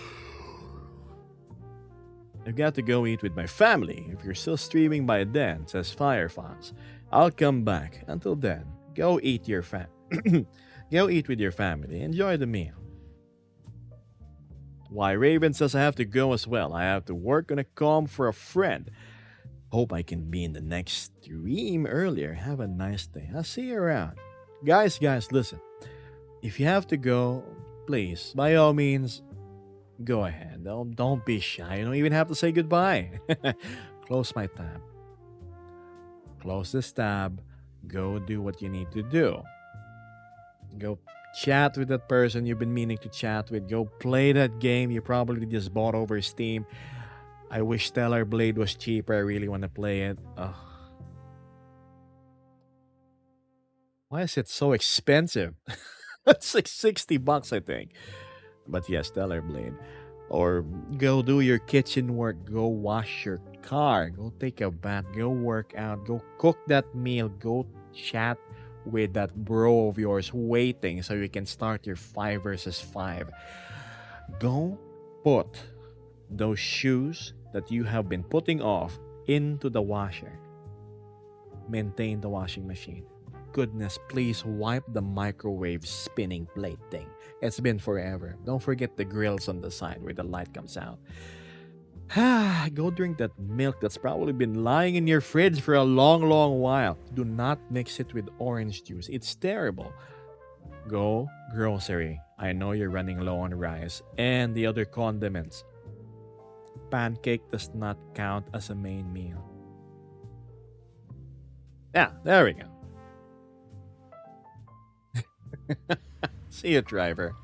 got to go eat with my family. If you're still streaming by then, says Firefox. I'll come back. Until then, go eat your Go eat with your family. Enjoy the meal. Why, Raven says I have to go as well. I have to work on a comb for a friend. Hope I can be in the next stream earlier. Have a nice day. I'll see you around. Guys, listen. If you have to go, please, by all means, go ahead. Don't be shy. You don't even have to say goodbye. Close my tab. Close this tab. Go do what you need to do. Go chat with that person you've been meaning to chat with. Go play that game you probably just bought over Steam. I wish Stellar Blade was cheaper. I really want to play it. Ugh. Why is it so expensive? It's like $60, I think. But yes, Stellar Blade. Or go do your kitchen work. Go wash your car. Go take a bath. Go work out. Go cook that meal. Go chat with that bro of yours waiting so you can start your 5 versus 5. Go put those shoes that you have been putting off into the washer. Maintain the washing machine. Goodness, please wipe the microwave spinning plate thing. It's been forever. Don't forget the grills on the side where the light comes out. Go drink that milk that's probably been lying in your fridge for a long while. Do not mix it with orange juice. It's terrible. Go grocery. I know you're running low on rice and the other condiments. Pancake does not count as a main meal. Yeah, there we go. See you, driver.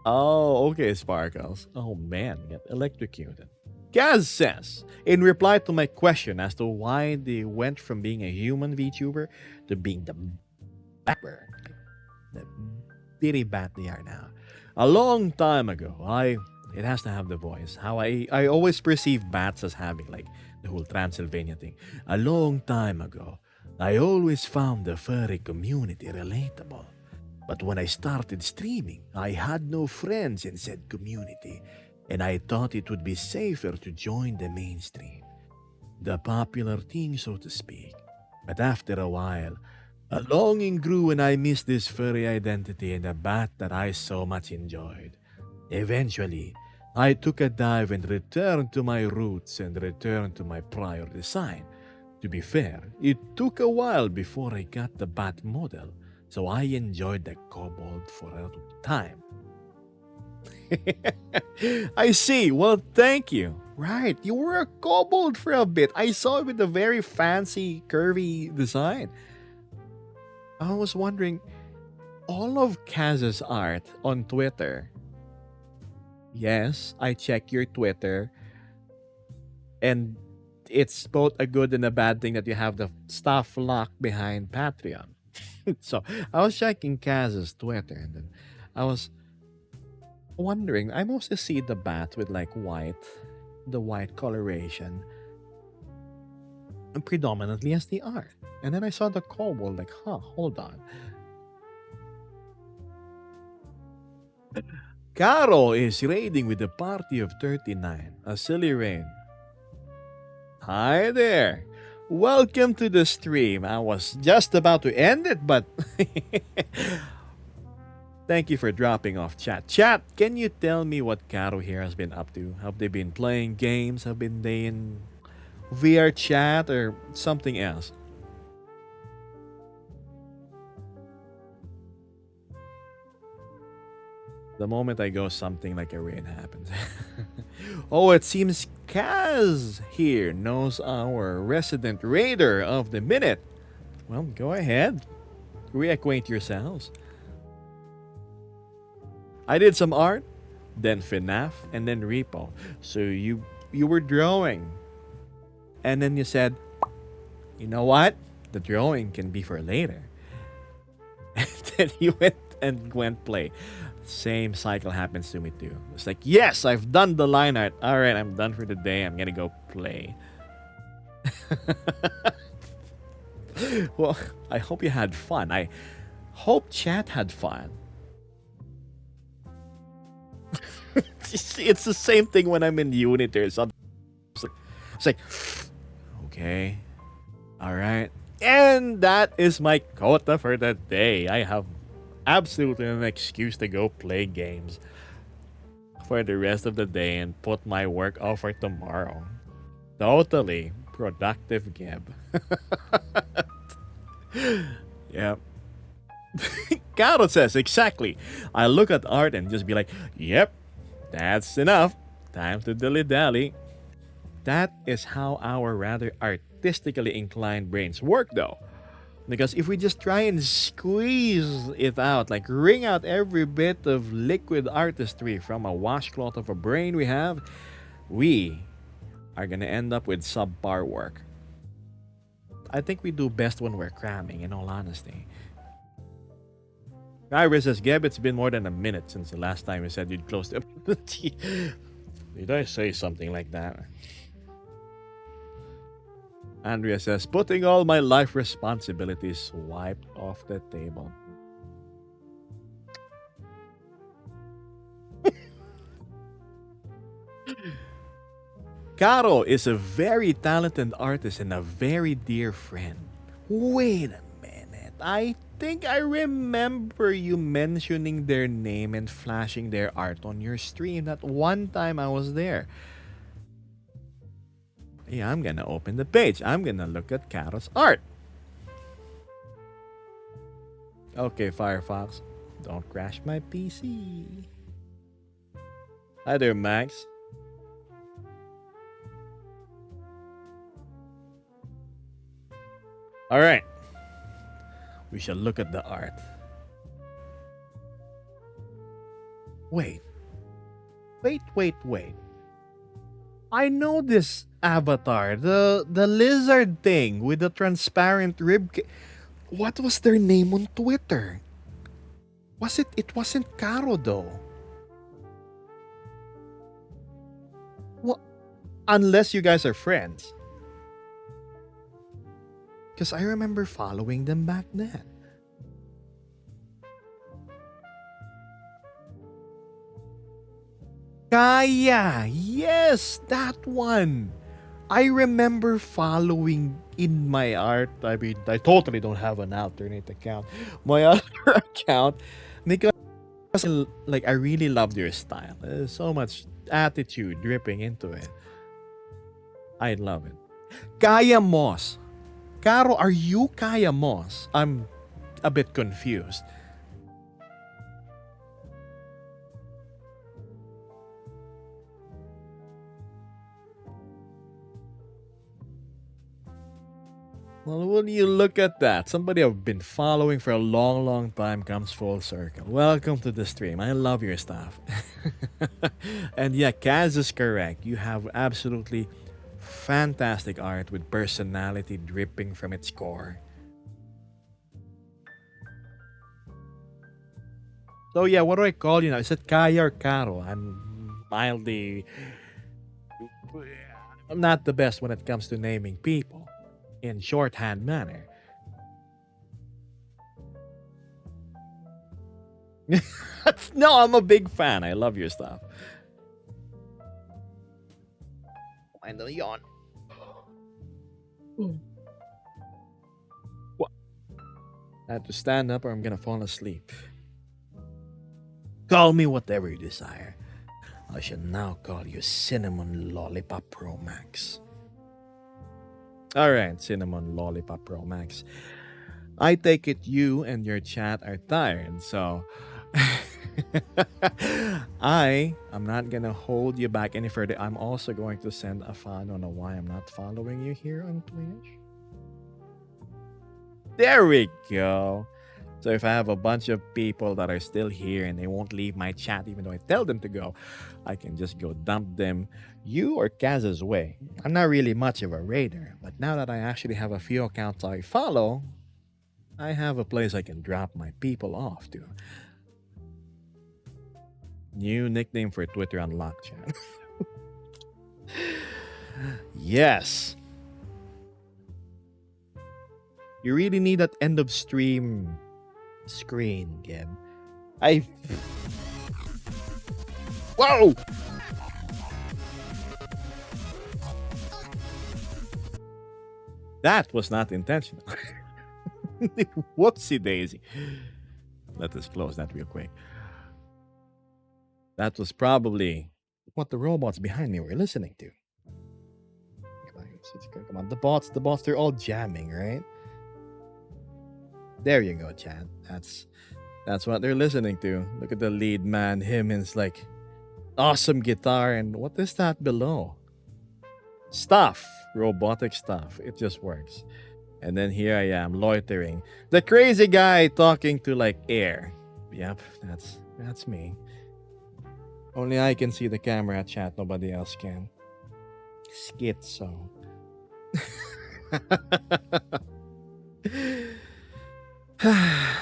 Oh, okay, Sparkles. Oh man, get electrocuted. Gaz says, in reply to my question as to why they went from being a human VTuber to being the bapper, the bitty bat they are now. A long time ago, it has to have the voice. How I always perceive bats as having like the whole Transylvania thing. A long time ago, I always found the furry community relatable. But when I started streaming, I had no friends in said community, and I thought it would be safer to join the mainstream, the popular thing, so to speak. But after a while, a longing grew and I missed this furry identity and the bat that I so much enjoyed. Eventually, I took a dive and returned to my roots and returned to my prior design. To be fair, it took a while before I got the bat model, so I enjoyed the kobold for a time. I see. Well, thank you. Right, you were a kobold for a bit. I saw it with a very fancy, curvy design. I was wondering, all of Kaz's art on Twitter. Yes, I check your Twitter, and it's both a good and a bad thing that you have the stuff locked behind Patreon. So I was checking Kaz's Twitter, and then I was wondering. I mostly see the bat with like the white coloration, and predominantly as the art. And then I saw the kobold, like, hold on. Caro is raiding with a party of 39. A silly rain. Hi there. Welcome to the stream. I was just about to end it, but thank you for dropping off chat. Chat, can you tell me what Caro here has been up to? Have they been playing games? Have been they in VR chat or something else? The moment I go, something like a rain happens. Oh, it seems Kaz here knows our resident raider of the minute. Well, go ahead. Reacquaint yourselves. I did some art, then FNAF, and then Repo. So you were drawing. And then you said, you know what? The drawing can be for later. And then you went play. Same cycle happens to me too. It's like, yes, I've done the line art. All right, I'm done for the day. I'm gonna go play. Well, I hope you had fun. I hope chat had fun. It's the same thing when I'm in unit or something. It's like, okay, all right. And that is my quota for the day. I have absolutely an excuse to go play games for the rest of the day and put my work off for tomorrow. Totally productive, Geb. Yep. Carol says, exactly. I look at art and just be like, yep, that's enough. Time to dilly-dally. That is how our rather artistically inclined brains work, though. Because if we just try and squeeze it out, like wring out every bit of liquid artistry from a washcloth of a brain we have, we are going to end up with subpar work. I think we do best when we're cramming, in all honesty. Iris says, Geb, it's been more than a minute since the last time you said you'd close the... Did I say something like that? Andrea says, putting all my life responsibilities wiped off the table. Caro is a very talented artist and a very dear friend. Wait a minute. I think I remember you mentioning their name and flashing their art on your stream that one time I was there. Yeah, I'm gonna open the page. I'm gonna look at Caro's art. Okay, Firefox. Don't crash my PC. Hi there, Max. All right. We shall look at the art. Wait. Wait. I know this avatar. The lizard thing with the transparent What was their name on Twitter? It wasn't Caro though. What unless you guys are friends. Cuz I remember following them back then. Kaya! Yes, that one. I remember following in my art. I mean, I totally don't have an alternate account. My other account, because like I really loved your style. There's so much attitude dripping into it. I love it. Kaya Moss. Caro, are you Kaya Moss? I'm a bit confused. Well, will you look at that? Somebody I've been following for a long time comes full circle. Welcome to the stream. I love your stuff. And yeah, Kaz is correct. You have absolutely fantastic art with personality dripping from its core. So yeah, what do I call you now? Is it Kaya or Caro? I'm not the best when it comes to naming people in shorthand manner. No, I'm a big fan. I love your stuff. I know yawn. What? I have to stand up or I'm gonna fall asleep. Call me whatever you desire. I shall now call you Cinnamon Lollipop Pro Max. Alright, Cinnamon Lollipop Pro Max. I take it you and your chat are tired, so I'm not gonna hold you back any further. I'm also going to send a fan on why I'm not following you here on Twitch. There we go. So if I have a bunch of people that are still here and they won't leave my chat even though I tell them to go, I can just go dump them you or Kaz's way. I'm not really much of a raider, but now that I actually have a few accounts I follow, I have a place I can drop my people off to. New nickname for Twitter unlocked, chat. Yes. You really need that end of stream screen, Gib. Whoa! That was not intentional. Whoopsie daisy. Let us close that real quick. That was probably what the robots behind me were listening to. Come on, the bots, they're all jamming, right? There you go, Chad. That's what they're listening to. Look at the lead man, him and his like awesome guitar, and what is that below? Stuff, robotic stuff. It just works. And then here I am loitering, the crazy guy talking to like air. Yep, that's me. Only I can see the camera chat. Nobody else can. Schizo.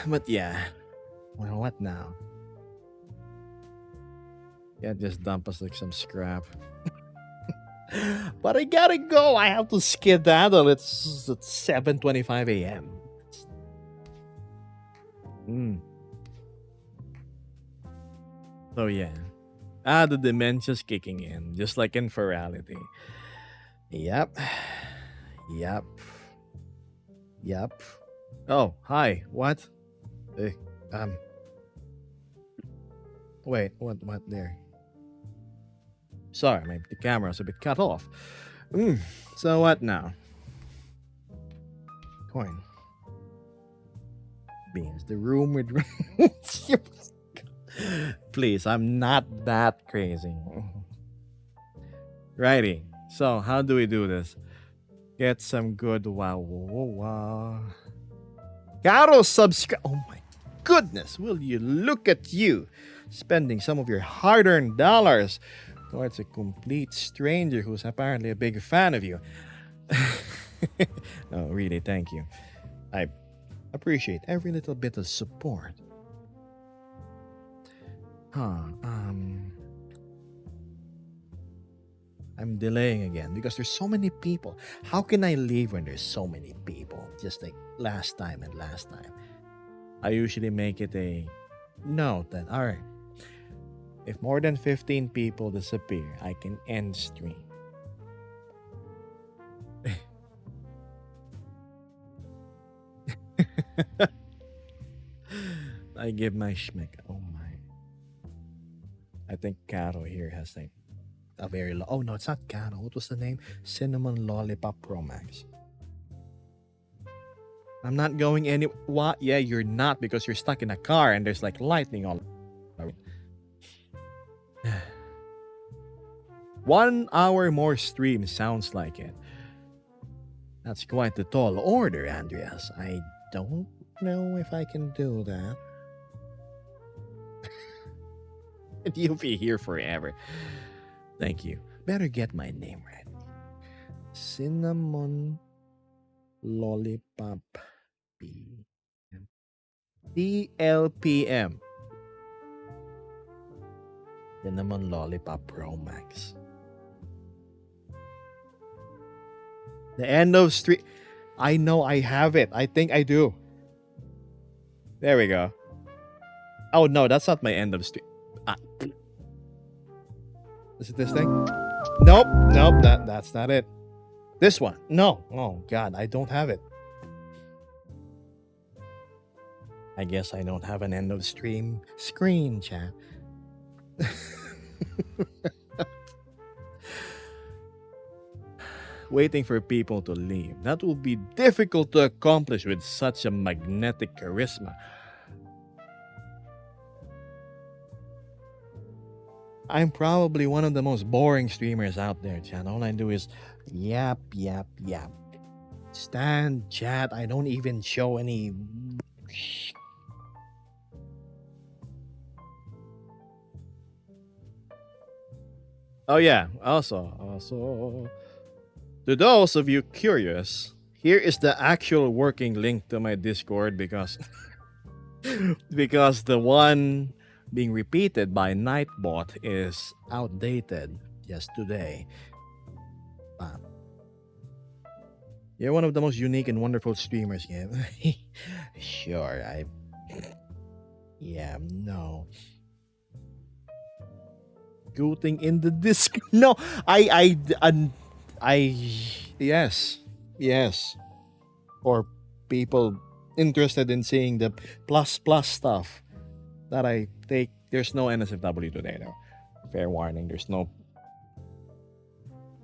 But yeah. Well, what now? Yeah, just dump us like some scrap. But I gotta go. I have to skedaddle. It's 7:25 a.m. So yeah. The dementia's kicking in, just like in Ferality. Yep. Oh, hi. What? Eh, um. Wait, what there? Sorry, the camera's a bit cut off. So what now? Coin. beans. The rumored. Please, I'm not that crazy. Righty. So, how do we do this? Get some good wow, wow, wow. Caro subscribe. Oh my goodness, will you look at you spending some of your hard earned dollars towards a complete stranger who's apparently a big fan of you? No, really, thank you. I appreciate every little bit of support. Huh, I'm delaying again because there's so many people. How can I leave when there's so many people? Just like last time and last time. I usually make it a note that, all right, if more than 15 people disappear, I can end stream. I give my schmick. Oh my. I think Caro here has like a very low. Oh no, it's not Caro. What was the name? Cinnamon Lollipop Pro Max. I'm not going any. What? Yeah, you're not because you're stuck in a car and there's like lightning all around. 1 hour more stream sounds like it. That's quite the tall order, Andreas. I don't know if I can do that. You'll be here forever. Thank you. Better get my name right. Cinnamon Lollipop P. DLPM. Cinnamon Lollipop Pro Max. The end of street. I know I have it. I think I do. There we go. Oh no, that's not my end of street. Ah. Is it this thing? Nope, nope. That's not it. This one. No. Oh god, I don't have it. I guess I don't have an end of stream screen, chat. Waiting for people to leave. That will be difficult to accomplish with such a magnetic charisma. I'm probably one of the most boring streamers out there, chat. All I do is yap, yap, yap. Stand, chat. I don't even show any. Oh yeah. Also, to those of you curious, here is the actual working link to my Discord because because the one being repeated by Nightbot is outdated just today. You're one of the most unique and wonderful streamers, yeah. Sure, yeah, no. Gooting in the disc. No, I, yes, yes. Or people interested in seeing the plus plus stuff that I take. There's no NSFW today, though. Fair warning. There's no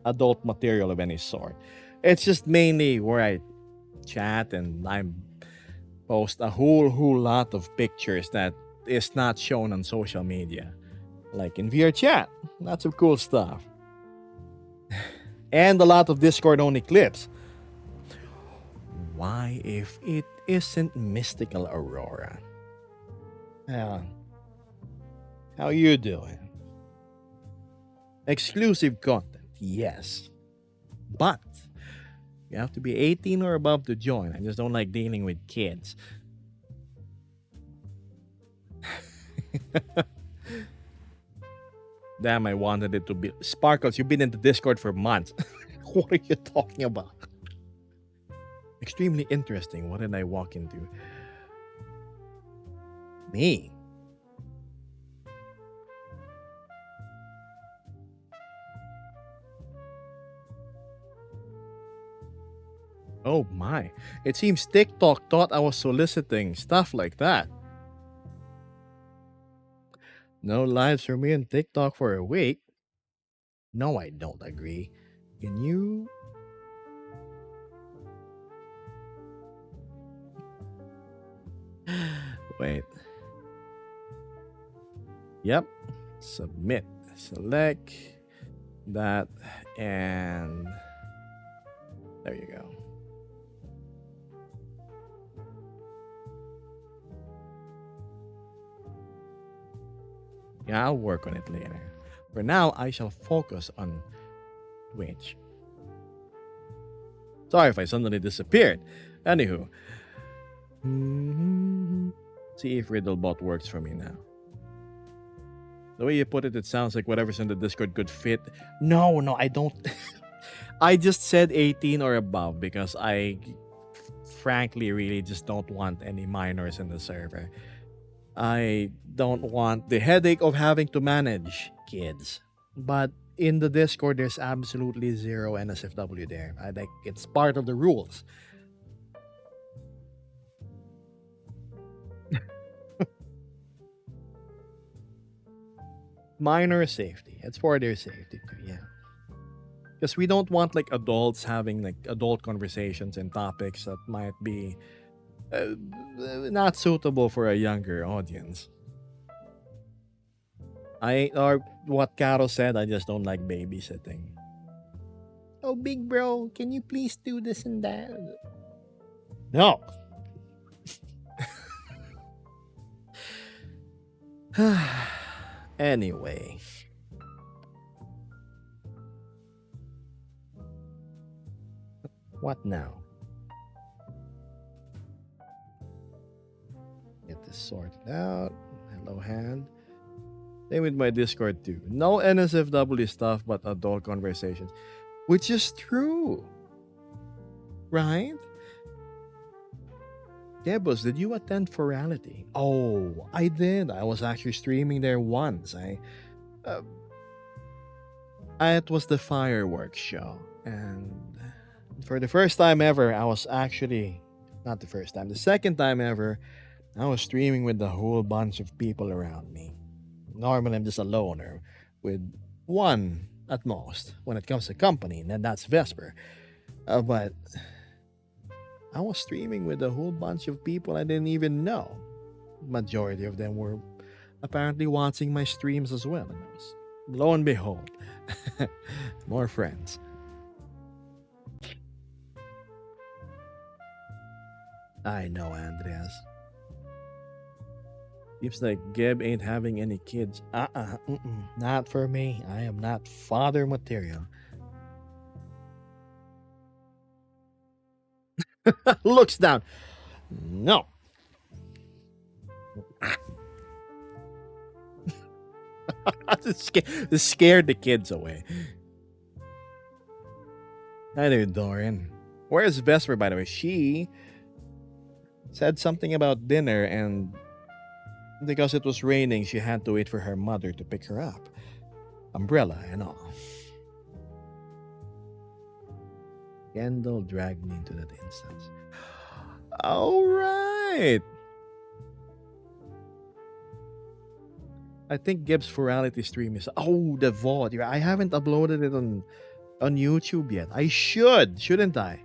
adult material of any sort. It's just mainly where I chat and I post a whole lot of pictures that is not shown on social media, like in VR chat. Lots of cool stuff, and a lot of Discord only clips. Why if it isn't Mystical Aurora? How you doing? Exclusive content, yes. But you have to be 18 or above to join. I just don't like dealing with kids. Damn, I wanted it to be. Sparkles, you've been in the Discord for months. What are you talking about? Extremely interesting. What did I walk into? Me? Oh my. It seems TikTok thought I was soliciting stuff like that. No lives for me on TikTok for a week? No, I don't agree. Can you? Wait. Yep. Submit. Select that, and there you go. Yeah, I'll work on it later. For now, I shall focus on Twitch. Sorry if I suddenly disappeared. Anywho. See if Riddlebot works for me now. The way you put it, it sounds like whatever's in the Discord could fit. No, I don't. I just said 18 or above because I frankly really just don't want any minors in the server. I don't want the headache of having to manage kids. But in the Discord, there's absolutely zero NSFW there. I like it's part of the rules. Minor safety. It's for their safety too, yeah. Because we don't want like adults having like adult conversations and topics that might be not suitable for a younger audience. Or what Caro said, I just don't like babysitting. Oh, big bro, can you please do this and that? No. Anyway. What now? Get this sorted out. Hello, hand. Same with my Discord too. No NSFW stuff, but adult conversations. Which is true. Right? Debus, did you attend Forality? Oh, I did. I was actually streaming there once. It was the fireworks show. And for the first time ever, I was actually, not the first time, the second time ever, I was streaming with a whole bunch of people around me. Normally, I'm just a loner with one at most when it comes to company, and that's Vesper. But I was streaming with a whole bunch of people I didn't even know. Majority of them were apparently watching my streams as well. And I was, lo and behold, more friends. I know, Andreas. Seems like Geb ain't having any kids. Not for me. I am not father material. Looks down. No. Just scared the kids away. Hi there, Dorian. Where's Vesper, by the way? She said something about dinner, and because it was raining, she had to wait for her mother to pick her up. Umbrella and all. Kendall dragged me into that instance. All right. I think Gibbs Forality stream is the VoD. I haven't uploaded it on YouTube yet. I shouldn't I?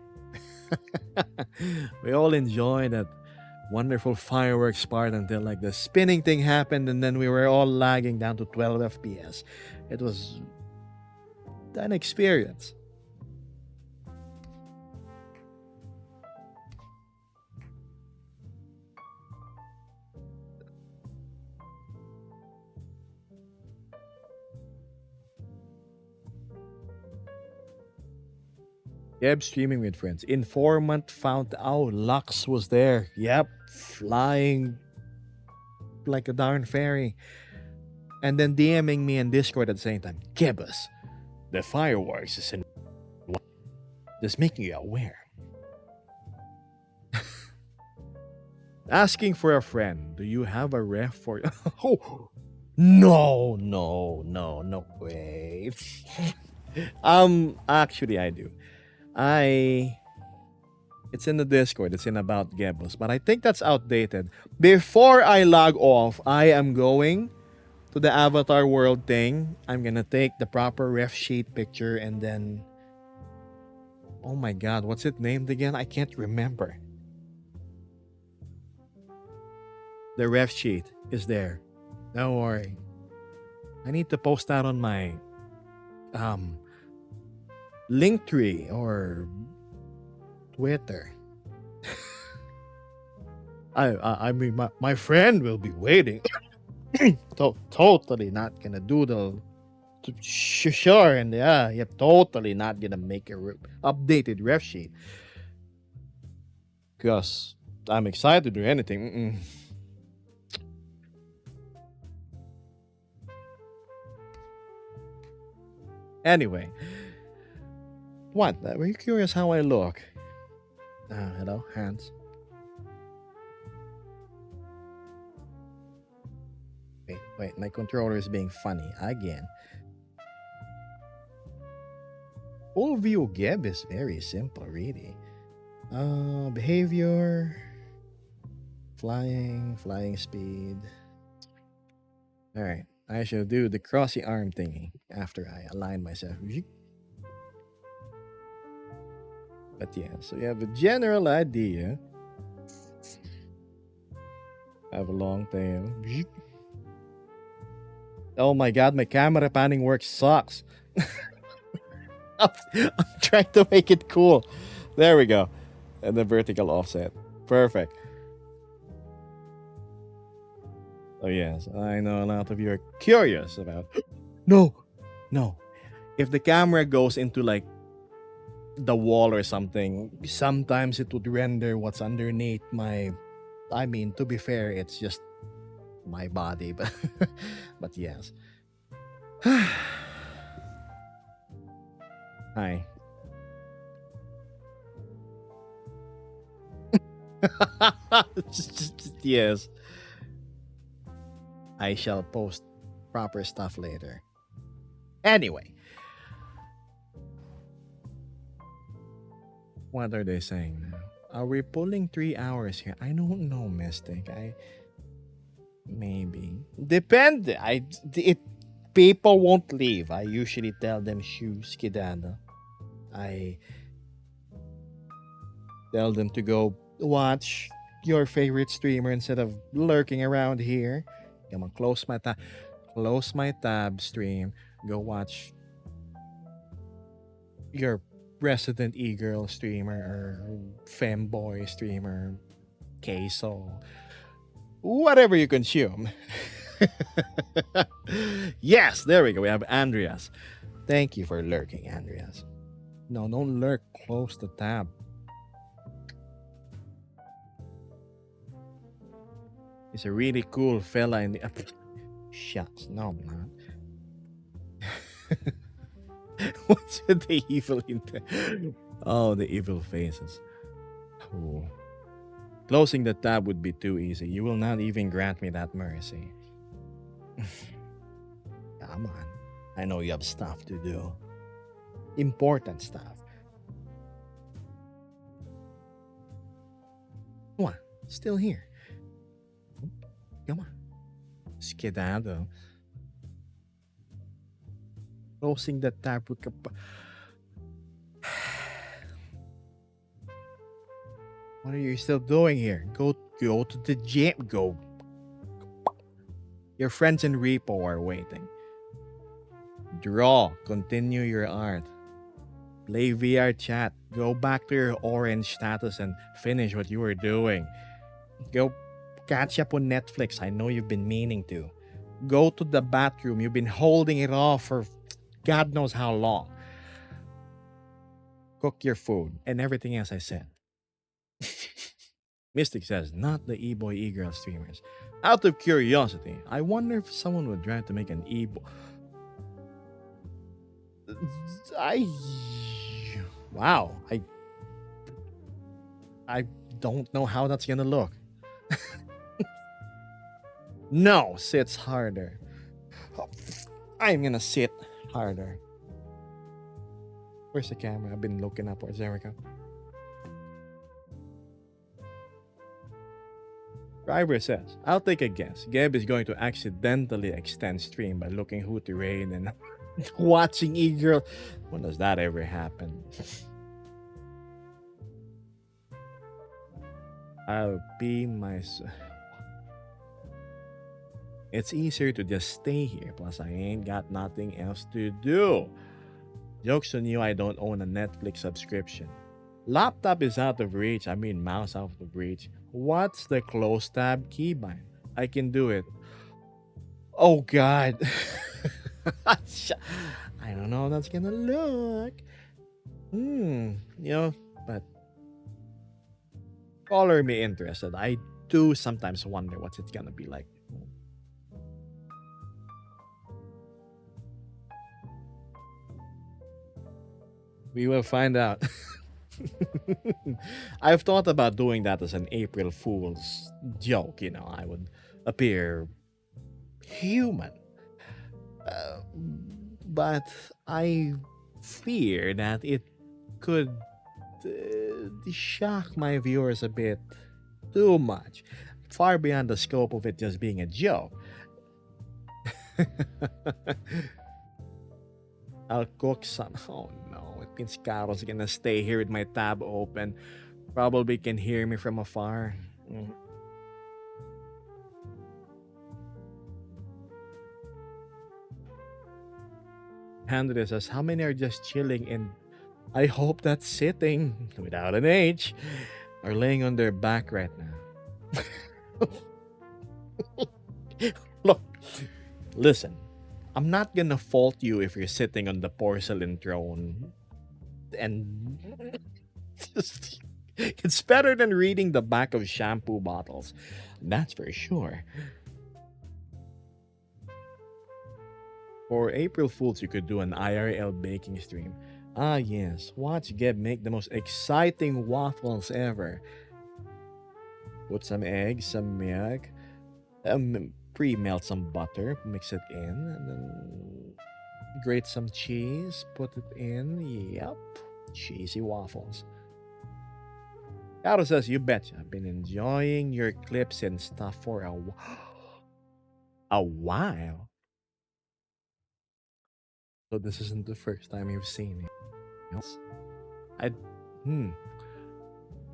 We all enjoyed that wonderful fireworks part until like the spinning thing happened, and then we were all lagging down to 12 FPS. It was an experience. Yep, streaming with friends. Informant found out Lux was there. Yep, flying like a darn fairy. And then DMing me in Discord at the same time. Gibbous, the fireworks is in. Just making you aware. Asking for a friend. Do you have a ref for? Oh, no way. Actually, I do. It's in the Discord. It's in About Gebos, but I think that's outdated. Before I log off, I am going to the Avatar World thing. I'm gonna take the proper ref sheet picture, and then, oh my god, what's it named again? I can't remember. The ref sheet is there. Don't worry. I need to post that on my um Linktree or Twitter. I mean, my friend will be waiting. Totally not gonna doodle. Sure, and yeah, you're totally not gonna make a updated ref sheet. Cause I'm excited to do anything. Anyway, what? Were you curious how I look? Hello, Hans. Wait, my controller is being funny again. Full view Geb is very simple, really. Behavior, flying speed. All right, I shall do the crossy arm thingy after I align myself. But yeah, so you have a general idea. I have a long tail. Oh my god, my camera panning work sucks. I'm trying to make it cool. There we go. And the vertical offset. Perfect. Oh yes, I know a lot of you are curious about. No, no. If the camera goes into like the wall or something, sometimes it would render what's underneath my. I mean, to be fair, it's just my body, but yes. Hi. Yes. I shall post proper stuff later. Anyway. What are they saying now? Are we pulling 3 hours here? I don't know, Mystic. Maybe. Depend. People won't leave. I usually tell them shoes, kidada. I tell them to go watch your favorite streamer instead of lurking around here. Come on, close my tab stream. Go watch your resident e-girl streamer or femboy streamer, queso, whatever you consume. Yes, there we go. We have Andreas. Thank you for lurking, Andreas. No, don't lurk. Close the tab. He's a really cool fella in the. Shucks, no, I'm not. What's with the evil intent? Oh, the evil faces. Oh. Closing the tab would be too easy. You will not even grant me that mercy. Come on. I know you have stuff to do. Important stuff. What? Still here. Come on. Skedaddle. Closing the tab would. What are you still doing here? Go to the gym. Go. Your friends in Repo are waiting. Draw. Continue your art. Play VR chat. Go back to your orange status and finish what you were doing. Go catch up on Netflix. I know you've been meaning to. Go to the bathroom. You've been holding it off for God knows how long. Cook your food and everything else I said. Mystic says, not the e-boy e-girl streamers. Out of curiosity, I wonder if someone would try to make an e-boy. Wow. I don't know how that's gonna look. No, sits harder. I'm gonna sit harder. Where's the camera? I've been looking upwards. There we go. Driver says, I'll take a guess. Geb is going to accidentally extend stream by looking who to raid and watching e-girl. When does that ever happen? I'll be myself. It's easier to just stay here, plus I ain't got nothing else to do. Jokes on you, I don't own a Netflix subscription. Laptop is out of reach, I mean mouse out of reach. What's the close tab keybind? I can do it. Oh god. I don't know how that's gonna look. You know, but color me interested. I do sometimes wonder what it's gonna be like. We will find out. I've thought about doing that as an April Fool's joke. I would appear human. Uh, but I fear that it could shock my viewers a bit too much, far beyond the scope of it just being a joke. I'll cook some. Oh no, it means Carol's gonna stay here with my tab open. Probably can hear me from afar. Mm. Andre says, how many are just chilling in? I hope that's sitting without an H are laying on their back right now. Look, listen, I'm not gonna fault you if you're sitting on the porcelain throne and it's better than reading the back of shampoo bottles. That's for sure. For April Fools, you could do an IRL baking stream. Ah, yes. Watch Geb make the most exciting waffles ever. Put some eggs, some milk, pre-melt some butter, mix it in, and then grate some cheese, put it in. Yep, cheesy waffles. Caro says, you betcha. I've been enjoying your clips and stuff for a while. So this isn't the first time you've seen it. Yes. I hmm.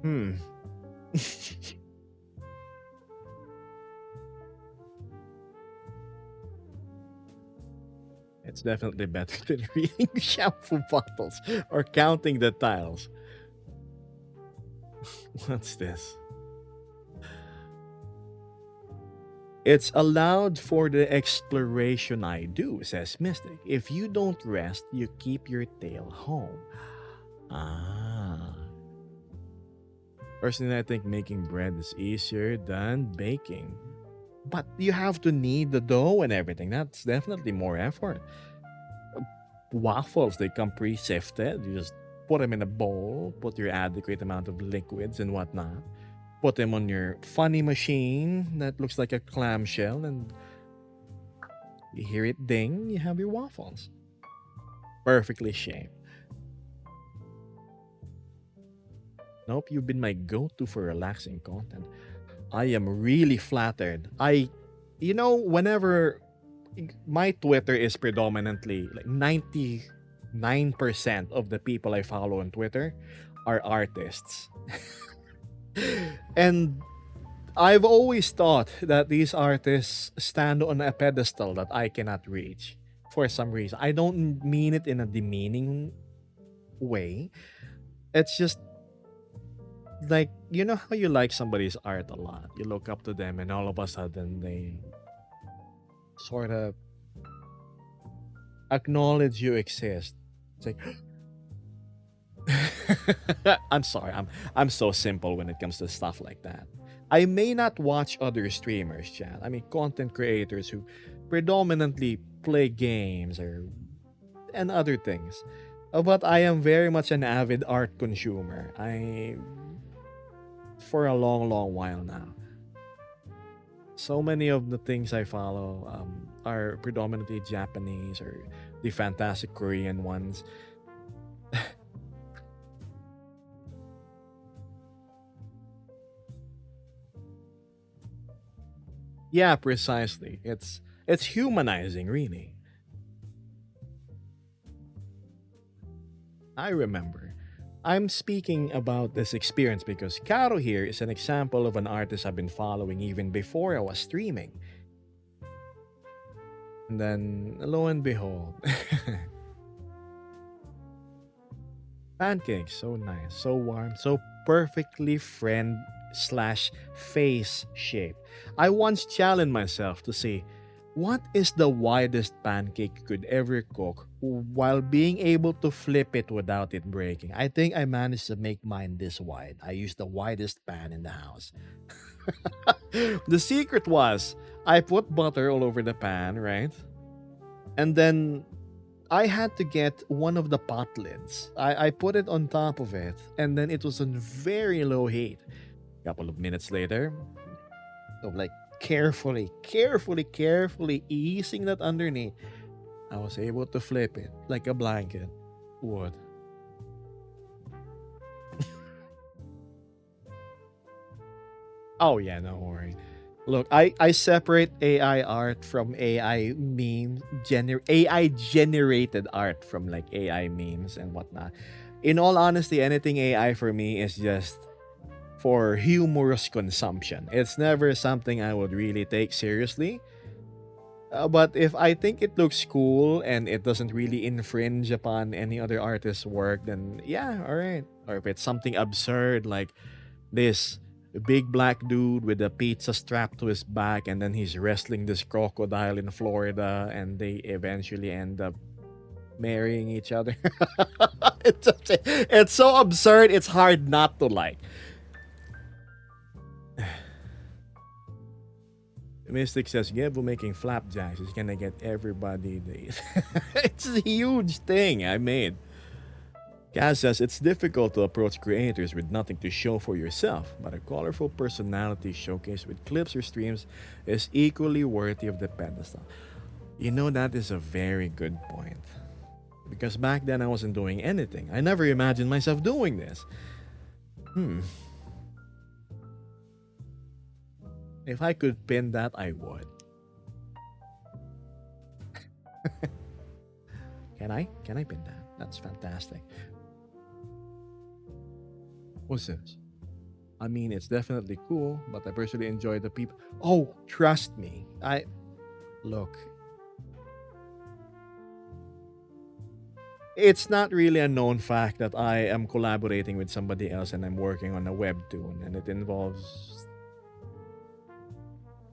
Hmm. It's definitely better than reading shampoo bottles or counting the tiles. What's this? It's allowed for the exploration I do, says Mystic. If you don't rest, you keep your tail home. Ah. Personally, I think making bread is easier than baking. But you have to knead the dough and everything. That's definitely more effort. Waffles, they come pre-sifted. You just put them in a bowl, put your adequate amount of liquids and whatnot. Put them on your funny machine that looks like a clamshell, and you hear it ding, you have your waffles. Perfectly shaped. Nope, you've been my go-to for relaxing content. I am really flattered. Whenever my Twitter is predominantly like 99% of the people I follow on Twitter are artists. And I've always thought that these artists stand on a pedestal that I cannot reach for some reason. I don't mean it in a demeaning way. It's just like, you know how you like somebody's art a lot. You look up to them and all of a sudden they sort of acknowledge you exist. It's like I'm sorry. I'm so simple when it comes to stuff like that. I may not watch other streamers, chat. I mean, content creators who predominantly play games and other things. But I am very much an avid art consumer. I for a long, long while now. So many of the things I follow are predominantly Japanese or the fantastic Korean ones. Yeah, precisely. It's humanizing, really. I remember. I'm speaking about this experience because Caro here is an example of an artist I've been following even before I was streaming. And then lo and behold, pancakes, so nice, so warm, so perfectly friend slash face shape. I once challenged myself to say, what is the widest pancake you could ever cook while being able to flip it without it breaking? I think I managed to make mine this wide. I used the widest pan in the house. The secret was I put butter all over the pan, right? And then I had to get one of the pot lids. I put it on top of it, and then it was on very low heat. A couple of minutes later, of like carefully easing that underneath, I was able to flip it like a blanket would. Oh yeah, no worry. Look, I separate AI art from AI meme AI generated art from like AI memes and whatnot. In all honesty, anything AI for me is just for humorous consumption. It's never something I would really take seriously. But if I think it looks cool and it doesn't really infringe upon any other artist's work, then yeah, all right. Or if it's something absurd like this big black dude with a pizza strapped to his back and then he's wrestling this crocodile in Florida and they eventually end up marrying each other. It's so absurd, it's hard not to like. Mystic says, yeah, but making flapjacks is gonna get everybody the it's a huge thing I made. Kaz says it's difficult to approach creators with nothing to show for yourself, but a colorful personality showcased with clips or streams is equally worthy of the pedestal. You know, that is a very good point. Because back then I wasn't doing anything. I never imagined myself doing this. Hmm. If I could pin that, I would. Can I? Can I pin that? That's fantastic. What's this? I mean, it's definitely cool, but I personally enjoy the people. Oh, trust me. I look. It's not really a known fact that I am collaborating with somebody else and I'm working on a webtoon, and it involves.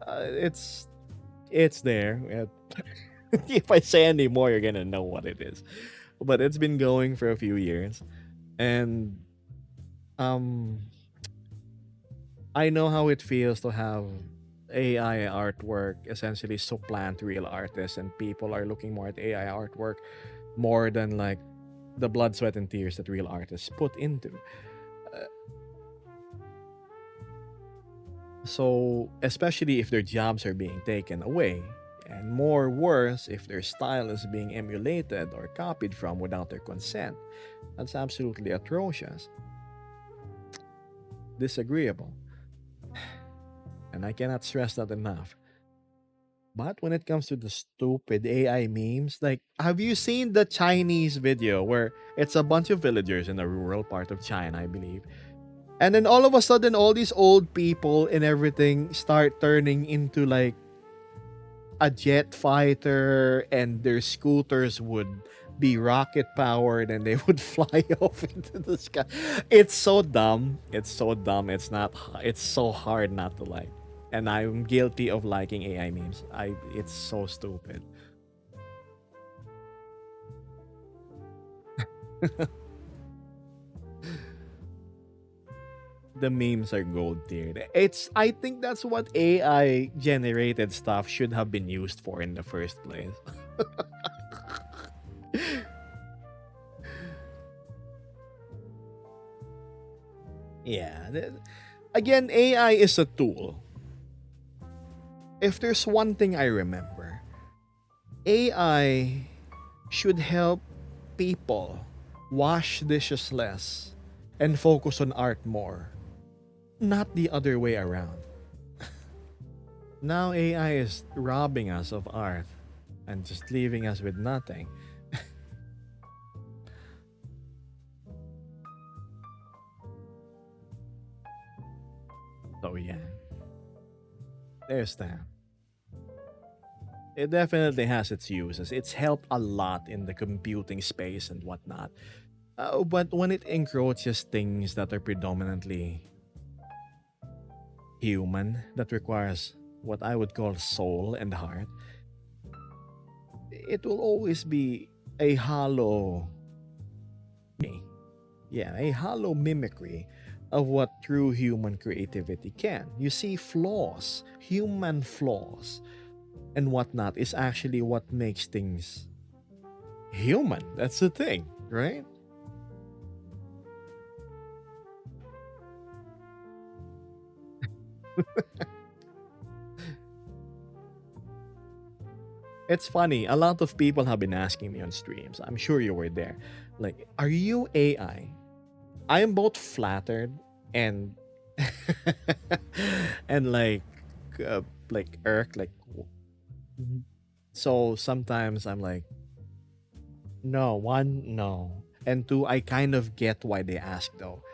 It's there. If I say any more, you're gonna know what it is. But it's been going for a few years, and um, I know how it feels to have AI artwork essentially supplant real artists, and people are looking more at AI artwork more than like the blood, sweat, and tears that real artists put into. Uh, so, especially if their jobs are being taken away, and more worse if their style is being emulated or copied from without their consent. That's absolutely atrocious. Disagreeable. And I cannot stress that enough. But when it comes to the stupid AI memes, like, have you seen the Chinese video where it's a bunch of villagers in a rural part of China, I believe? And then all of a sudden, all these old people and everything start turning into like a jet fighter, and their scooters would be rocket powered and they would fly off into the sky. It's so dumb. It's so dumb. It's so hard not to like. And I'm guilty of liking AI memes. It's so stupid. The memes are gold tiered. I think that's what AI generated stuff should have been used for in the first place. Yeah. Again, AI is a tool. If there's one thing I remember, AI should help people wash dishes less and focus on art more, not the other way around. Now AI is robbing us of art and just leaving us with nothing. So yeah, there's that. It definitely has its uses. It's helped a lot in the computing space and whatnot. But when it encroaches things that are predominantly human, that requires what I would call soul and heart, it will always be a hollow, yeah, a hollow mimicry of what true human creativity can. You see, flaws, human flaws, and whatnot is actually what makes things human. That's the thing, right? It's funny. A lot of people have been asking me on streams. I'm sure you were there. Like, are you AI? I am both flattered and and uh, like irked. Mhm. So sometimes I'm like, no, one, no, and two, I kind of get why they ask though,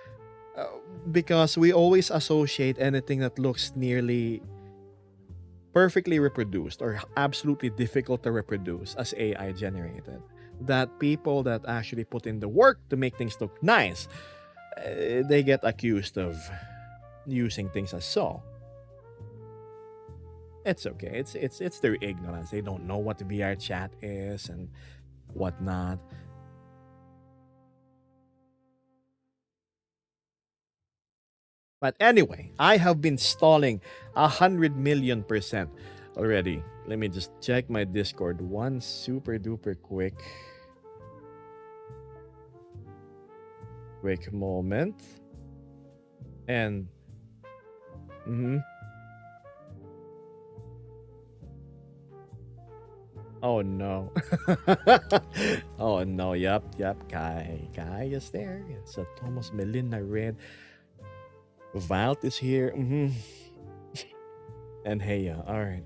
uh, because we always associate anything that looks nearly perfectly reproduced or absolutely difficult to reproduce as AI generated. That people that actually put in the work to make things look nice, they get accused of using things as so. It's okay. It's their ignorance. They don't know what VR chat is and whatnot. But anyway, I have been stalling 100 million% already. Let me just check my Discord one super duper quick moment. And mhm. Oh no. Oh no, yep. Guy is there. It's a Thomas Melinda Red. Valt is here. And Heya. Alright.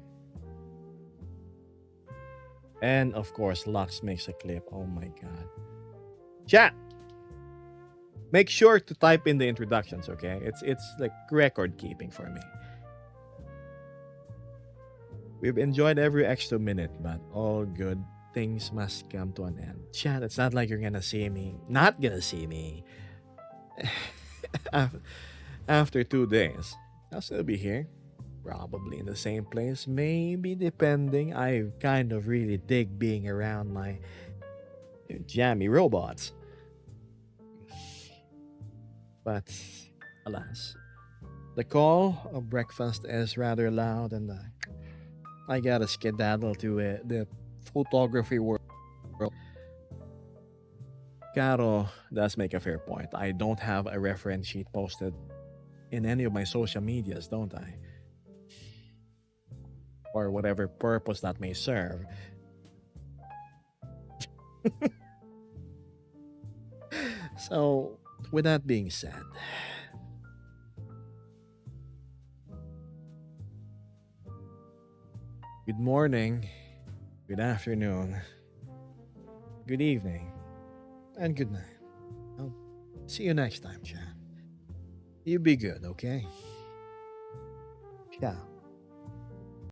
And of course, Lux makes a clip. Oh my god. Chat! Make sure to type in the introductions, okay? It's like record keeping for me. We've enjoyed every extra minute, but all good things must come to an end. Chat, it's not like you're gonna see me. Not gonna see me. After 2 days. I'll still be here. Probably in the same place. Maybe depending. I kind of really dig being around my jammy robots. But alas, the call of breakfast is rather loud, and I gotta skedaddle to the photography world. Caro does make a fair point. I don't have a reference sheet posted in any of my social medias, don't I? Or whatever purpose that may serve. So, with that being said, good morning, good afternoon, good evening, and good night. I'll see you next time, chat. You be good, okay? Ciao.